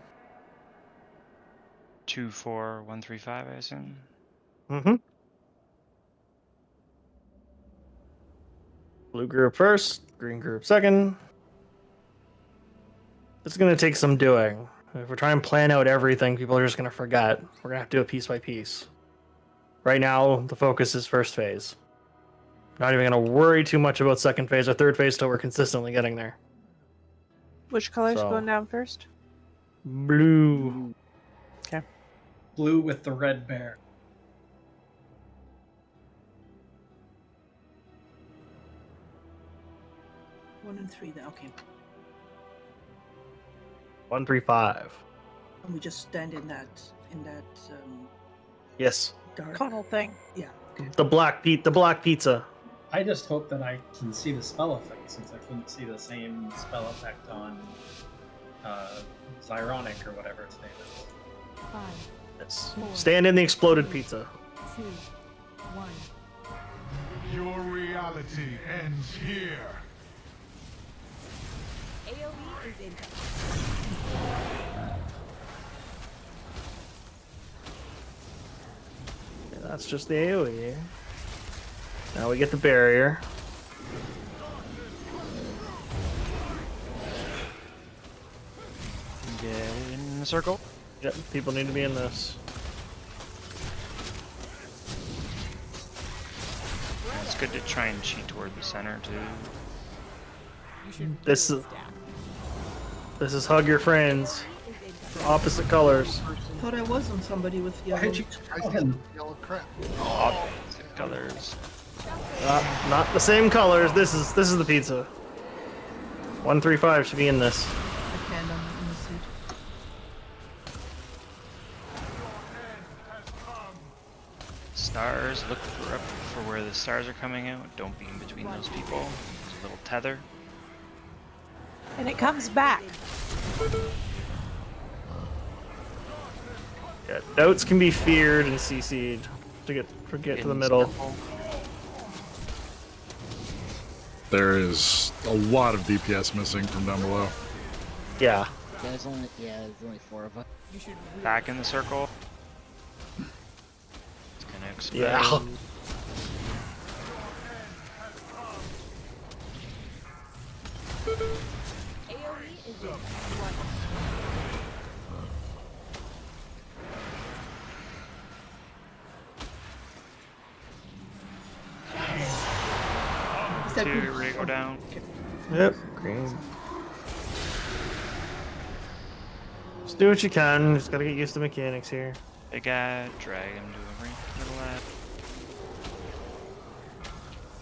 [SPEAKER 4] 2, 4, 1, 3, 5, I assume.
[SPEAKER 13] Mm-hmm. Blue group first, green group second. It's going to take some doing. If we're trying to plan out everything, people are just going to forget. We're going to have to do it piece by piece. Right now, the focus is first phase. Not even going to worry too much about second phase or third phase till we're consistently getting there.
[SPEAKER 18] Which color's
[SPEAKER 13] So-
[SPEAKER 18] going down first?
[SPEAKER 13] Blue.
[SPEAKER 18] Okay.
[SPEAKER 5] Blue with the red bear.
[SPEAKER 7] One and three there, okay.
[SPEAKER 13] 1, 3, 5.
[SPEAKER 7] And we just stand in that
[SPEAKER 13] Yes.
[SPEAKER 7] dark
[SPEAKER 11] Tunnel thing.
[SPEAKER 7] Yeah.
[SPEAKER 13] The black pizza.
[SPEAKER 5] I just hope that I can see the spell effect since I couldn't see the same spell effect on Zyronic or whatever its name is.
[SPEAKER 17] 5,
[SPEAKER 13] Yes.
[SPEAKER 17] 4,
[SPEAKER 13] Stand in the exploded pizza.
[SPEAKER 17] 2, 1.
[SPEAKER 21] Your reality ends here.
[SPEAKER 17] AoE is incoming.
[SPEAKER 13] Yeah, that's just the AoE. Now we get the barrier.
[SPEAKER 4] Get in the circle.
[SPEAKER 13] Yep, people need to be in this.
[SPEAKER 4] It's good to try and cheat toward the center too.
[SPEAKER 13] This is hug your friends. Opposite colors.
[SPEAKER 7] Thought I was on somebody with yellow.
[SPEAKER 5] Why'd you
[SPEAKER 21] Yellow crap.
[SPEAKER 4] Opposite colors.
[SPEAKER 13] Not the same colors. This is the pizza. 135 should be in this.
[SPEAKER 7] I can't in the seat.
[SPEAKER 4] Stars, look for where the stars are coming out. Don't be in between those people. There's a little tether.
[SPEAKER 11] And it comes back.
[SPEAKER 13] Yeah, notes can be feared and CC'd to get to the middle.
[SPEAKER 8] There is a lot of DPS missing from down below.
[SPEAKER 13] Yeah.
[SPEAKER 9] There's only 4 of us.
[SPEAKER 4] Back in the circle. It's gonna explode.
[SPEAKER 13] Yeah.
[SPEAKER 17] AoE is in 1.
[SPEAKER 4] Two, ready to go down.
[SPEAKER 13] Yep. Green. Just do what you can. Just gotta get used to mechanics here.
[SPEAKER 4] Big guy, drag him to a little ad.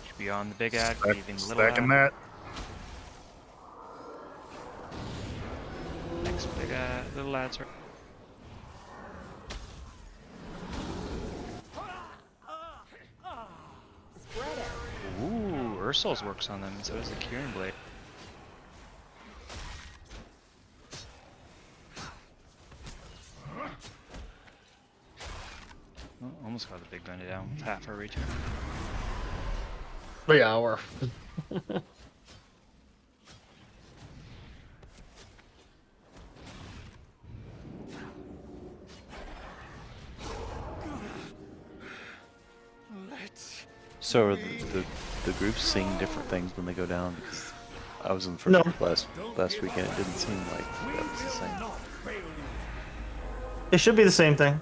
[SPEAKER 4] Should be on the big ad, leaving the little ad.
[SPEAKER 8] Stacking that.
[SPEAKER 4] Next big ad, little ads right. Ooh, Ursul's works on them, and so does the Kieran Blade. Oh, almost got the big bender down with half our return.
[SPEAKER 13] But yeah, we're.
[SPEAKER 3] So are the groups seeing different things when they go down? Because I was in the first
[SPEAKER 13] No.
[SPEAKER 3] group last weekend. It didn't seem like that was the same.
[SPEAKER 13] It should be the same thing.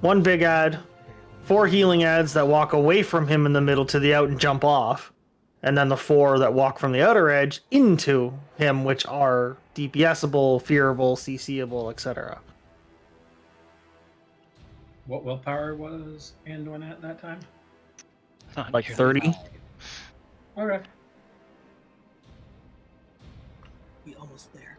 [SPEAKER 13] One big ad, 4 healing ads that walk away from him in the middle to the out and jump off, and then the 4 that walk from the outer edge into him, which are DPSable, fearable, CCable, etc.
[SPEAKER 5] What willpower was Anduin at that time?
[SPEAKER 13] Like 30.
[SPEAKER 5] Okay.
[SPEAKER 7] We almost there.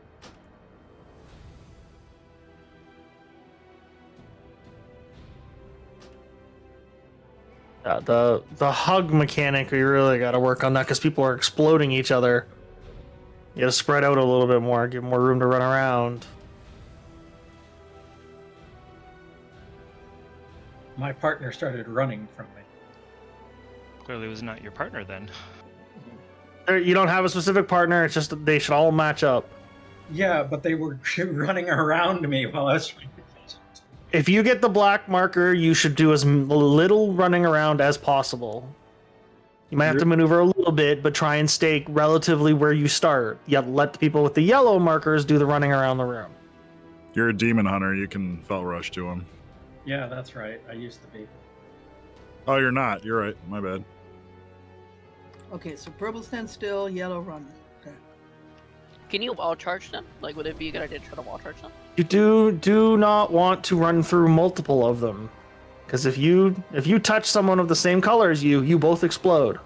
[SPEAKER 13] The hug mechanic, we really got to work on that because people are exploding each other. You got to spread out a little bit more, give more room to run around.
[SPEAKER 5] My partner started running from me.
[SPEAKER 4] Clearly was not your partner then.
[SPEAKER 13] You don't have a specific partner, it's just they should all match up.
[SPEAKER 5] Yeah, but they were running around me while I was trying to catch up.
[SPEAKER 13] If you get the black marker, you should do as little running around as possible. You might have to maneuver a little bit, but try and stay relatively where you start. Yet let the people with the yellow markers do the running around the room.
[SPEAKER 8] You're a demon hunter. You can felt rush to him.
[SPEAKER 5] Yeah, that's right. I used to be.
[SPEAKER 8] Oh, you're not. You're right. My bad.
[SPEAKER 7] Okay, so purple stand still, yellow run. Okay.
[SPEAKER 1] Can you wall charge them? Like, would it be a good idea to try to wall charge them?
[SPEAKER 13] You do not want to run through multiple of them, because if you touch someone of the same color as you both explode.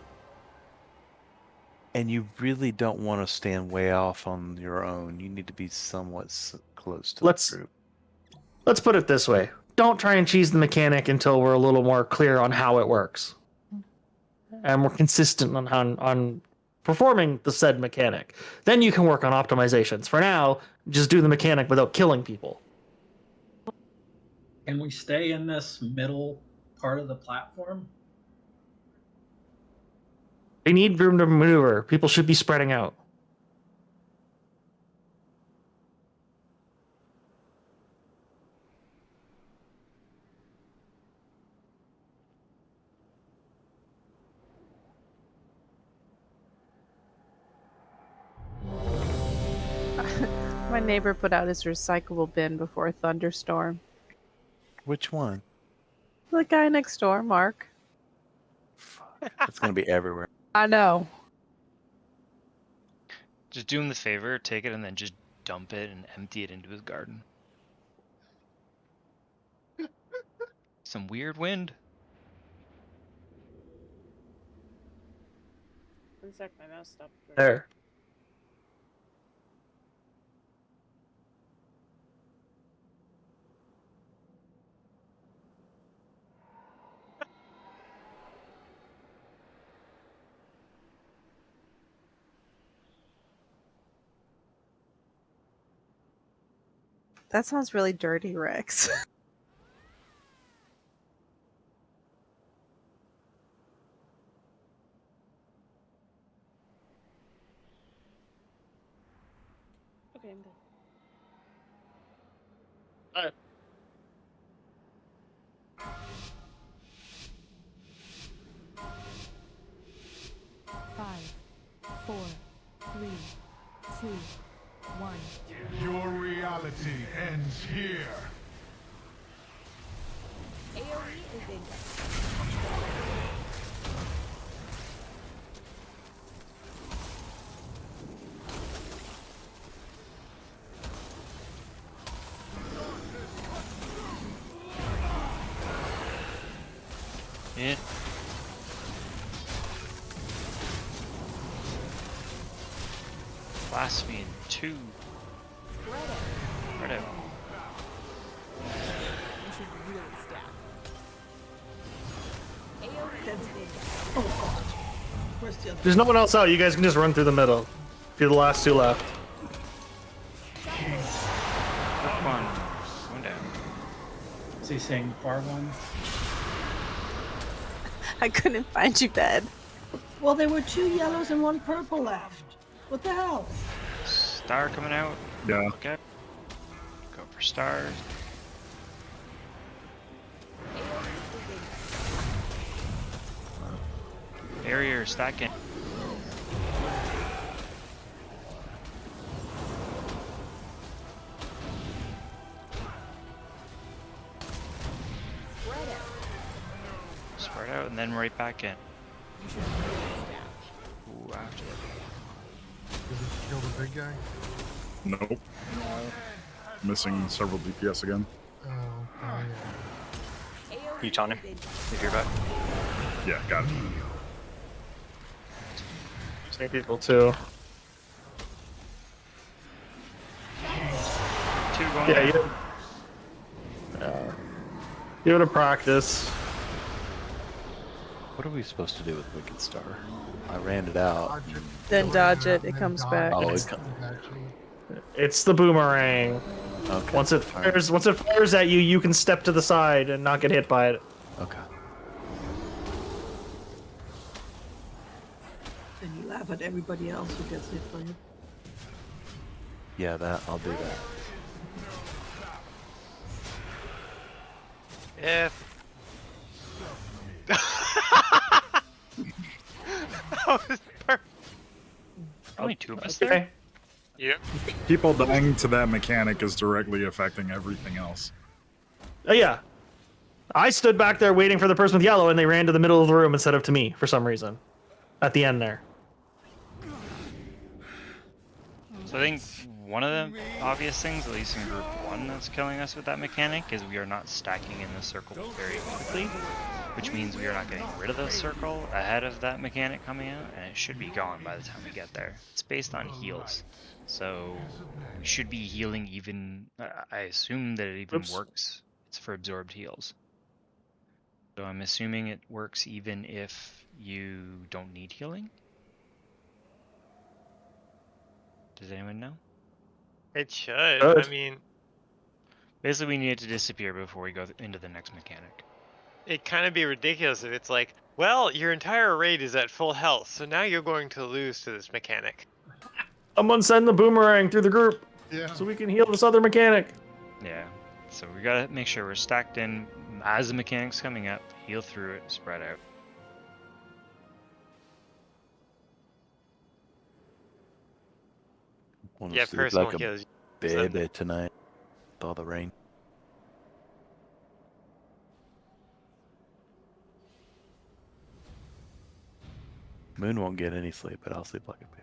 [SPEAKER 3] And you really don't want to stand way off on your own. You need to be somewhat close to the group.
[SPEAKER 13] Let's put it this way. Don't try and cheese the mechanic until we're a little more clear on how it works. And we're consistent on performing the said mechanic. Then you can work on optimizations. For now, just do the mechanic without killing people.
[SPEAKER 5] Can we stay in this middle part of the platform?
[SPEAKER 13] They need room to maneuver. People should be spreading out.
[SPEAKER 18] My neighbor put out his recyclable bin before a thunderstorm.
[SPEAKER 3] Which one?
[SPEAKER 18] The guy next door, Mark.
[SPEAKER 3] It's going to be everywhere.
[SPEAKER 18] I know.
[SPEAKER 4] Just do him the favor, take it, and then just dump it and empty it into his garden. Some weird wind.
[SPEAKER 12] One sec, my mouse stopped.
[SPEAKER 13] There.
[SPEAKER 18] That sounds really dirty, Rex.
[SPEAKER 12] Okay, I'm done.
[SPEAKER 17] Five, 4, 3, 2, 1.
[SPEAKER 20] Your reality ends here.
[SPEAKER 17] AoE is in.
[SPEAKER 4] Yeah. Blast me in 2. Spread out.
[SPEAKER 17] You should really stab. AoE is in.
[SPEAKER 7] Oh god. Where's the other?
[SPEAKER 13] There's no one else out. You guys can just run through the middle. If you're the last two left.
[SPEAKER 4] Come on. Going down.
[SPEAKER 5] Is he saying far one?
[SPEAKER 18] I couldn't find you dead.
[SPEAKER 7] Well, there were 2 yellows and 1 purple left. What the hell?
[SPEAKER 4] Star coming out.
[SPEAKER 8] Yeah.
[SPEAKER 4] Okay. Go for stars. Barrier stacking. Spread out and then right back in. Ooh, after that.
[SPEAKER 21] Did it kill the big guy?
[SPEAKER 8] Nope. Missing several DPS again.
[SPEAKER 21] Oh yeah.
[SPEAKER 15] You taunt him if you're back.
[SPEAKER 8] Yeah, got it.
[SPEAKER 13] Same people too.
[SPEAKER 4] Two going
[SPEAKER 13] Yeah,
[SPEAKER 4] down.
[SPEAKER 13] give it a practice.
[SPEAKER 3] What are we supposed to do with Wicked Star? I ran it out.
[SPEAKER 18] Then dodge it, it comes back.
[SPEAKER 3] Oh,
[SPEAKER 13] It's the boomerang.
[SPEAKER 3] Okay.
[SPEAKER 13] Once it fires at you, you can step to the side and not get hit by it.
[SPEAKER 3] Okay.
[SPEAKER 7] And you laugh at everybody else who gets hit by it.
[SPEAKER 3] Yeah, I'll do that.
[SPEAKER 2] If that was perfect.
[SPEAKER 4] Only 2 of us
[SPEAKER 13] Okay.
[SPEAKER 4] there.
[SPEAKER 2] Yep.
[SPEAKER 8] People dying to that mechanic is directly affecting everything else.
[SPEAKER 13] Oh yeah. I stood back there waiting for the person with yellow, and they ran to the middle of the room instead of to me for some reason. At the end there.
[SPEAKER 4] So I think one of the obvious things, at least in group 1, that's killing us with that mechanic is we are not stacking in the circle very quickly, which means we are not getting rid of the circle ahead of that mechanic coming out, and it should be gone by the time we get there. It's based on heals, so we should be healing even. I assume that it even works. It's for absorbed heals. So I'm assuming it works even if you don't need healing. Does anyone know?
[SPEAKER 2] It should.
[SPEAKER 13] Good.
[SPEAKER 2] I mean,
[SPEAKER 4] Basically, we need it to disappear before we go into the next mechanic.
[SPEAKER 2] it kind of be ridiculous if it's like, well, your entire raid is at full health, so now you're going to lose to this mechanic.
[SPEAKER 13] Someone send the boomerang through the group.
[SPEAKER 21] Yeah.
[SPEAKER 13] So we can heal this other mechanic.
[SPEAKER 4] Yeah. So we gotta make sure we're stacked in as the mechanic's coming up, heal through it, spread out.
[SPEAKER 3] Want
[SPEAKER 2] Yeah,
[SPEAKER 3] to sleep
[SPEAKER 2] personal
[SPEAKER 3] like a
[SPEAKER 2] heals.
[SPEAKER 3] baby tonight with all the rain. Moon won't get any sleep, but I'll sleep like a baby.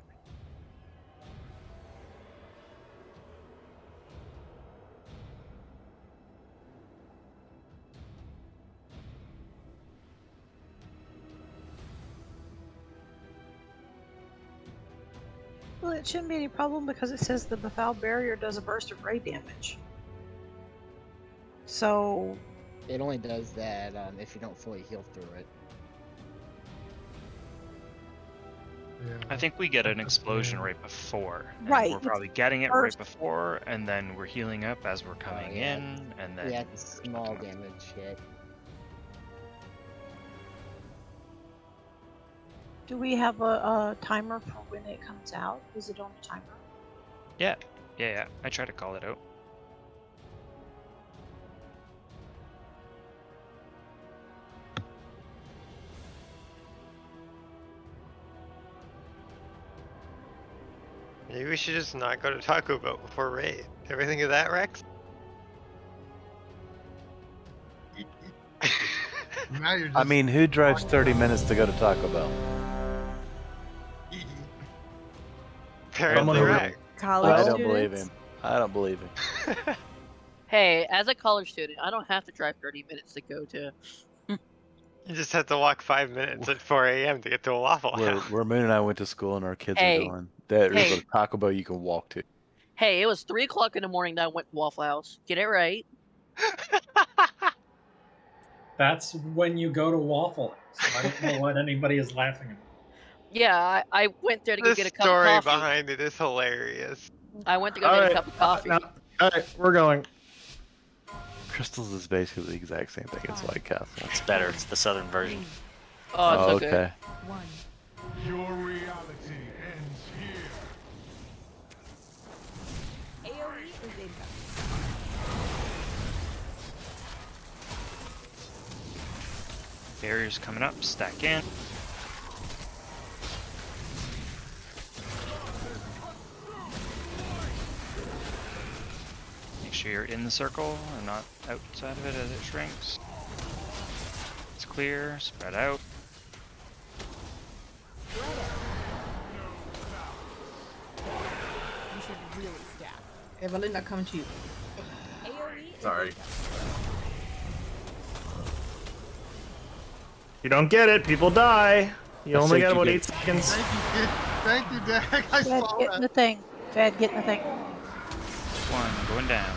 [SPEAKER 11] Well, it shouldn't be any problem because it says the Befoul Barrier does a burst of ray damage. So
[SPEAKER 9] It only does that if you don't fully heal through it.
[SPEAKER 4] I think we get an explosion right before. And
[SPEAKER 11] Right,
[SPEAKER 4] We're
[SPEAKER 11] it's
[SPEAKER 4] probably getting it
[SPEAKER 11] burst.
[SPEAKER 4] right before, and then we're healing up as we're coming
[SPEAKER 9] yeah.
[SPEAKER 4] in, and then.
[SPEAKER 9] Yeah, it's a small damage hit.
[SPEAKER 11] Do we have a timer for when it comes out? Is it on a timer?
[SPEAKER 4] Yeah. I try to call it out.
[SPEAKER 2] Maybe we should just not go to Taco Bell before raid. Ever think of that, Rex?
[SPEAKER 21] Now you're just
[SPEAKER 3] I mean, who drives 30 minutes to go to Taco Bell?
[SPEAKER 2] Apparently, Rex.
[SPEAKER 18] College
[SPEAKER 3] I don't believe
[SPEAKER 18] students?
[SPEAKER 3] him. I don't believe him.
[SPEAKER 1] Hey, as a college student, I don't have to drive 30 minutes to go to.
[SPEAKER 2] You just have to walk 5 minutes at 4 a.m. to get to a Waffle House.
[SPEAKER 3] Where Moon and I went to school, and our kids
[SPEAKER 1] Hey.
[SPEAKER 3] are going. There is
[SPEAKER 1] Hey.
[SPEAKER 3] a Taco Bell you can walk to.
[SPEAKER 1] Hey, it was 3 o'clock in the morning that I went to Waffle House. Get it right.
[SPEAKER 5] That's when you go to Waffle House. I don't know what anybody is laughing about.
[SPEAKER 1] Yeah, I went there to go
[SPEAKER 2] The
[SPEAKER 1] get a cup of
[SPEAKER 2] story
[SPEAKER 1] coffee.
[SPEAKER 2] behind it is hilarious.
[SPEAKER 1] I went to go get a cup of coffee.
[SPEAKER 13] Alright, we're going.
[SPEAKER 3] Crystals is basically the exact same thing as White Castle.
[SPEAKER 15] It's better. It's the southern version.
[SPEAKER 1] Oh, it's so
[SPEAKER 3] okay.
[SPEAKER 1] good.
[SPEAKER 20] Your reality ends here.
[SPEAKER 17] AoE is incoming.
[SPEAKER 4] Barriers coming up, stack in. Make sure you're in the circle and not outside of it as it shrinks. It's clear, spread out.
[SPEAKER 17] You should really stack.
[SPEAKER 7] Evelyn, coming to you.
[SPEAKER 17] AoE is
[SPEAKER 8] Sorry.
[SPEAKER 13] You don't get it, people die. You
[SPEAKER 3] I
[SPEAKER 13] only
[SPEAKER 3] saved
[SPEAKER 13] got
[SPEAKER 3] you
[SPEAKER 13] about
[SPEAKER 3] good.
[SPEAKER 13] 8 seconds.
[SPEAKER 21] Thank you, Dak. I
[SPEAKER 11] Fed,
[SPEAKER 21] saw
[SPEAKER 11] get in
[SPEAKER 21] that.
[SPEAKER 11] the thing. Fed, get in the thing.
[SPEAKER 4] One, going down.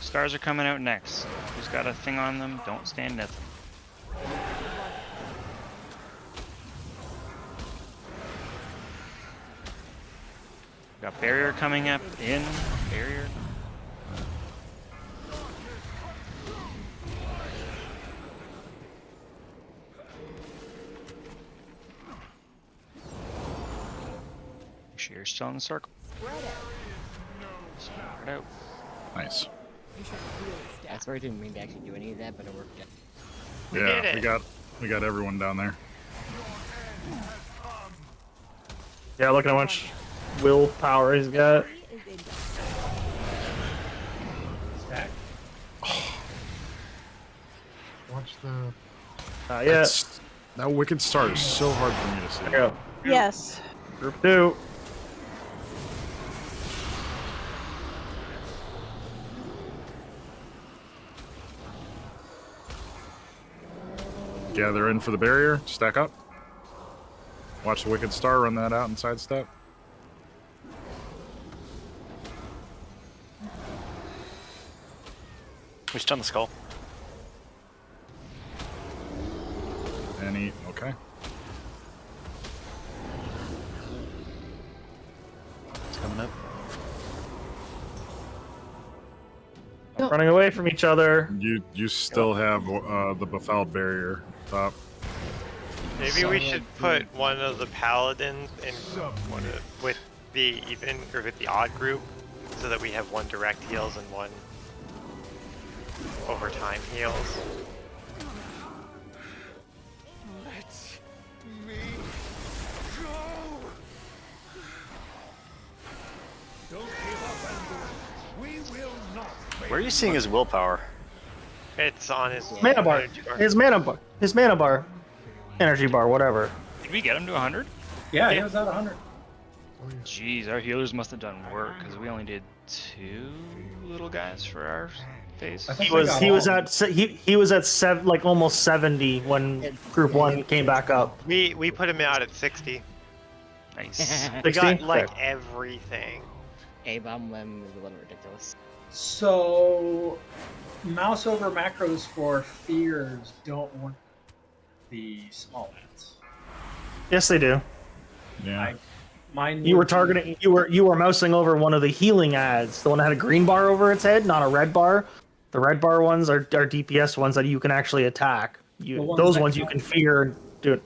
[SPEAKER 4] Stars are coming out next. Who's got a thing on them? Don't stand near them. Got barrier coming up in. Barrier. Make sure you're still in the circle. Spread out.
[SPEAKER 8] Nice.
[SPEAKER 17] You should really stack.
[SPEAKER 9] That's where I didn't mean to actually do any of that, but it worked out.
[SPEAKER 2] We
[SPEAKER 8] Yeah,
[SPEAKER 2] did it.
[SPEAKER 8] we got everyone down there.
[SPEAKER 13] Yeah, look at how much willpower he's got.
[SPEAKER 17] AoE is incoming.
[SPEAKER 5] Stack.
[SPEAKER 21] Watch the.
[SPEAKER 13] Yeah.
[SPEAKER 8] That's- That Wicked Star is so hard for me to see.
[SPEAKER 13] There you go.
[SPEAKER 11] Yes.
[SPEAKER 13] Group 2.
[SPEAKER 8] Gather in for the barrier. Stack up. Watch the Wicked Star run that out and sidestep.
[SPEAKER 15] We stun the skull.
[SPEAKER 8] Any okay.
[SPEAKER 3] It's coming up.
[SPEAKER 13] Running away from each other.
[SPEAKER 8] You still have the befouled barrier top.
[SPEAKER 2] Maybe we should put one of the paladins in one of, with the even or with the odd group, so that we have one direct heals and one overtime heals.
[SPEAKER 20] Let me go. Don't give up, Andor. We will not.
[SPEAKER 15] Where are you seeing his willpower?
[SPEAKER 2] It's on his
[SPEAKER 13] Mana bar.
[SPEAKER 2] energy bar.
[SPEAKER 13] His mana bar. His mana bar. Energy bar, whatever.
[SPEAKER 4] Did we get him to 100?
[SPEAKER 5] Yeah, he was at 100.
[SPEAKER 4] Jeez, our healers must have done work because we only did 2 little guys for our phase.
[SPEAKER 13] He was at like almost 70 when group 1 came back up.
[SPEAKER 2] We put him out at 60.
[SPEAKER 4] Nice.
[SPEAKER 2] We got
[SPEAKER 13] 16?
[SPEAKER 2] like
[SPEAKER 13] Okay.
[SPEAKER 2] everything.
[SPEAKER 9] A-bomb limb is a little ridiculous.
[SPEAKER 5] So, mouse over macros for fears don't work the small ads.
[SPEAKER 13] Yes, they do.
[SPEAKER 8] Yeah.
[SPEAKER 5] Mine
[SPEAKER 13] You were
[SPEAKER 5] would be-
[SPEAKER 13] targeting. You were mousing over one of the healing ads, the one that had a green bar over its head, not a red bar. The red bar ones are DPS ones that you can actually attack.
[SPEAKER 5] The ones
[SPEAKER 13] Those
[SPEAKER 5] that
[SPEAKER 13] ones you
[SPEAKER 5] come-
[SPEAKER 13] can fear. Dude.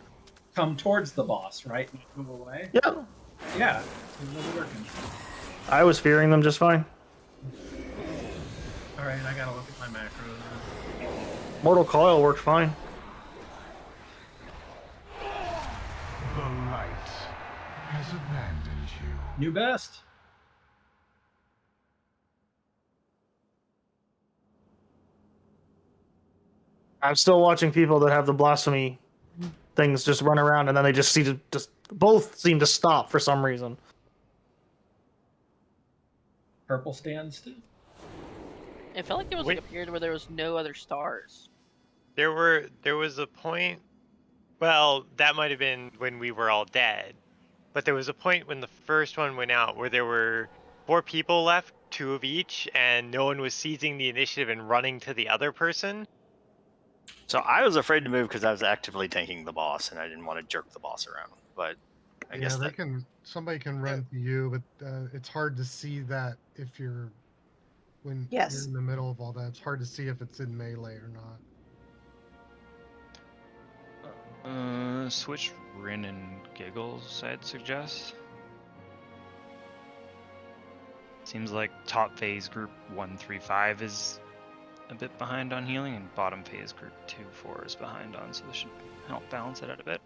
[SPEAKER 5] come towards the boss, right? Not move away.
[SPEAKER 13] Yeah.
[SPEAKER 5] Yeah. It's really working.
[SPEAKER 13] I was fearing them just fine.
[SPEAKER 5] All right, I gotta look at my macros.
[SPEAKER 13] Mortal Coil worked fine.
[SPEAKER 20] The light has abandoned you.
[SPEAKER 5] New best.
[SPEAKER 13] I'm still watching people that have the blasphemy things just run around, and then they just both seem to stop for some reason.
[SPEAKER 5] Purple stands too.
[SPEAKER 1] It felt like there was like a period where there was no other stars.
[SPEAKER 2] There was a point. Well, that might have been when we were all dead, but there was a point when the first one went out where there were 4 people left, 2 of each, and no one was seizing the initiative and running to the other person.
[SPEAKER 15] So I was afraid to move because I was actively tanking the boss, and I didn't want to jerk the boss around. But I guess
[SPEAKER 21] they
[SPEAKER 15] that
[SPEAKER 21] can. Somebody can run to you, but it's hard to see that if you're when
[SPEAKER 11] Yes.
[SPEAKER 21] you're in the middle of all that. It's hard to see if it's in melee or not.
[SPEAKER 4] Switch Rin and Giggles, I'd suggest. Seems like top phase group 135 is a bit behind on healing, and bottom phase group 2-4 is behind on, so this should help balance it out a bit.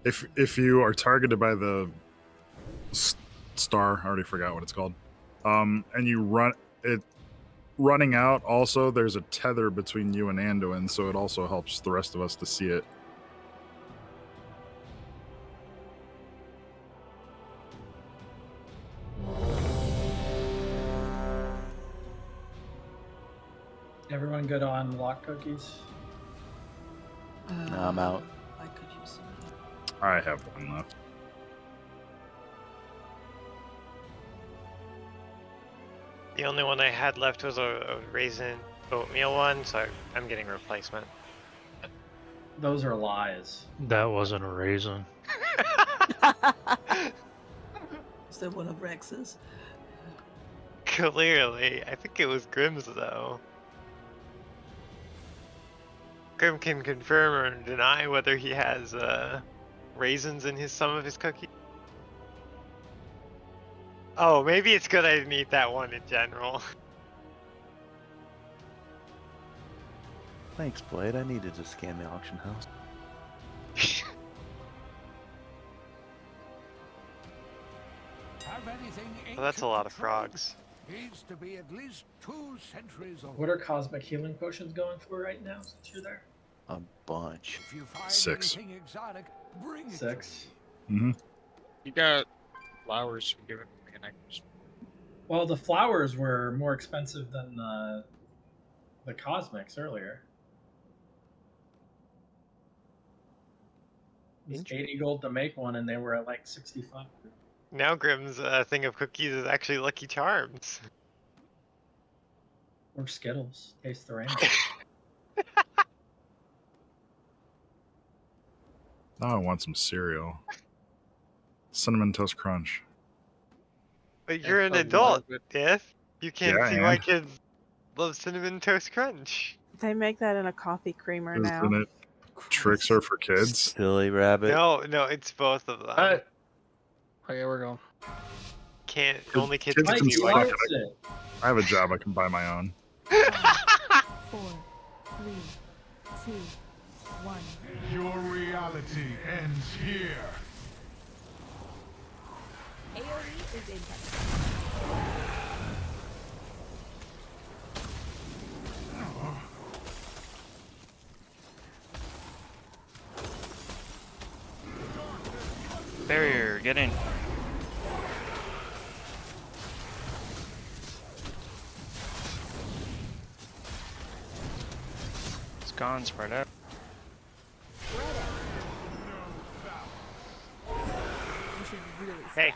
[SPEAKER 8] If you are targeted by the star, I already forgot what it's called, and you running out, also there's a tether between you and Anduin, so it also helps the rest of us to see it.
[SPEAKER 5] Everyone good on lock cookies?
[SPEAKER 3] No, I'm out.
[SPEAKER 7] I could use some.
[SPEAKER 8] I have one left.
[SPEAKER 2] The only one I had left was a raisin oatmeal one, so I'm getting a replacement.
[SPEAKER 5] Those are lies.
[SPEAKER 10] That wasn't a raisin.
[SPEAKER 7] Is that one of Rex's?
[SPEAKER 2] Clearly, I think it was Grimm's though. Grim can confirm or deny whether he has raisins in some of his cookies. Oh, maybe it's good I didn't eat that one in general.
[SPEAKER 3] Thanks, Blade. I needed to scan the auction house.
[SPEAKER 20] Have anything
[SPEAKER 2] Well, that's a lot of
[SPEAKER 20] ancient
[SPEAKER 2] frogs.
[SPEAKER 20] needs to be at least 2 centuries old.
[SPEAKER 5] What are cosmic healing potions going for right now since you're there?
[SPEAKER 3] A bunch.
[SPEAKER 20] If you find
[SPEAKER 8] 6.
[SPEAKER 20] anything exotic, bring it
[SPEAKER 5] 6.
[SPEAKER 8] Mm-hmm.
[SPEAKER 14] You got flowers for giving me an extra.
[SPEAKER 5] Well, the flowers were more expensive than the cosmics earlier. It was 80 gold to make one, and they were at like 65.
[SPEAKER 2] Now Grimm's thing of cookies is actually Lucky Charms.
[SPEAKER 5] Or Skittles. Taste the rainbow.
[SPEAKER 8] Now I want some cereal. Cinnamon Toast Crunch.
[SPEAKER 2] But you're an
[SPEAKER 14] I
[SPEAKER 2] adult,
[SPEAKER 14] love it.
[SPEAKER 2] Diff. You can't
[SPEAKER 8] Yeah,
[SPEAKER 2] see why
[SPEAKER 8] and?
[SPEAKER 2] kids love Cinnamon Toast Crunch.
[SPEAKER 18] They make that in a coffee creamer now.
[SPEAKER 8] Isn't it tricks are for kids?
[SPEAKER 3] Silly rabbit.
[SPEAKER 2] No, it's both of them.
[SPEAKER 13] Okay, we're going.
[SPEAKER 2] Can't only kids
[SPEAKER 8] Kids
[SPEAKER 2] can
[SPEAKER 8] can
[SPEAKER 2] see
[SPEAKER 8] suck
[SPEAKER 2] why.
[SPEAKER 8] it. I have a job. I can buy my own.
[SPEAKER 17] 4, 3, 2, 1.
[SPEAKER 20] Your reality ends here.
[SPEAKER 17] AoE is incoming.
[SPEAKER 4] Barrier, get in. gone, spread out.
[SPEAKER 17] You should really stop.
[SPEAKER 2] Hey.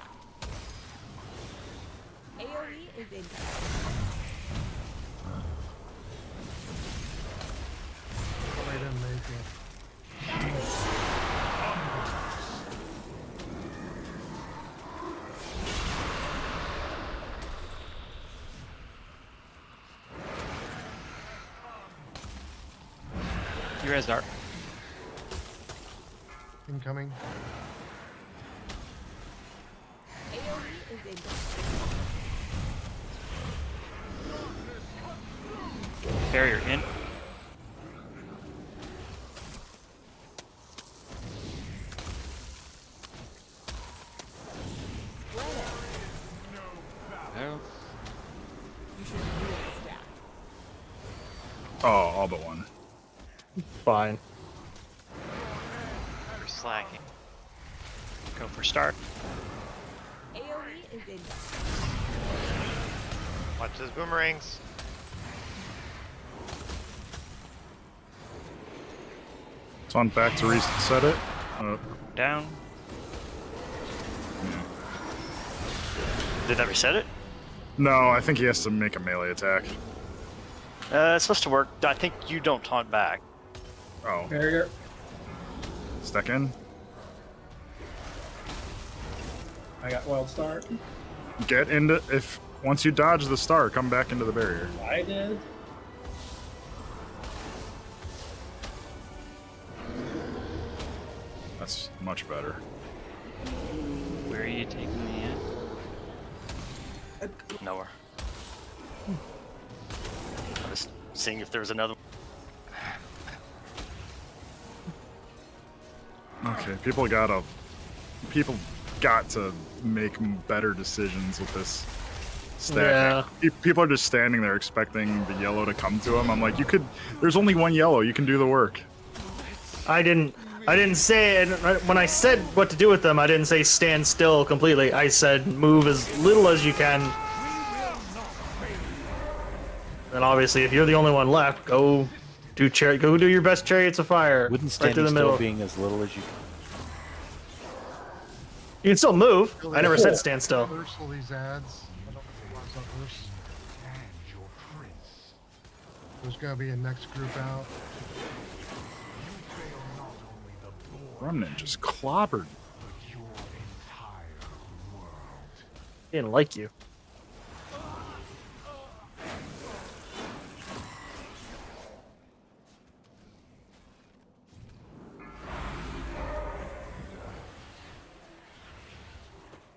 [SPEAKER 17] AoE is incoming.
[SPEAKER 21] I didn't make it.
[SPEAKER 4] You guys are.
[SPEAKER 21] Incoming.
[SPEAKER 17] AoE is incoming.
[SPEAKER 4] Barrier in. Oh.
[SPEAKER 17] You should really stop.
[SPEAKER 8] Oh, all but one.
[SPEAKER 13] Fine.
[SPEAKER 2] We're slacking.
[SPEAKER 4] Go for start.
[SPEAKER 17] AoE is incoming.
[SPEAKER 2] Watch those boomerangs.
[SPEAKER 8] It's on back to reset it.
[SPEAKER 4] Down.
[SPEAKER 15] Did that reset it?
[SPEAKER 8] No, I think he has to make a melee attack.
[SPEAKER 15] It's supposed to work. I think you don't taunt back.
[SPEAKER 8] Oh.
[SPEAKER 5] Barrier.
[SPEAKER 8] Stack in.
[SPEAKER 5] I got wild start.
[SPEAKER 8] Get into once you dodge the star, come back into the barrier.
[SPEAKER 5] I did.
[SPEAKER 8] That's much better.
[SPEAKER 4] Where are you taking me at?
[SPEAKER 15] Nowhere. I was seeing if there was another.
[SPEAKER 8] Okay, people got to make better decisions with this stack. People are just standing there expecting the yellow to come to them. I'm like, there's only one yellow, you can do the work.
[SPEAKER 13] I didn't say it. When I said what to do with them, I didn't say stand still completely. I said move as little as you can. And obviously, if you're the only one left, go do your best chariots of fire.
[SPEAKER 3] Wouldn't
[SPEAKER 13] right
[SPEAKER 3] standing
[SPEAKER 13] through the
[SPEAKER 3] still
[SPEAKER 13] middle.
[SPEAKER 3] being as little as you
[SPEAKER 13] You can still move. I never said stand still.
[SPEAKER 21] Reversal these ads. I don't know if it was on verse. There's gonna be a next group out.
[SPEAKER 8] Remnant just clobbered.
[SPEAKER 13] He didn't like you.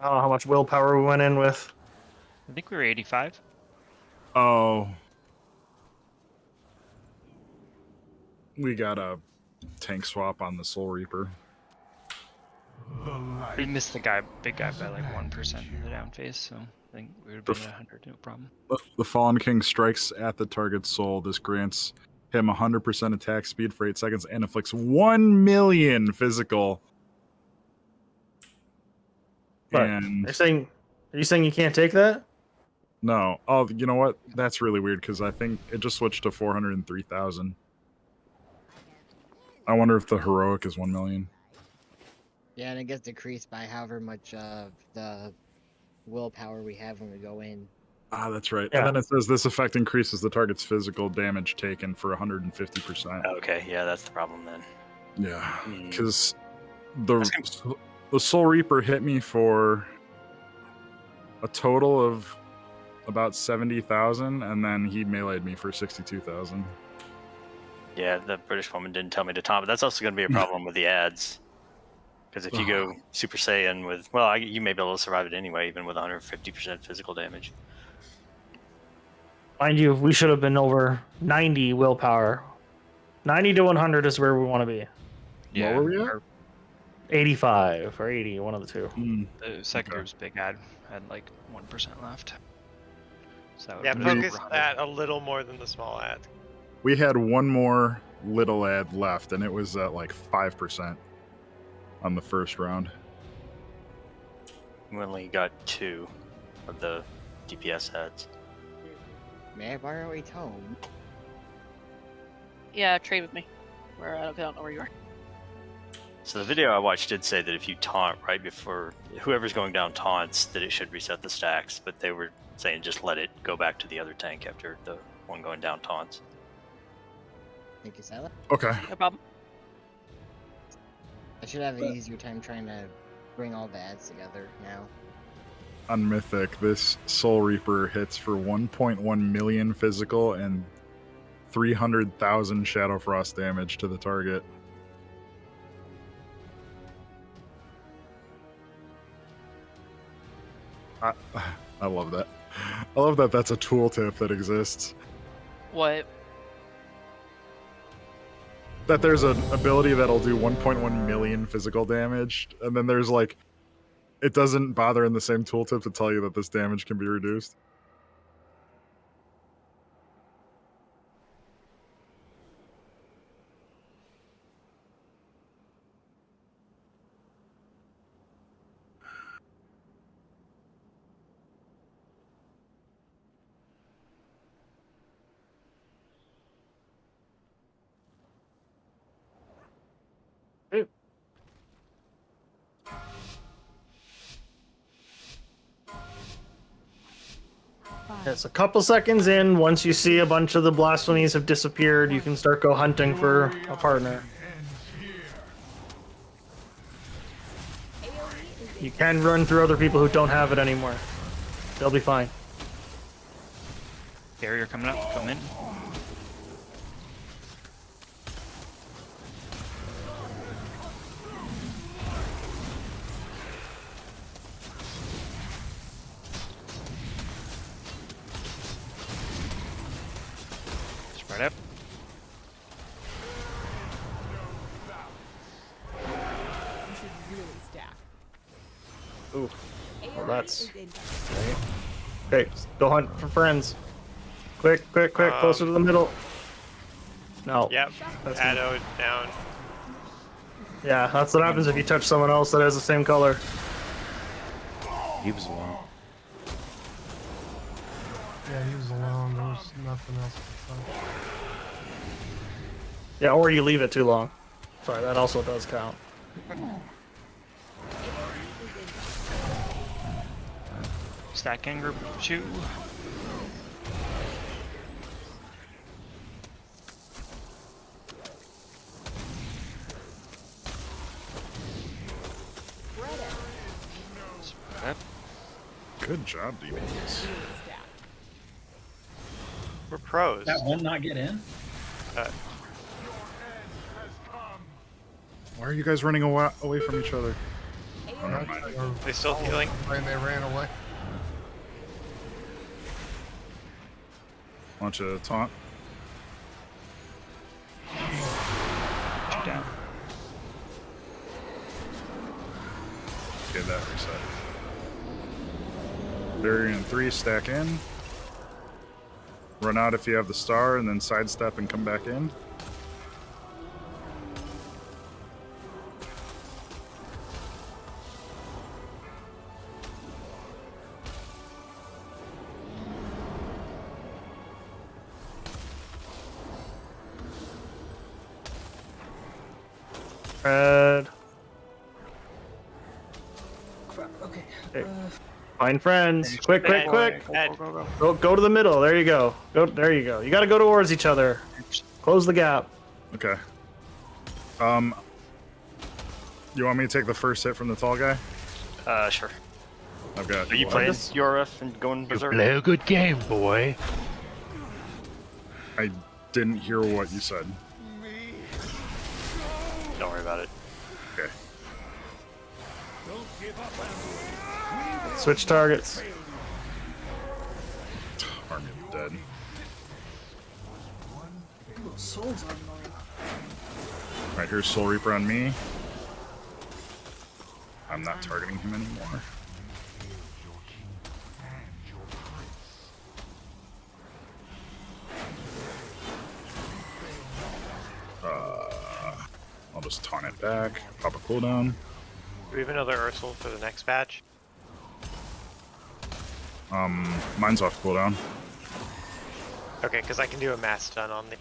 [SPEAKER 13] I don't know how much willpower we went in with.
[SPEAKER 4] I think we were 85.
[SPEAKER 8] Oh. We got a tank swap on the Soul Reaper.
[SPEAKER 4] We missed the big guy by like 1% in the down phase, so I think we would have been at 100, no problem.
[SPEAKER 8] The Fallen King strikes at the target's soul. This grants him 100% attack speed for 8 seconds and inflicts 1 million physical.
[SPEAKER 13] But
[SPEAKER 8] And
[SPEAKER 13] are you saying you can't take that?
[SPEAKER 8] no. Oh, you know what? That's really weird because I think it just switched to 403,000. I wonder if the heroic is 1 million.
[SPEAKER 9] Yeah, and it gets decreased by however much of the willpower we have when we go in.
[SPEAKER 8] Ah, that's right.
[SPEAKER 13] Yeah.
[SPEAKER 8] And then it says this effect increases the target's physical damage taken for 150%.
[SPEAKER 15] Okay, yeah, that's the problem then.
[SPEAKER 8] Yeah, because the Soul Reaper hit me for a total of about 70,000, and then he meleeed me for 62,000.
[SPEAKER 15] Yeah, the British woman didn't tell me to taunt, but that's also going to be a problem with the ads. Because if you go Super Saiyan with, you may be able to survive it anyway, even with 150% physical damage.
[SPEAKER 13] Mind you, we should have been over 90 willpower. 90 to 100 is where we want to be.
[SPEAKER 4] Yeah.
[SPEAKER 8] What were we at?
[SPEAKER 13] 85 or 80, one of the two.
[SPEAKER 4] The second group's big ad had like 1% left. So that
[SPEAKER 2] Yeah,
[SPEAKER 4] would have been
[SPEAKER 2] focus that a little more than the small ad.
[SPEAKER 8] We had one more little ad left, and it was at like 5% on the first round.
[SPEAKER 15] We only got 2 of the DPS ads.
[SPEAKER 9] May I borrow a tome?
[SPEAKER 1] Yeah, trade with me. Where I don't know where you are.
[SPEAKER 15] So the video I watched did say that if you taunt right before whoever's going down taunts, that it should reset the stacks. But they were saying just let it go back to the other tank after the one going down taunts.
[SPEAKER 9] Thank you, Sila.
[SPEAKER 8] Okay.
[SPEAKER 1] No problem.
[SPEAKER 9] I should have an easier time trying to bring all the ads together now.
[SPEAKER 8] On Mythic, this Soul Reaper hits for 1.1 million physical and 300,000 Shadow Frost damage to the target. I love that. I love that that's a tooltip that exists.
[SPEAKER 1] What?
[SPEAKER 8] That there's an ability that'll do 1.1 million physical damage, and then there's like, it doesn't bother in the same tooltip to tell you that this damage can be reduced.
[SPEAKER 13] Yes, a couple seconds in, once you see a bunch of the blasphemies have disappeared, you can start go hunting for a partner. You can run through other people who don't have it anymore. They'll be fine.
[SPEAKER 4] Barrier coming up, come in. Spread up.
[SPEAKER 12] You should really stack.
[SPEAKER 13] Ooh. Well, that's... Okay, go hunt for friends. Quick, quick, quick, closer to the middle. No.
[SPEAKER 2] Yep,
[SPEAKER 13] That's
[SPEAKER 2] Addo down.
[SPEAKER 13] Yeah, that's what happens if you touch someone else that has the same color.
[SPEAKER 3] He was alone.
[SPEAKER 21] Yeah, he was alone. There was nothing else to touch.
[SPEAKER 13] Yeah, or you leave it too long. Sorry, that also does count.
[SPEAKER 4] Stacking group 2. Spread up.
[SPEAKER 8] Good job, DBs.
[SPEAKER 2] We're pros.
[SPEAKER 5] That one not get in?
[SPEAKER 8] Why are you guys running away from each other? Oh, never mind.
[SPEAKER 2] They still healing?
[SPEAKER 21] And they ran away.
[SPEAKER 8] Launch a taunt.
[SPEAKER 4] Two down.
[SPEAKER 8] Okay, that reset. Barrier in 3, stack in. Run out if you have the star, and then sidestep and come back in.
[SPEAKER 13] Red.
[SPEAKER 7] Crap. Okay.
[SPEAKER 13] Find friends. Quick, quick, quick.
[SPEAKER 2] Ed.
[SPEAKER 13] Go to the middle. There you go. There you go. You got to go towards each other. Close the gap.
[SPEAKER 8] Okay. You want me to take the first hit from the tall guy?
[SPEAKER 15] Sure.
[SPEAKER 8] I've got.
[SPEAKER 15] Are you playing URF and going berserk?
[SPEAKER 10] Play a good game, boy.
[SPEAKER 8] I didn't hear what you said.
[SPEAKER 15] Don't worry about it.
[SPEAKER 8] Okay.
[SPEAKER 13] Switch targets.
[SPEAKER 8] Army of the Dead.
[SPEAKER 7] Ooh, souls are annoying.
[SPEAKER 8] Alright, here's Soul Reaper on me. I'm not targeting him anymore. I'll just taunt it back, pop a cooldown.
[SPEAKER 2] Do we have another Ursel for the next batch?
[SPEAKER 8] Mine's off cooldown.
[SPEAKER 2] Okay, because I can do a mass stun on the...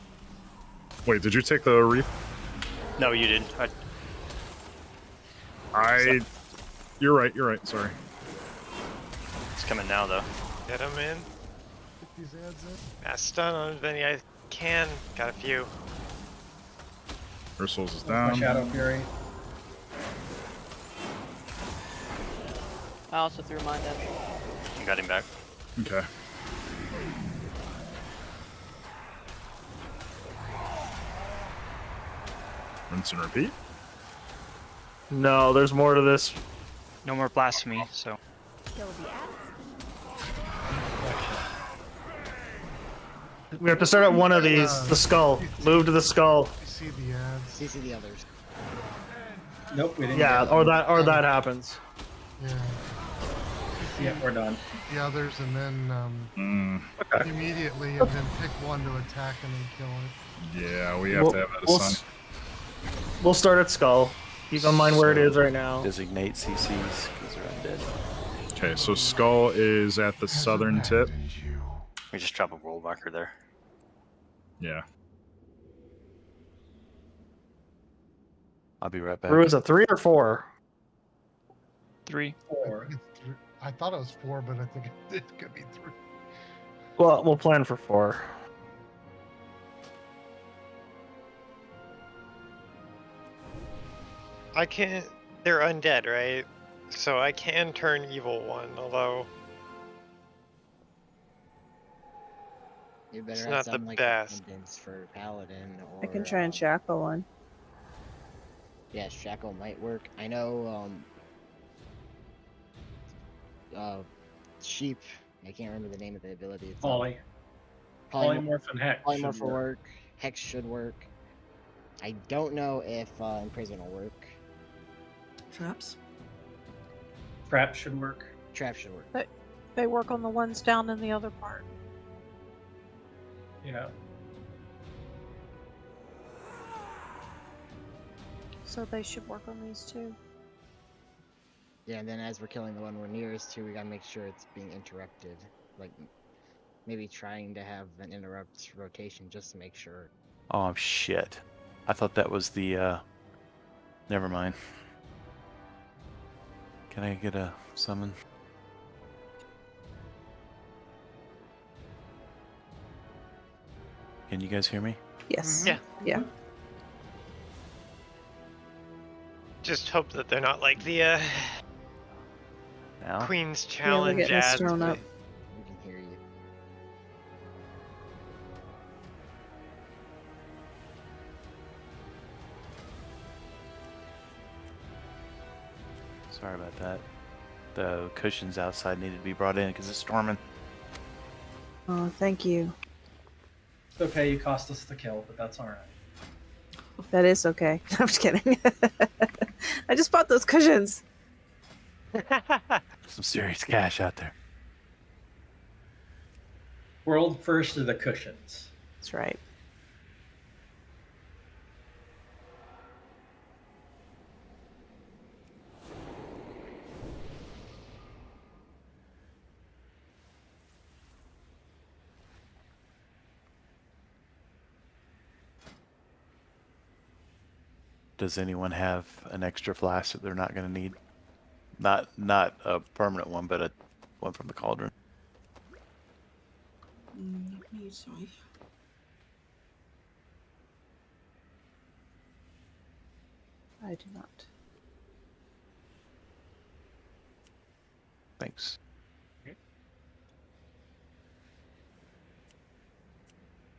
[SPEAKER 8] Wait, did you take the wreath?
[SPEAKER 15] No, you didn't.
[SPEAKER 8] You're right. You're right. Sorry.
[SPEAKER 15] It's coming now, though.
[SPEAKER 2] Get him in.
[SPEAKER 21] Get these ads in.
[SPEAKER 2] Mass stun on as many I can. Got a few.
[SPEAKER 8] Ursul's is
[SPEAKER 5] That's my
[SPEAKER 8] down.
[SPEAKER 5] Shadow Fury.
[SPEAKER 1] I also threw mine down.
[SPEAKER 15] You got him back.
[SPEAKER 8] Okay. Rinse and repeat.
[SPEAKER 13] No, there's more to this.
[SPEAKER 4] No more blasphemy, so.
[SPEAKER 13] We have to start at one of these. The skull. Move to the skull.
[SPEAKER 21] See the ads.
[SPEAKER 9] CC the others.
[SPEAKER 5] Nope, we didn't.
[SPEAKER 13] Yeah,
[SPEAKER 5] get
[SPEAKER 13] or
[SPEAKER 5] them.
[SPEAKER 13] that happens.
[SPEAKER 21] Yeah.
[SPEAKER 5] Yeah, we're done.
[SPEAKER 21] The others, and then
[SPEAKER 8] Okay.
[SPEAKER 21] immediately, and then pick one to attack and then kill it.
[SPEAKER 8] Yeah, we have to have that assigned.
[SPEAKER 13] We'll start at skull. Keep in mind where it is right now.
[SPEAKER 3] Designate CCs because they're undead.
[SPEAKER 8] Okay, so Skull is at the southern tip.
[SPEAKER 15] We just drop a world marker there.
[SPEAKER 8] Yeah.
[SPEAKER 3] I'll be right back.
[SPEAKER 13] Brew is a 3 or 4?
[SPEAKER 4] 3.
[SPEAKER 5] 4.
[SPEAKER 21] I thought it was 4, but I think it could be 3.
[SPEAKER 13] Well, we'll plan for 4.
[SPEAKER 2] I can't. They're undead, right? So I can turn evil one, although
[SPEAKER 9] You better
[SPEAKER 2] it's
[SPEAKER 9] have
[SPEAKER 2] not the
[SPEAKER 9] something like
[SPEAKER 2] best.
[SPEAKER 9] Abundance for Paladin or.
[SPEAKER 18] I can try and shackle one.
[SPEAKER 9] Yeah, shackle might work. I know. Sheep. I can't remember the name of the ability. It's
[SPEAKER 5] Polymorph and Hex.
[SPEAKER 9] Polymorph
[SPEAKER 5] should
[SPEAKER 9] will work. Hex should work. I don't know if Imprison will work.
[SPEAKER 7] Traps?
[SPEAKER 5] Trap should work.
[SPEAKER 9] Trap should work.
[SPEAKER 11] They work on the ones down in the other part.
[SPEAKER 5] Yeah.
[SPEAKER 11] So they should work on these too.
[SPEAKER 9] Yeah, and then as we're killing the one we're nearest to, we gotta make sure it's being interrupted. Like, maybe trying to have an interrupt rotation just to make sure.
[SPEAKER 3] Oh shit! I thought that was the. Never mind. Can I get a summon? Can you guys hear me?
[SPEAKER 18] Yes.
[SPEAKER 2] Yeah.
[SPEAKER 18] Yeah.
[SPEAKER 2] Just hope that they're not like the
[SPEAKER 3] Now?
[SPEAKER 2] Queen's
[SPEAKER 18] Yeah, we're
[SPEAKER 2] Challenge
[SPEAKER 18] getting us
[SPEAKER 2] ads.
[SPEAKER 18] thrown
[SPEAKER 2] but-
[SPEAKER 18] up.
[SPEAKER 9] We can hear you.
[SPEAKER 3] Sorry about that. The cushions outside needed to be brought in because it's storming.
[SPEAKER 18] Oh, thank you.
[SPEAKER 5] It's okay, you cost us the kill, but that's alright.
[SPEAKER 18] That is okay. I'm just kidding. I just bought those cushions.
[SPEAKER 3] Some serious cash out there.
[SPEAKER 5] World first are the cushions.
[SPEAKER 18] That's right.
[SPEAKER 3] Does anyone have an extra flask that they're not going to need? Not a permanent one, but a one from the cauldron.
[SPEAKER 7] Sorry.
[SPEAKER 18] I do not.
[SPEAKER 3] Thanks.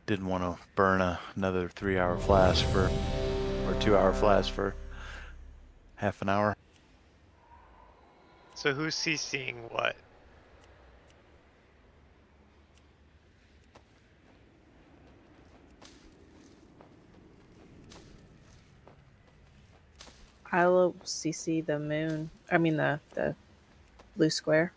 [SPEAKER 3] Didn't want to burn another 3-hour flask or 2-hour flask for half an hour.
[SPEAKER 2] So who's CCing what?
[SPEAKER 18] I'll CC the moon. I mean the blue square.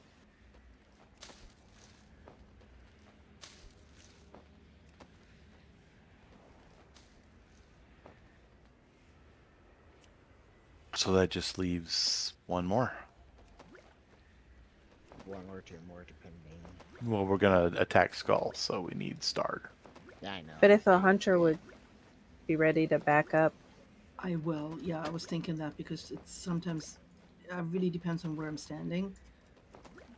[SPEAKER 3] So that just leaves one more.
[SPEAKER 9] One or two more, depending.
[SPEAKER 3] Well, we're gonna attack Skull, so we need Starred.
[SPEAKER 9] Yeah, I know.
[SPEAKER 18] But if a hunter would be ready to back up.
[SPEAKER 7] I will. Yeah, I was thinking that because it's sometimes it really depends on where I'm standing.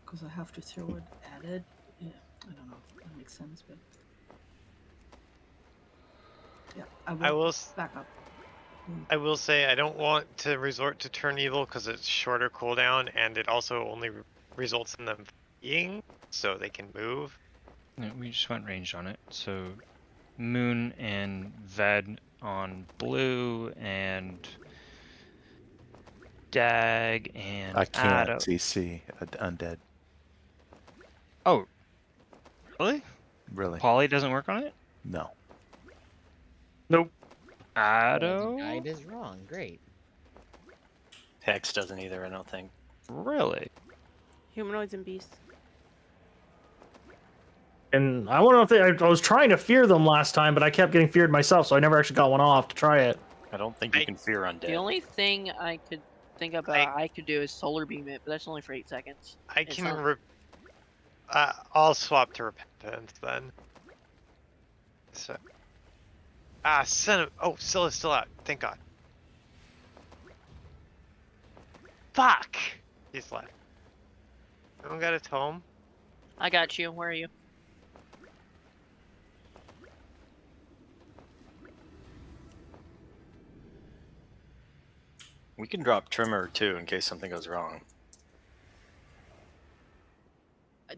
[SPEAKER 7] Because I have to throw it at it. Yeah, I don't know if that makes sense, but yeah, I will back up.
[SPEAKER 2] I will say I don't want to resort to turn evil because it's shorter cooldown and it also only results in them fleeing, so they can move.
[SPEAKER 4] No, we just went ranged on it. So Moon and Ved on blue, and Dag and
[SPEAKER 3] I can't
[SPEAKER 4] Addo.
[SPEAKER 3] CC undead.
[SPEAKER 4] Oh, really?
[SPEAKER 3] Really?
[SPEAKER 4] Poly doesn't work on it?
[SPEAKER 3] No.
[SPEAKER 13] Nope.
[SPEAKER 9] Well, the
[SPEAKER 4] Addo?
[SPEAKER 9] guide is wrong. Great.
[SPEAKER 15] Hex doesn't either, I don't think.
[SPEAKER 4] Really?
[SPEAKER 12] Humanoids and beasts.
[SPEAKER 13] And I want to. I was trying to fear them last time, but I kept getting feared myself, so I never actually got one off to try it.
[SPEAKER 15] I don't think you can fear undead.
[SPEAKER 1] The only thing I could think about I could do is solar beam it, but that's only for 8 seconds.
[SPEAKER 2] I
[SPEAKER 1] It's
[SPEAKER 2] can.
[SPEAKER 1] not-
[SPEAKER 2] I'll swap to repentance then. So. Son of. Oh, Scylla's still out. Thank God. Fuck! He's left. Anyone got a tome?
[SPEAKER 1] I got you. Where are you?
[SPEAKER 15] We can drop Trimmer too in case something goes wrong.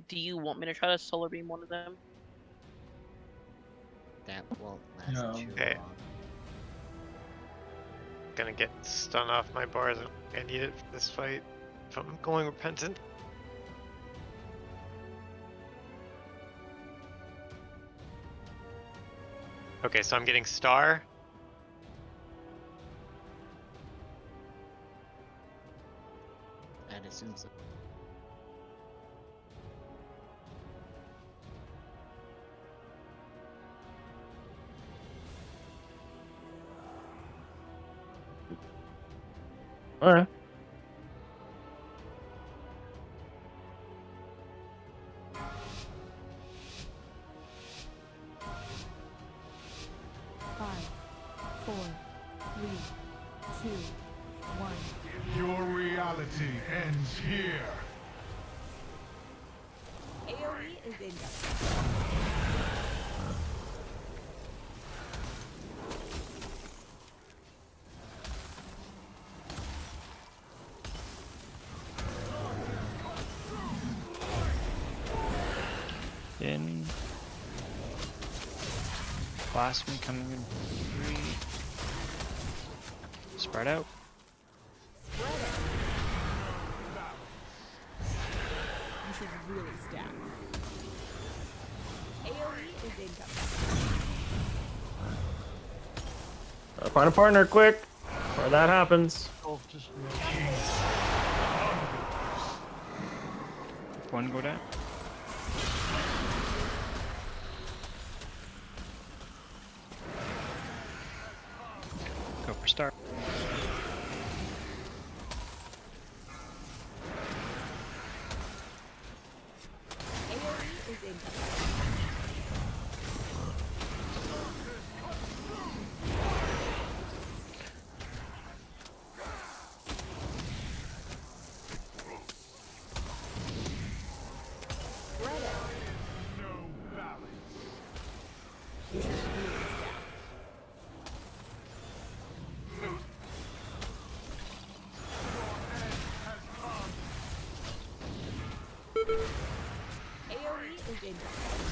[SPEAKER 1] Do you want me to try to solar beam one of them?
[SPEAKER 9] That won't last too
[SPEAKER 2] Okay.
[SPEAKER 9] long.
[SPEAKER 2] Gonna get stun off my bars. I need it for this fight. If I'm going repentant. Okay, so I'm getting star.
[SPEAKER 9] I'd assume so.
[SPEAKER 13] All right.
[SPEAKER 20] Your reality ends here.
[SPEAKER 17] AoE is in.
[SPEAKER 4] In. Last one coming in 3. Spread out.
[SPEAKER 17] You should really stab. AoE is incoming.
[SPEAKER 13] Find a partner quick before that happens.
[SPEAKER 21] Oh, just
[SPEAKER 4] One go down. Go for start.
[SPEAKER 17] AoE is incoming. You should really stab. AoE is incoming.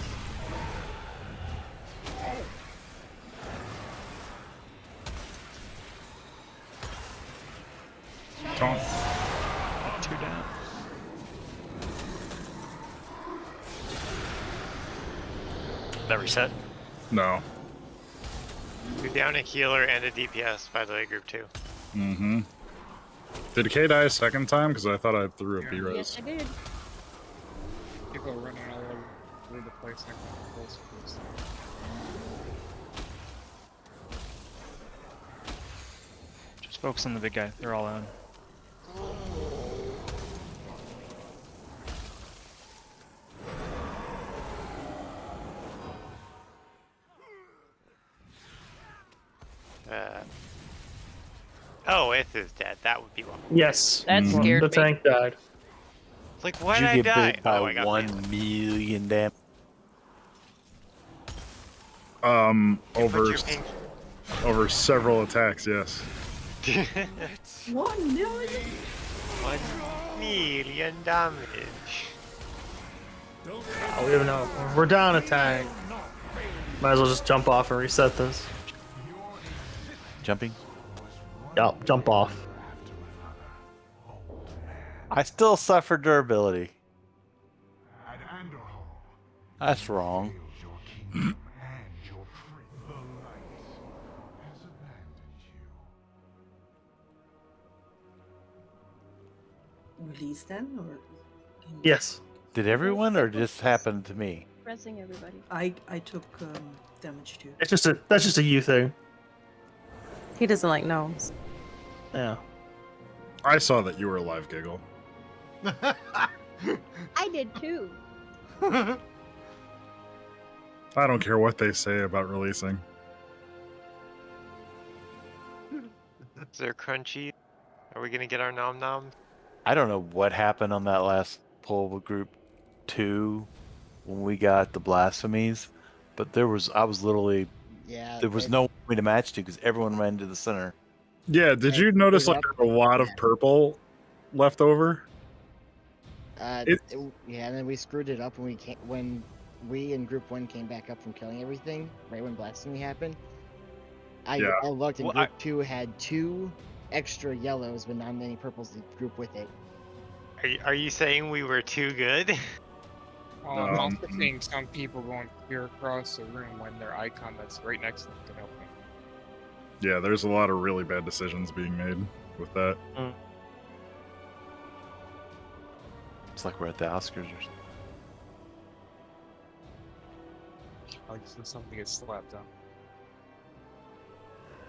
[SPEAKER 8] Taunt.
[SPEAKER 4] 2 down.
[SPEAKER 15] That reset?
[SPEAKER 8] No.
[SPEAKER 2] You're down a healer and a DPS, by the way, group 2.
[SPEAKER 8] Mm-hmm. Did K die a second time? Because I thought I threw a B-res.
[SPEAKER 9] Yes, I did.
[SPEAKER 14] People running all over the place.
[SPEAKER 4] Just focus on the big guy. They're all on.
[SPEAKER 2] Oh, it is dead. That would be one.
[SPEAKER 13] Yes.
[SPEAKER 1] That scared
[SPEAKER 13] The
[SPEAKER 1] me.
[SPEAKER 13] tank died.
[SPEAKER 2] It's like, why
[SPEAKER 3] Did
[SPEAKER 2] did I
[SPEAKER 3] you get
[SPEAKER 2] die?
[SPEAKER 3] bit by
[SPEAKER 2] Oh, I got
[SPEAKER 3] 1 million damage?
[SPEAKER 8] Over several attacks, yes.
[SPEAKER 7] 1 million?
[SPEAKER 2] 1 million damage.
[SPEAKER 13] Oh, we have no. We're down a tank. Might as well just jump off and reset this.
[SPEAKER 3] Jumping?
[SPEAKER 13] Yup, jump off.
[SPEAKER 3] I still suffer durability. That's wrong.
[SPEAKER 7] Release then, or
[SPEAKER 13] Yes.
[SPEAKER 3] Did everyone, or just happened to me?
[SPEAKER 11] Pressing everybody.
[SPEAKER 7] I took damage too.
[SPEAKER 13] It's just that's just a you thing.
[SPEAKER 18] He doesn't like gnomes.
[SPEAKER 13] Yeah.
[SPEAKER 8] I saw that you were alive, Giggle.
[SPEAKER 17] I did too.
[SPEAKER 8] I don't care what they say about releasing.
[SPEAKER 2] Is there crunchy? Are we gonna get our nom noms?
[SPEAKER 3] I don't know what happened on that last poll with group 2 when we got the blasphemies, but there was there was no way to match to because everyone ran to the center.
[SPEAKER 8] Yeah, did you notice like there's a lot of purple left over?
[SPEAKER 9] Yeah, and then we screwed it up when we in group 1 came back up from killing everything, right when blasphemy happened. I looked and group 2 had 2 extra yellows, but not many purples to group with it.
[SPEAKER 2] Are you saying we were too good?
[SPEAKER 14] Well, I'm also seeing some people going clear across the room when their icon that's right next to them can help them.
[SPEAKER 8] Yeah, there's a lot of really bad decisions being made with that.
[SPEAKER 3] It's like we're at the Oscars or something.
[SPEAKER 14] Like something gets slapped on.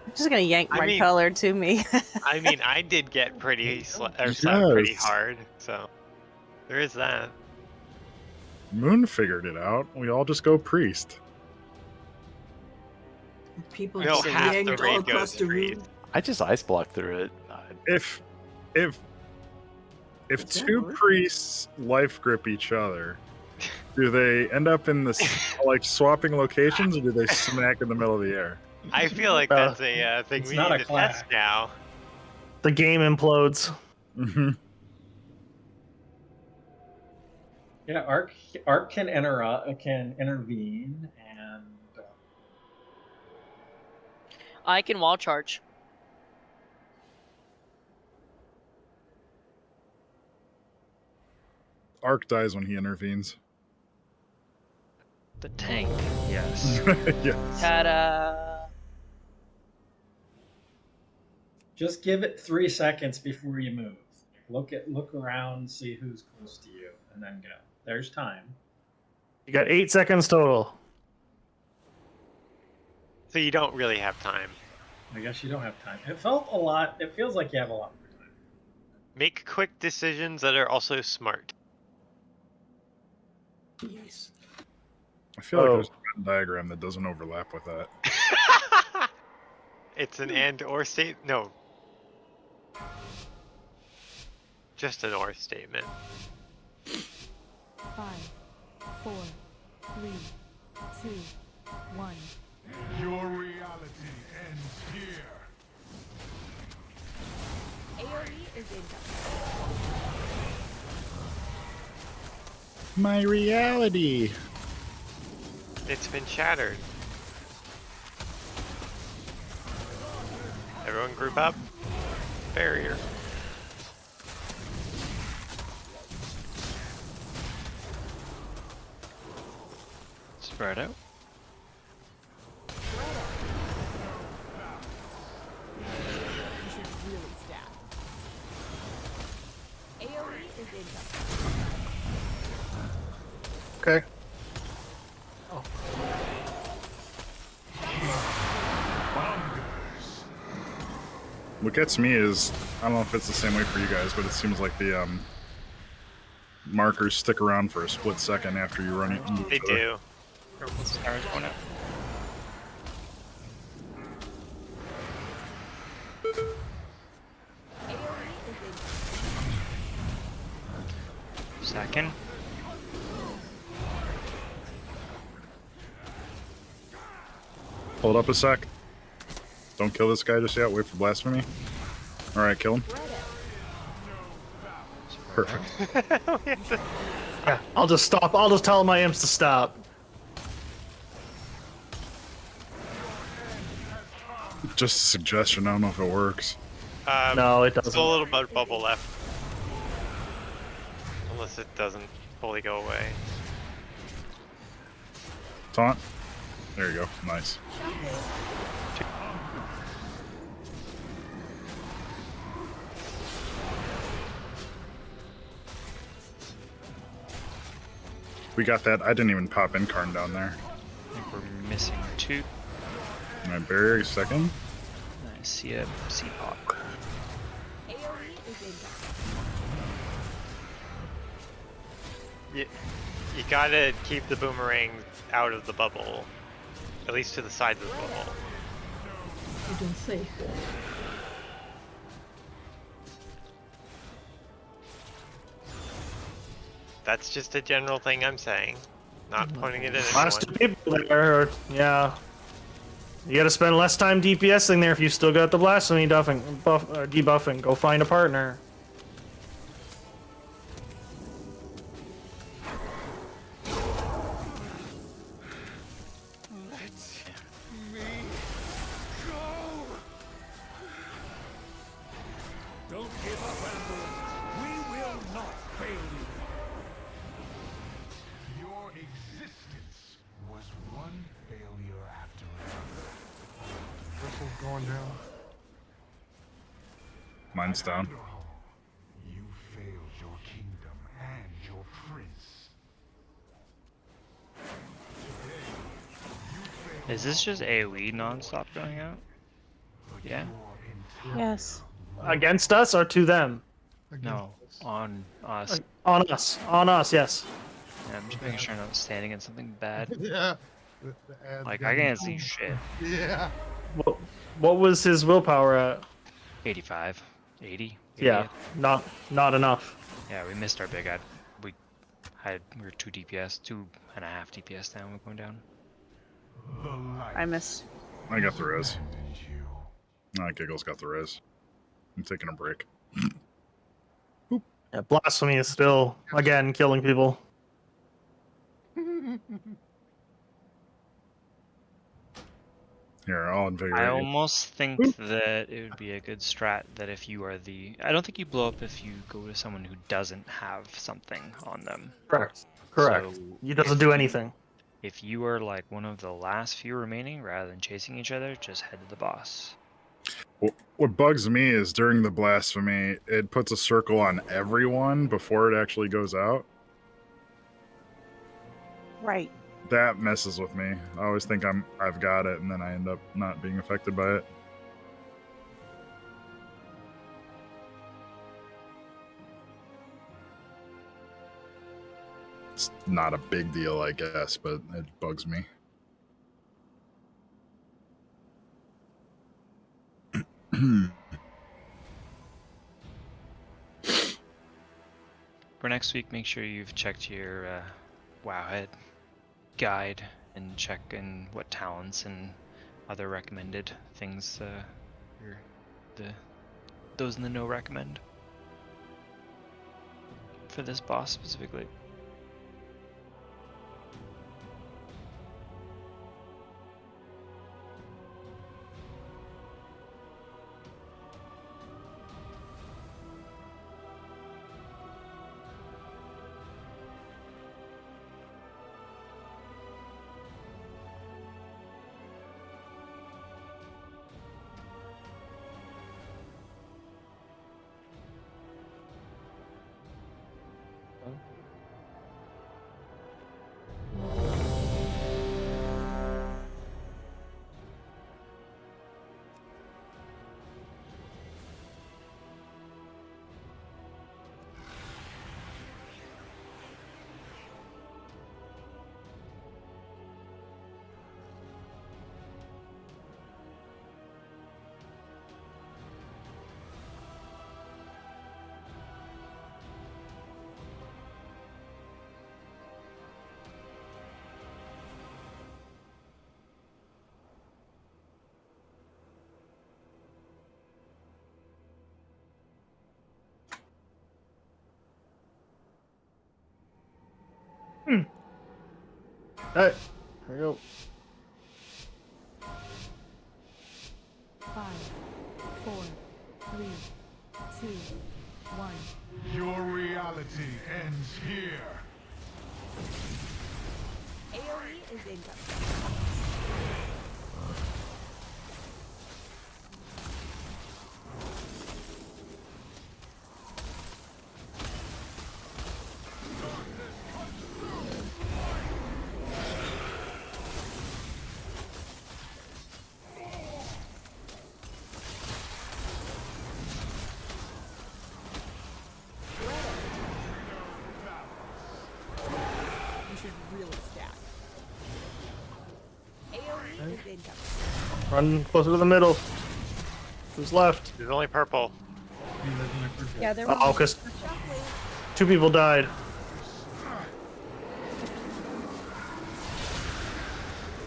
[SPEAKER 18] I'm just gonna yank my color to me.
[SPEAKER 2] I mean, I did get pretty slapped pretty hard, so there is that.
[SPEAKER 8] Moon figured it out. We all just go priest.
[SPEAKER 7] People
[SPEAKER 2] No,
[SPEAKER 7] just
[SPEAKER 2] half
[SPEAKER 7] yanked
[SPEAKER 2] the
[SPEAKER 7] all
[SPEAKER 2] raid
[SPEAKER 7] across
[SPEAKER 2] goes
[SPEAKER 7] the
[SPEAKER 2] priest.
[SPEAKER 7] room.
[SPEAKER 3] I just ice blocked through it.
[SPEAKER 8] If two priests life grip each other, do they end up in this like swapping locations, or do they smack in the middle of the air?
[SPEAKER 2] I feel like that's a thing
[SPEAKER 5] It's
[SPEAKER 2] we
[SPEAKER 5] not
[SPEAKER 2] need
[SPEAKER 5] a
[SPEAKER 2] to test now.
[SPEAKER 13] The game implodes.
[SPEAKER 8] Mm-hmm.
[SPEAKER 5] Yeah, Arc can intervene, and
[SPEAKER 1] I can wall charge.
[SPEAKER 8] Arc dies when he intervenes.
[SPEAKER 4] The tank, yes.
[SPEAKER 8] Yes.
[SPEAKER 1] Ta-da!
[SPEAKER 5] just give it 3 seconds before you move. Look around, see who's close to you, and then go. There's time.
[SPEAKER 13] You got 8 seconds total.
[SPEAKER 2] So you don't really have time.
[SPEAKER 5] I guess you don't have time. It feels like you have a lot more time.
[SPEAKER 2] Make quick decisions that are also smart.
[SPEAKER 7] Yes.
[SPEAKER 8] I feel like there's a Venn diagram that doesn't overlap with that.
[SPEAKER 2] It's an and or state. No. Just an or statement.
[SPEAKER 17] 5, 4, 3, 2, 1.
[SPEAKER 20] Your reality ends here.
[SPEAKER 17] AoE is incoming.
[SPEAKER 8] My reality.
[SPEAKER 2] It's been shattered. Everyone group up. Barrier.
[SPEAKER 4] Spread out.
[SPEAKER 17] You should really stab. AoE is incoming.
[SPEAKER 13] Okay.
[SPEAKER 8] What gets me is, I don't know if it's the same way for you guys, but it seems like the markers stick around for a split second after you run into
[SPEAKER 2] They
[SPEAKER 8] each other.
[SPEAKER 2] do.
[SPEAKER 14] Stars going out.
[SPEAKER 4] Second.
[SPEAKER 8] Hold up a sec. Don't kill this guy just yet. Wait for blasphemy. All right, kill him. Perfect.
[SPEAKER 13] Yeah, I'll just stop. I'll just tell my imps to stop.
[SPEAKER 8] Just a suggestion. I don't know if it works.
[SPEAKER 13] No, it doesn't.
[SPEAKER 2] Still a little bit bubble left. Unless it doesn't fully go away.
[SPEAKER 8] Taunt. There you go. Nice. We got that. I didn't even pop Incarn down there.
[SPEAKER 4] I think we're missing 2.
[SPEAKER 8] My barrier second.
[SPEAKER 4] I see a C-pop.
[SPEAKER 2] You gotta keep the boomerang out of the bubble. At least to the sides of the bubble.
[SPEAKER 7] You don't say.
[SPEAKER 2] That's just a general thing I'm saying. Not pointing it at
[SPEAKER 13] Last 2
[SPEAKER 2] anyone.
[SPEAKER 13] people there, yeah. You gotta spend less time DPSing there if you still got the blasphemy debuffing. Go find a partner.
[SPEAKER 20] Let me go. Don't give up, Amber. We will not fail you. Your existence was one failure after another.
[SPEAKER 21] Whistle's going down.
[SPEAKER 8] Mine's down.
[SPEAKER 20] You failed your kingdom and your prince.
[SPEAKER 4] Is this just AoE non-stop going out? Yeah.
[SPEAKER 18] Yes.
[SPEAKER 13] Against us or to them?
[SPEAKER 4] No, on us.
[SPEAKER 13] On us. On us, yes.
[SPEAKER 4] Yeah, I'm just making sure I'm not standing in something bad.
[SPEAKER 21] Yeah.
[SPEAKER 4] Like, I can't see shit.
[SPEAKER 21] Yeah.
[SPEAKER 13] What was his willpower at?
[SPEAKER 4] 85. 80?
[SPEAKER 13] Yeah, not enough.
[SPEAKER 4] Yeah, we missed our big ad. We were 2 DPS, 2.5 DPS down, we're going down.
[SPEAKER 18] I missed.
[SPEAKER 8] I got the res. Giggles got the res. I'm taking a break.
[SPEAKER 13] Yeah, blasphemy is still, again, killing people.
[SPEAKER 8] Here, I'll invigorate
[SPEAKER 4] I
[SPEAKER 8] you.
[SPEAKER 4] almost think that it would be a good strat that if you are I don't think you blow up if you go to someone who doesn't have something on them.
[SPEAKER 13] Correct.
[SPEAKER 4] So
[SPEAKER 13] He doesn't do anything.
[SPEAKER 4] If you are like one of the last few remaining, rather than chasing each other, just head to the boss.
[SPEAKER 8] What bugs me is during the blasphemy, it puts a circle on everyone before it actually goes out.
[SPEAKER 18] Right.
[SPEAKER 8] That messes with me. I always think I've got it, and then I end up not being affected by it. It's not a big deal, I guess, but it bugs me.
[SPEAKER 4] For next week, make sure you've checked your Wowhead guide and check in what talents and other recommended things those in the know recommend for this boss specifically.
[SPEAKER 13] Alright, here we go.
[SPEAKER 17] 5, 4, 3, 2, 1.
[SPEAKER 20] Your reality ends here.
[SPEAKER 17] AoE is incoming. You should really stack. AoE is incoming.
[SPEAKER 13] Run closer to the middle. Who's left?
[SPEAKER 2] There's only purple.
[SPEAKER 11] Yeah, there
[SPEAKER 13] Oh, because 2 people died.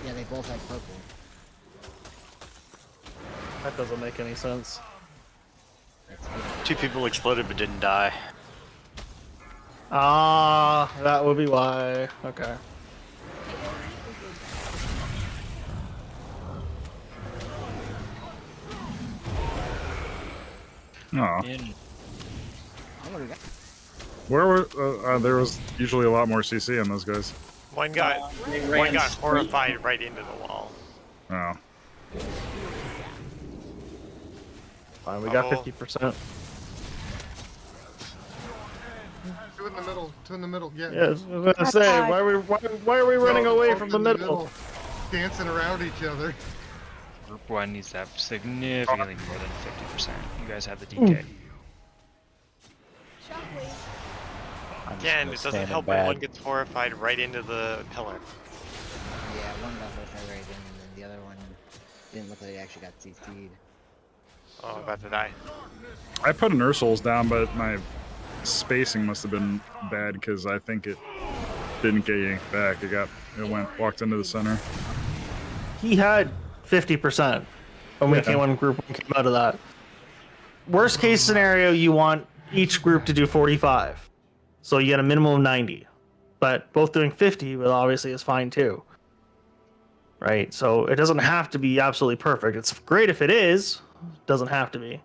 [SPEAKER 9] Yeah, they both had purple.
[SPEAKER 13] That doesn't make any sense.
[SPEAKER 15] 2 people exploded but didn't die.
[SPEAKER 13] Ah, that would be why. Okay.
[SPEAKER 8] Oh.
[SPEAKER 9] What do we got?
[SPEAKER 8] Where were there was usually a lot more CC on those guys.
[SPEAKER 2] One got horrified right into the wall.
[SPEAKER 8] Oh.
[SPEAKER 13] Fine, we got 50%.
[SPEAKER 21] 2 in the middle. 2 in the middle. Yeah.
[SPEAKER 13] Yeah, I was gonna say, why are we running away from the middle?
[SPEAKER 21] Dancing around each other.
[SPEAKER 4] Group 1 needs to have significantly more than 50%. You guys have the DK.
[SPEAKER 2] Again, it doesn't help when one gets horrified right into the pillar.
[SPEAKER 9] Yeah, one got horrified right in, and then the other one didn't look like it actually got CC'd.
[SPEAKER 2] Oh, I'm about to die.
[SPEAKER 8] I put an Ursul's down, but my spacing must have been bad because I think it didn't get yanked back. Walked into the center.
[SPEAKER 13] He had 50% when group 1 came out of that. Worst case scenario, you want each group to do 45. So you get a minimum of 90. But both doing 50 well, obviously is fine too. Right? So it doesn't have to be absolutely perfect. It's great if it is. It doesn't have to be.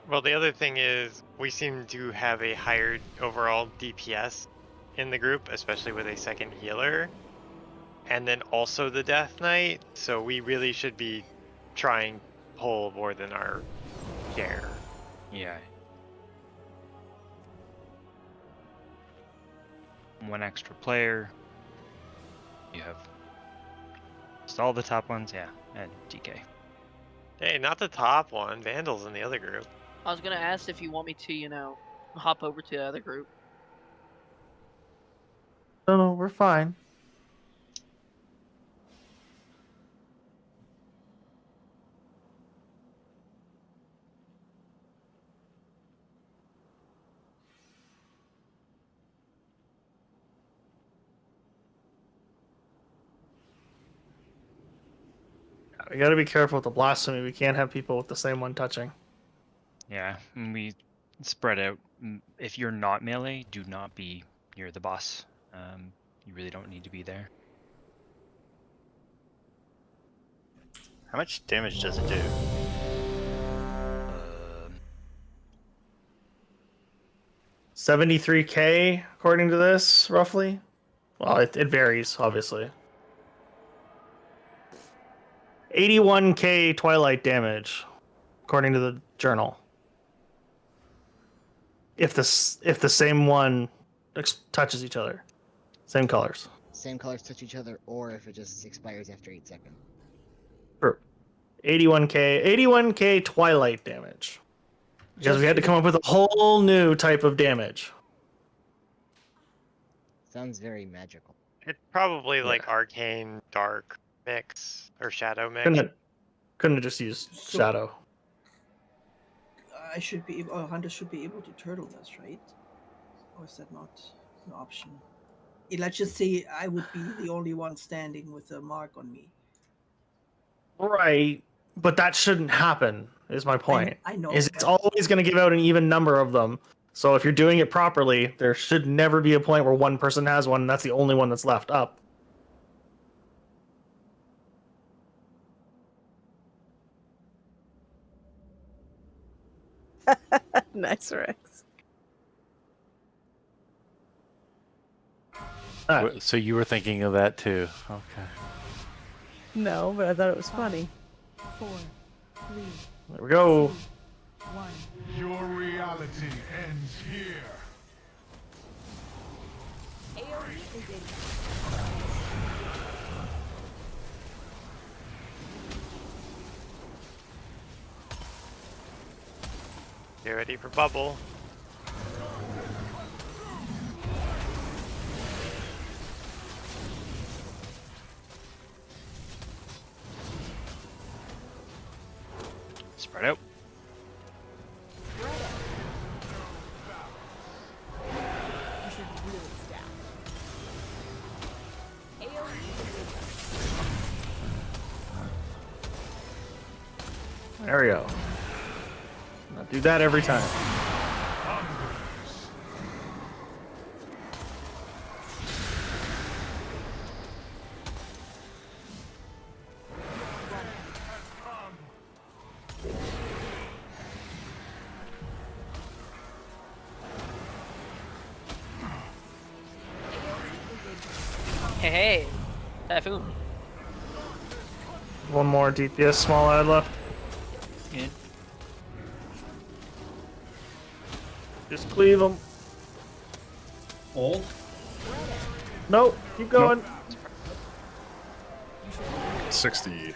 [SPEAKER 2] Well, the other thing is we seem to have a higher overall DPS in the group, especially with a second healer. And then also the Death Knight, so we really should be trying to pull more than our share.
[SPEAKER 4] Yeah. 1 extra player. You have just all the top ones, yeah, and DK.
[SPEAKER 2] Hey, not the top one. Vandal's in the other group.
[SPEAKER 1] I was gonna ask if you want me to, hop over to the other group.
[SPEAKER 13] No, we're fine. We gotta be careful with the blasphemy. We can't have people with the same one touching.
[SPEAKER 4] Yeah, we spread out. If you're not melee, do not be near the boss. You really don't need to be there.
[SPEAKER 15] How much damage does it do?
[SPEAKER 13] 73k according to this, roughly. Well, it varies, obviously. 81k Twilight damage, according to the journal. If the same one touches each other, same colors.
[SPEAKER 9] Same colors touch each other, or if it just expires after 8 seconds.
[SPEAKER 13] 81k Twilight damage. Because we had to come up with a whole new type of damage.
[SPEAKER 9] Sounds very magical.
[SPEAKER 2] It's probably like arcane dark mix or shadow mix.
[SPEAKER 13] Couldn't have just used shadow.
[SPEAKER 7] I should be able, Hunter should be able to turtle this, right? Or is that not an option? Let's just say I would be the only one standing with a mark on me.
[SPEAKER 13] Right, But that shouldn't happen, is my point.
[SPEAKER 7] I know,
[SPEAKER 13] Is it's
[SPEAKER 7] but-
[SPEAKER 13] always going to give out an even number of them. So if you're doing it properly, there should never be a point where one person has one and that's the only one that's left up.
[SPEAKER 18] Nice, Rex.
[SPEAKER 3] So you were thinking of that too. Okay.
[SPEAKER 18] No, but I thought it was funny.
[SPEAKER 17] 4, 3,
[SPEAKER 13] There we go.
[SPEAKER 17] 1.
[SPEAKER 20] Your reality ends here.
[SPEAKER 17] AoE is in.
[SPEAKER 2] Get ready for bubble.
[SPEAKER 4] Spread out.
[SPEAKER 17] You should really stack. AoE is in.
[SPEAKER 13] There we go. I'll do that every time.
[SPEAKER 1] Hey, Typhoon.
[SPEAKER 13] One more DPS small ad left.
[SPEAKER 15] Yeah.
[SPEAKER 13] Just cleave them.
[SPEAKER 5] Old?
[SPEAKER 13] Nope, keep going.
[SPEAKER 8] 60.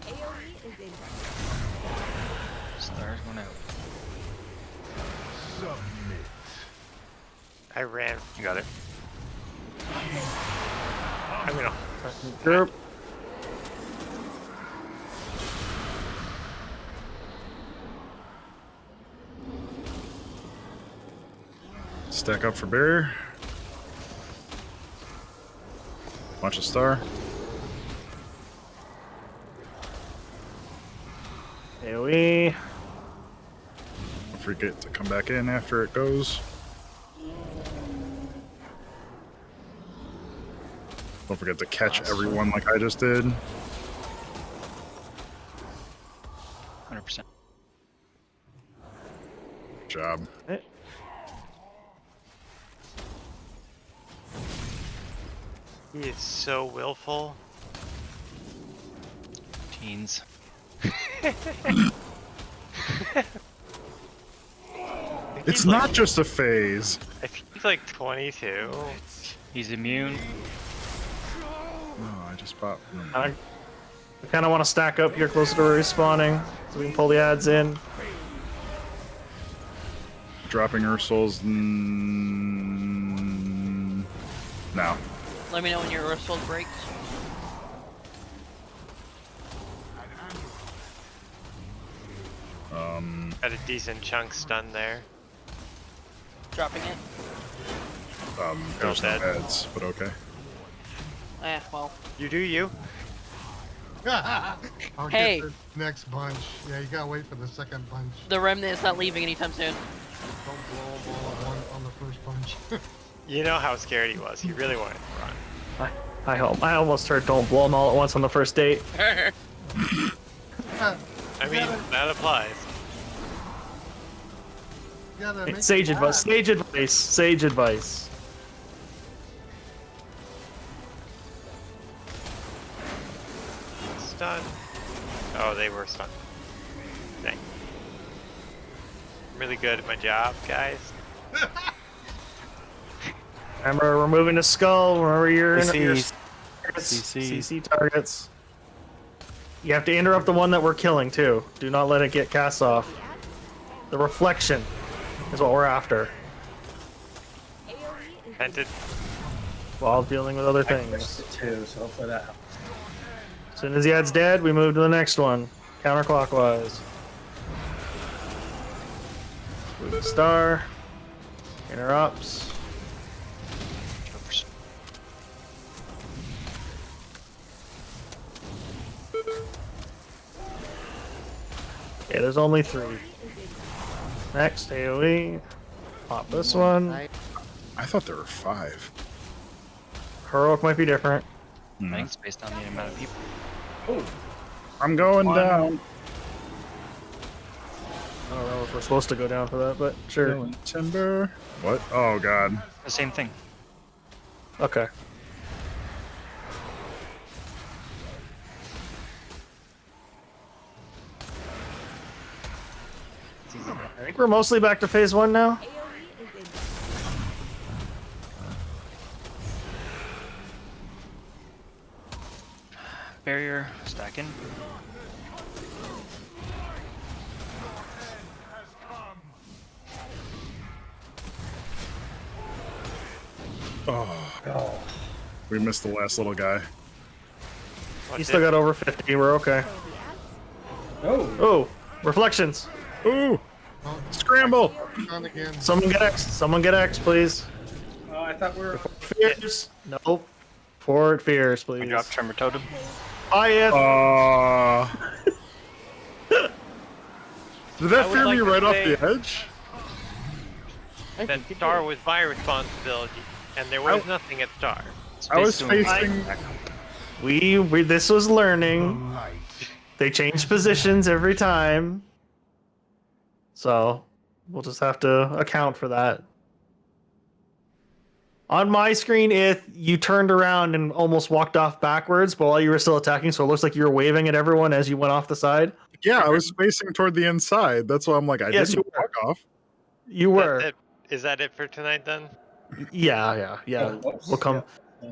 [SPEAKER 17] AoE is in.
[SPEAKER 4] Stars went out.
[SPEAKER 20] Submit.
[SPEAKER 2] I ran.
[SPEAKER 15] You got it.
[SPEAKER 2] I mean,
[SPEAKER 13] Group.
[SPEAKER 8] Stack up for barrier. Watch a star.
[SPEAKER 13] AoE.
[SPEAKER 8] Don't forget to come back in after it goes. Don't forget to catch everyone like I just did.
[SPEAKER 4] 100%.
[SPEAKER 8] Job.
[SPEAKER 2] he is so willful.
[SPEAKER 4] Teens.
[SPEAKER 8] It's not just a phase.
[SPEAKER 2] I think he's like 22.
[SPEAKER 4] He's immune.
[SPEAKER 8] No, I just popped.
[SPEAKER 13] I kind of want to stack up here closer to where he's spawning so we can pull the ads in.
[SPEAKER 8] Dropping Ursul's. No.
[SPEAKER 1] Let me know when your Ursula breaks.
[SPEAKER 2] Got a decent chunk stun there.
[SPEAKER 1] Dropping it.
[SPEAKER 8] There's no
[SPEAKER 2] dead.
[SPEAKER 8] ads, but okay.
[SPEAKER 1] Well.
[SPEAKER 2] You do you.
[SPEAKER 21] I'll
[SPEAKER 1] Hey.
[SPEAKER 21] get the next bunch. Yeah, you gotta wait for the second bunch.
[SPEAKER 1] The remnant is not leaving anytime soon.
[SPEAKER 21] Don't blow them all at once on the first bunch.
[SPEAKER 2] You know how scared he was. He really wanted to run.
[SPEAKER 13] I almost heard don't blow them all at once on the first date.
[SPEAKER 2] I mean, that applies.
[SPEAKER 13] Sage advice. Sage advice. Sage advice.
[SPEAKER 2] Stun. Oh, they were stunned. Dang. I'm really good at my job, guys.
[SPEAKER 13] Remember, we're moving to skull. Remember your
[SPEAKER 3] CCs.
[SPEAKER 13] CC targets. You have to interrupt the one that we're killing too. Do not let it get cast off. The reflection is what we're after.
[SPEAKER 2] Vented.
[SPEAKER 13] While dealing with other things.
[SPEAKER 5] Too, so hopefully that helps.
[SPEAKER 13] As soon as the ad's dead, we move to the next one. Counterclockwise. Move the star. Interrupts. Okay, there's only 3. Next, AoE. Pop this one.
[SPEAKER 8] I thought there were 5.
[SPEAKER 13] Heroic might be different.
[SPEAKER 4] I think it's based on the amount of people.
[SPEAKER 8] Oh, I'm going down.
[SPEAKER 13] I don't know if we're supposed to go down for that, but sure.
[SPEAKER 8] Killing Timber. What? Oh god.
[SPEAKER 4] The same thing.
[SPEAKER 13] Okay. I think we're mostly back to phase 1 now.
[SPEAKER 4] Barrier stacking.
[SPEAKER 8] Oh. We missed the last little guy.
[SPEAKER 13] He still got over 50. We're okay. Oh, reflections.
[SPEAKER 8] Ooh. Scramble.
[SPEAKER 21] On again.
[SPEAKER 13] Someone get X. Someone get X, please.
[SPEAKER 5] Oh, I thought we were.
[SPEAKER 13] Fears. Nope. Forward fears, please.
[SPEAKER 15] I dropped Tremor Totem.
[SPEAKER 13] Did
[SPEAKER 8] that
[SPEAKER 2] I would
[SPEAKER 8] fear
[SPEAKER 2] like
[SPEAKER 8] me
[SPEAKER 2] to
[SPEAKER 8] right off
[SPEAKER 2] say-
[SPEAKER 8] the edge?
[SPEAKER 2] That Star was my responsibility, and there was nothing at Star.
[SPEAKER 8] I was facing.
[SPEAKER 13] We this was learning. They change positions every time. So we'll just have to account for that. On my screen, you turned around and almost walked off backwards, but while you were still attacking, so it looks like you were waving at everyone as you went off the side.
[SPEAKER 8] Yeah, I was facing toward the inside. That's why I'm like, I
[SPEAKER 13] Yes,
[SPEAKER 8] didn't
[SPEAKER 13] you
[SPEAKER 8] walk off.
[SPEAKER 13] You were.
[SPEAKER 2] Is that it for tonight then?
[SPEAKER 13] Yeah.
[SPEAKER 5] Oh, whoops.
[SPEAKER 13] We'll come.
[SPEAKER 5] Yeah.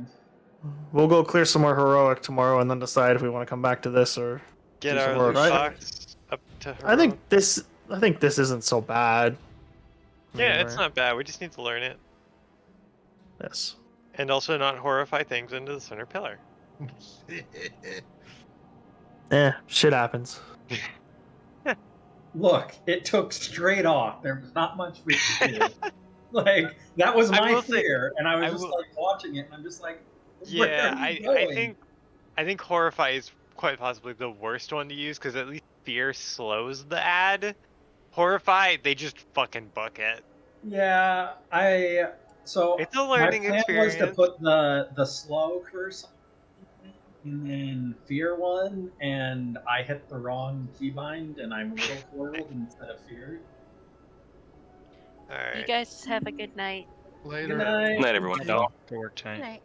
[SPEAKER 13] We'll go clear some more heroic tomorrow, and then decide if we want to come back to this or
[SPEAKER 2] Get
[SPEAKER 13] do
[SPEAKER 2] our
[SPEAKER 13] some heroic.
[SPEAKER 2] loot box up to heroic.
[SPEAKER 13] I think this isn't so bad.
[SPEAKER 2] Yeah, it's not bad. We just need to learn it.
[SPEAKER 13] Yes.
[SPEAKER 2] And also not horrify things into the center pillar.
[SPEAKER 13] Shit happens.
[SPEAKER 5] Look, it took straight off. There was not much we could do. Like, that was my fear, and I was just like watching it, and I'm just like,
[SPEAKER 2] Yeah, I
[SPEAKER 5] going?
[SPEAKER 2] think horrify is quite possibly the worst one to use because at least fear slows the ad. Horrify, they just fucking book it.
[SPEAKER 5] Yeah, so
[SPEAKER 2] It's a learning
[SPEAKER 5] my plan
[SPEAKER 2] experience.
[SPEAKER 5] was to put the slow curse on and then fear one, and I hit the wrong keybind, and I'm little foiled instead of feared.
[SPEAKER 2] All right.
[SPEAKER 1] You guys have a good night.
[SPEAKER 21] Later.
[SPEAKER 5] Good night.
[SPEAKER 15] Night, everyone.
[SPEAKER 4] Go to work tonight.
[SPEAKER 1] Night.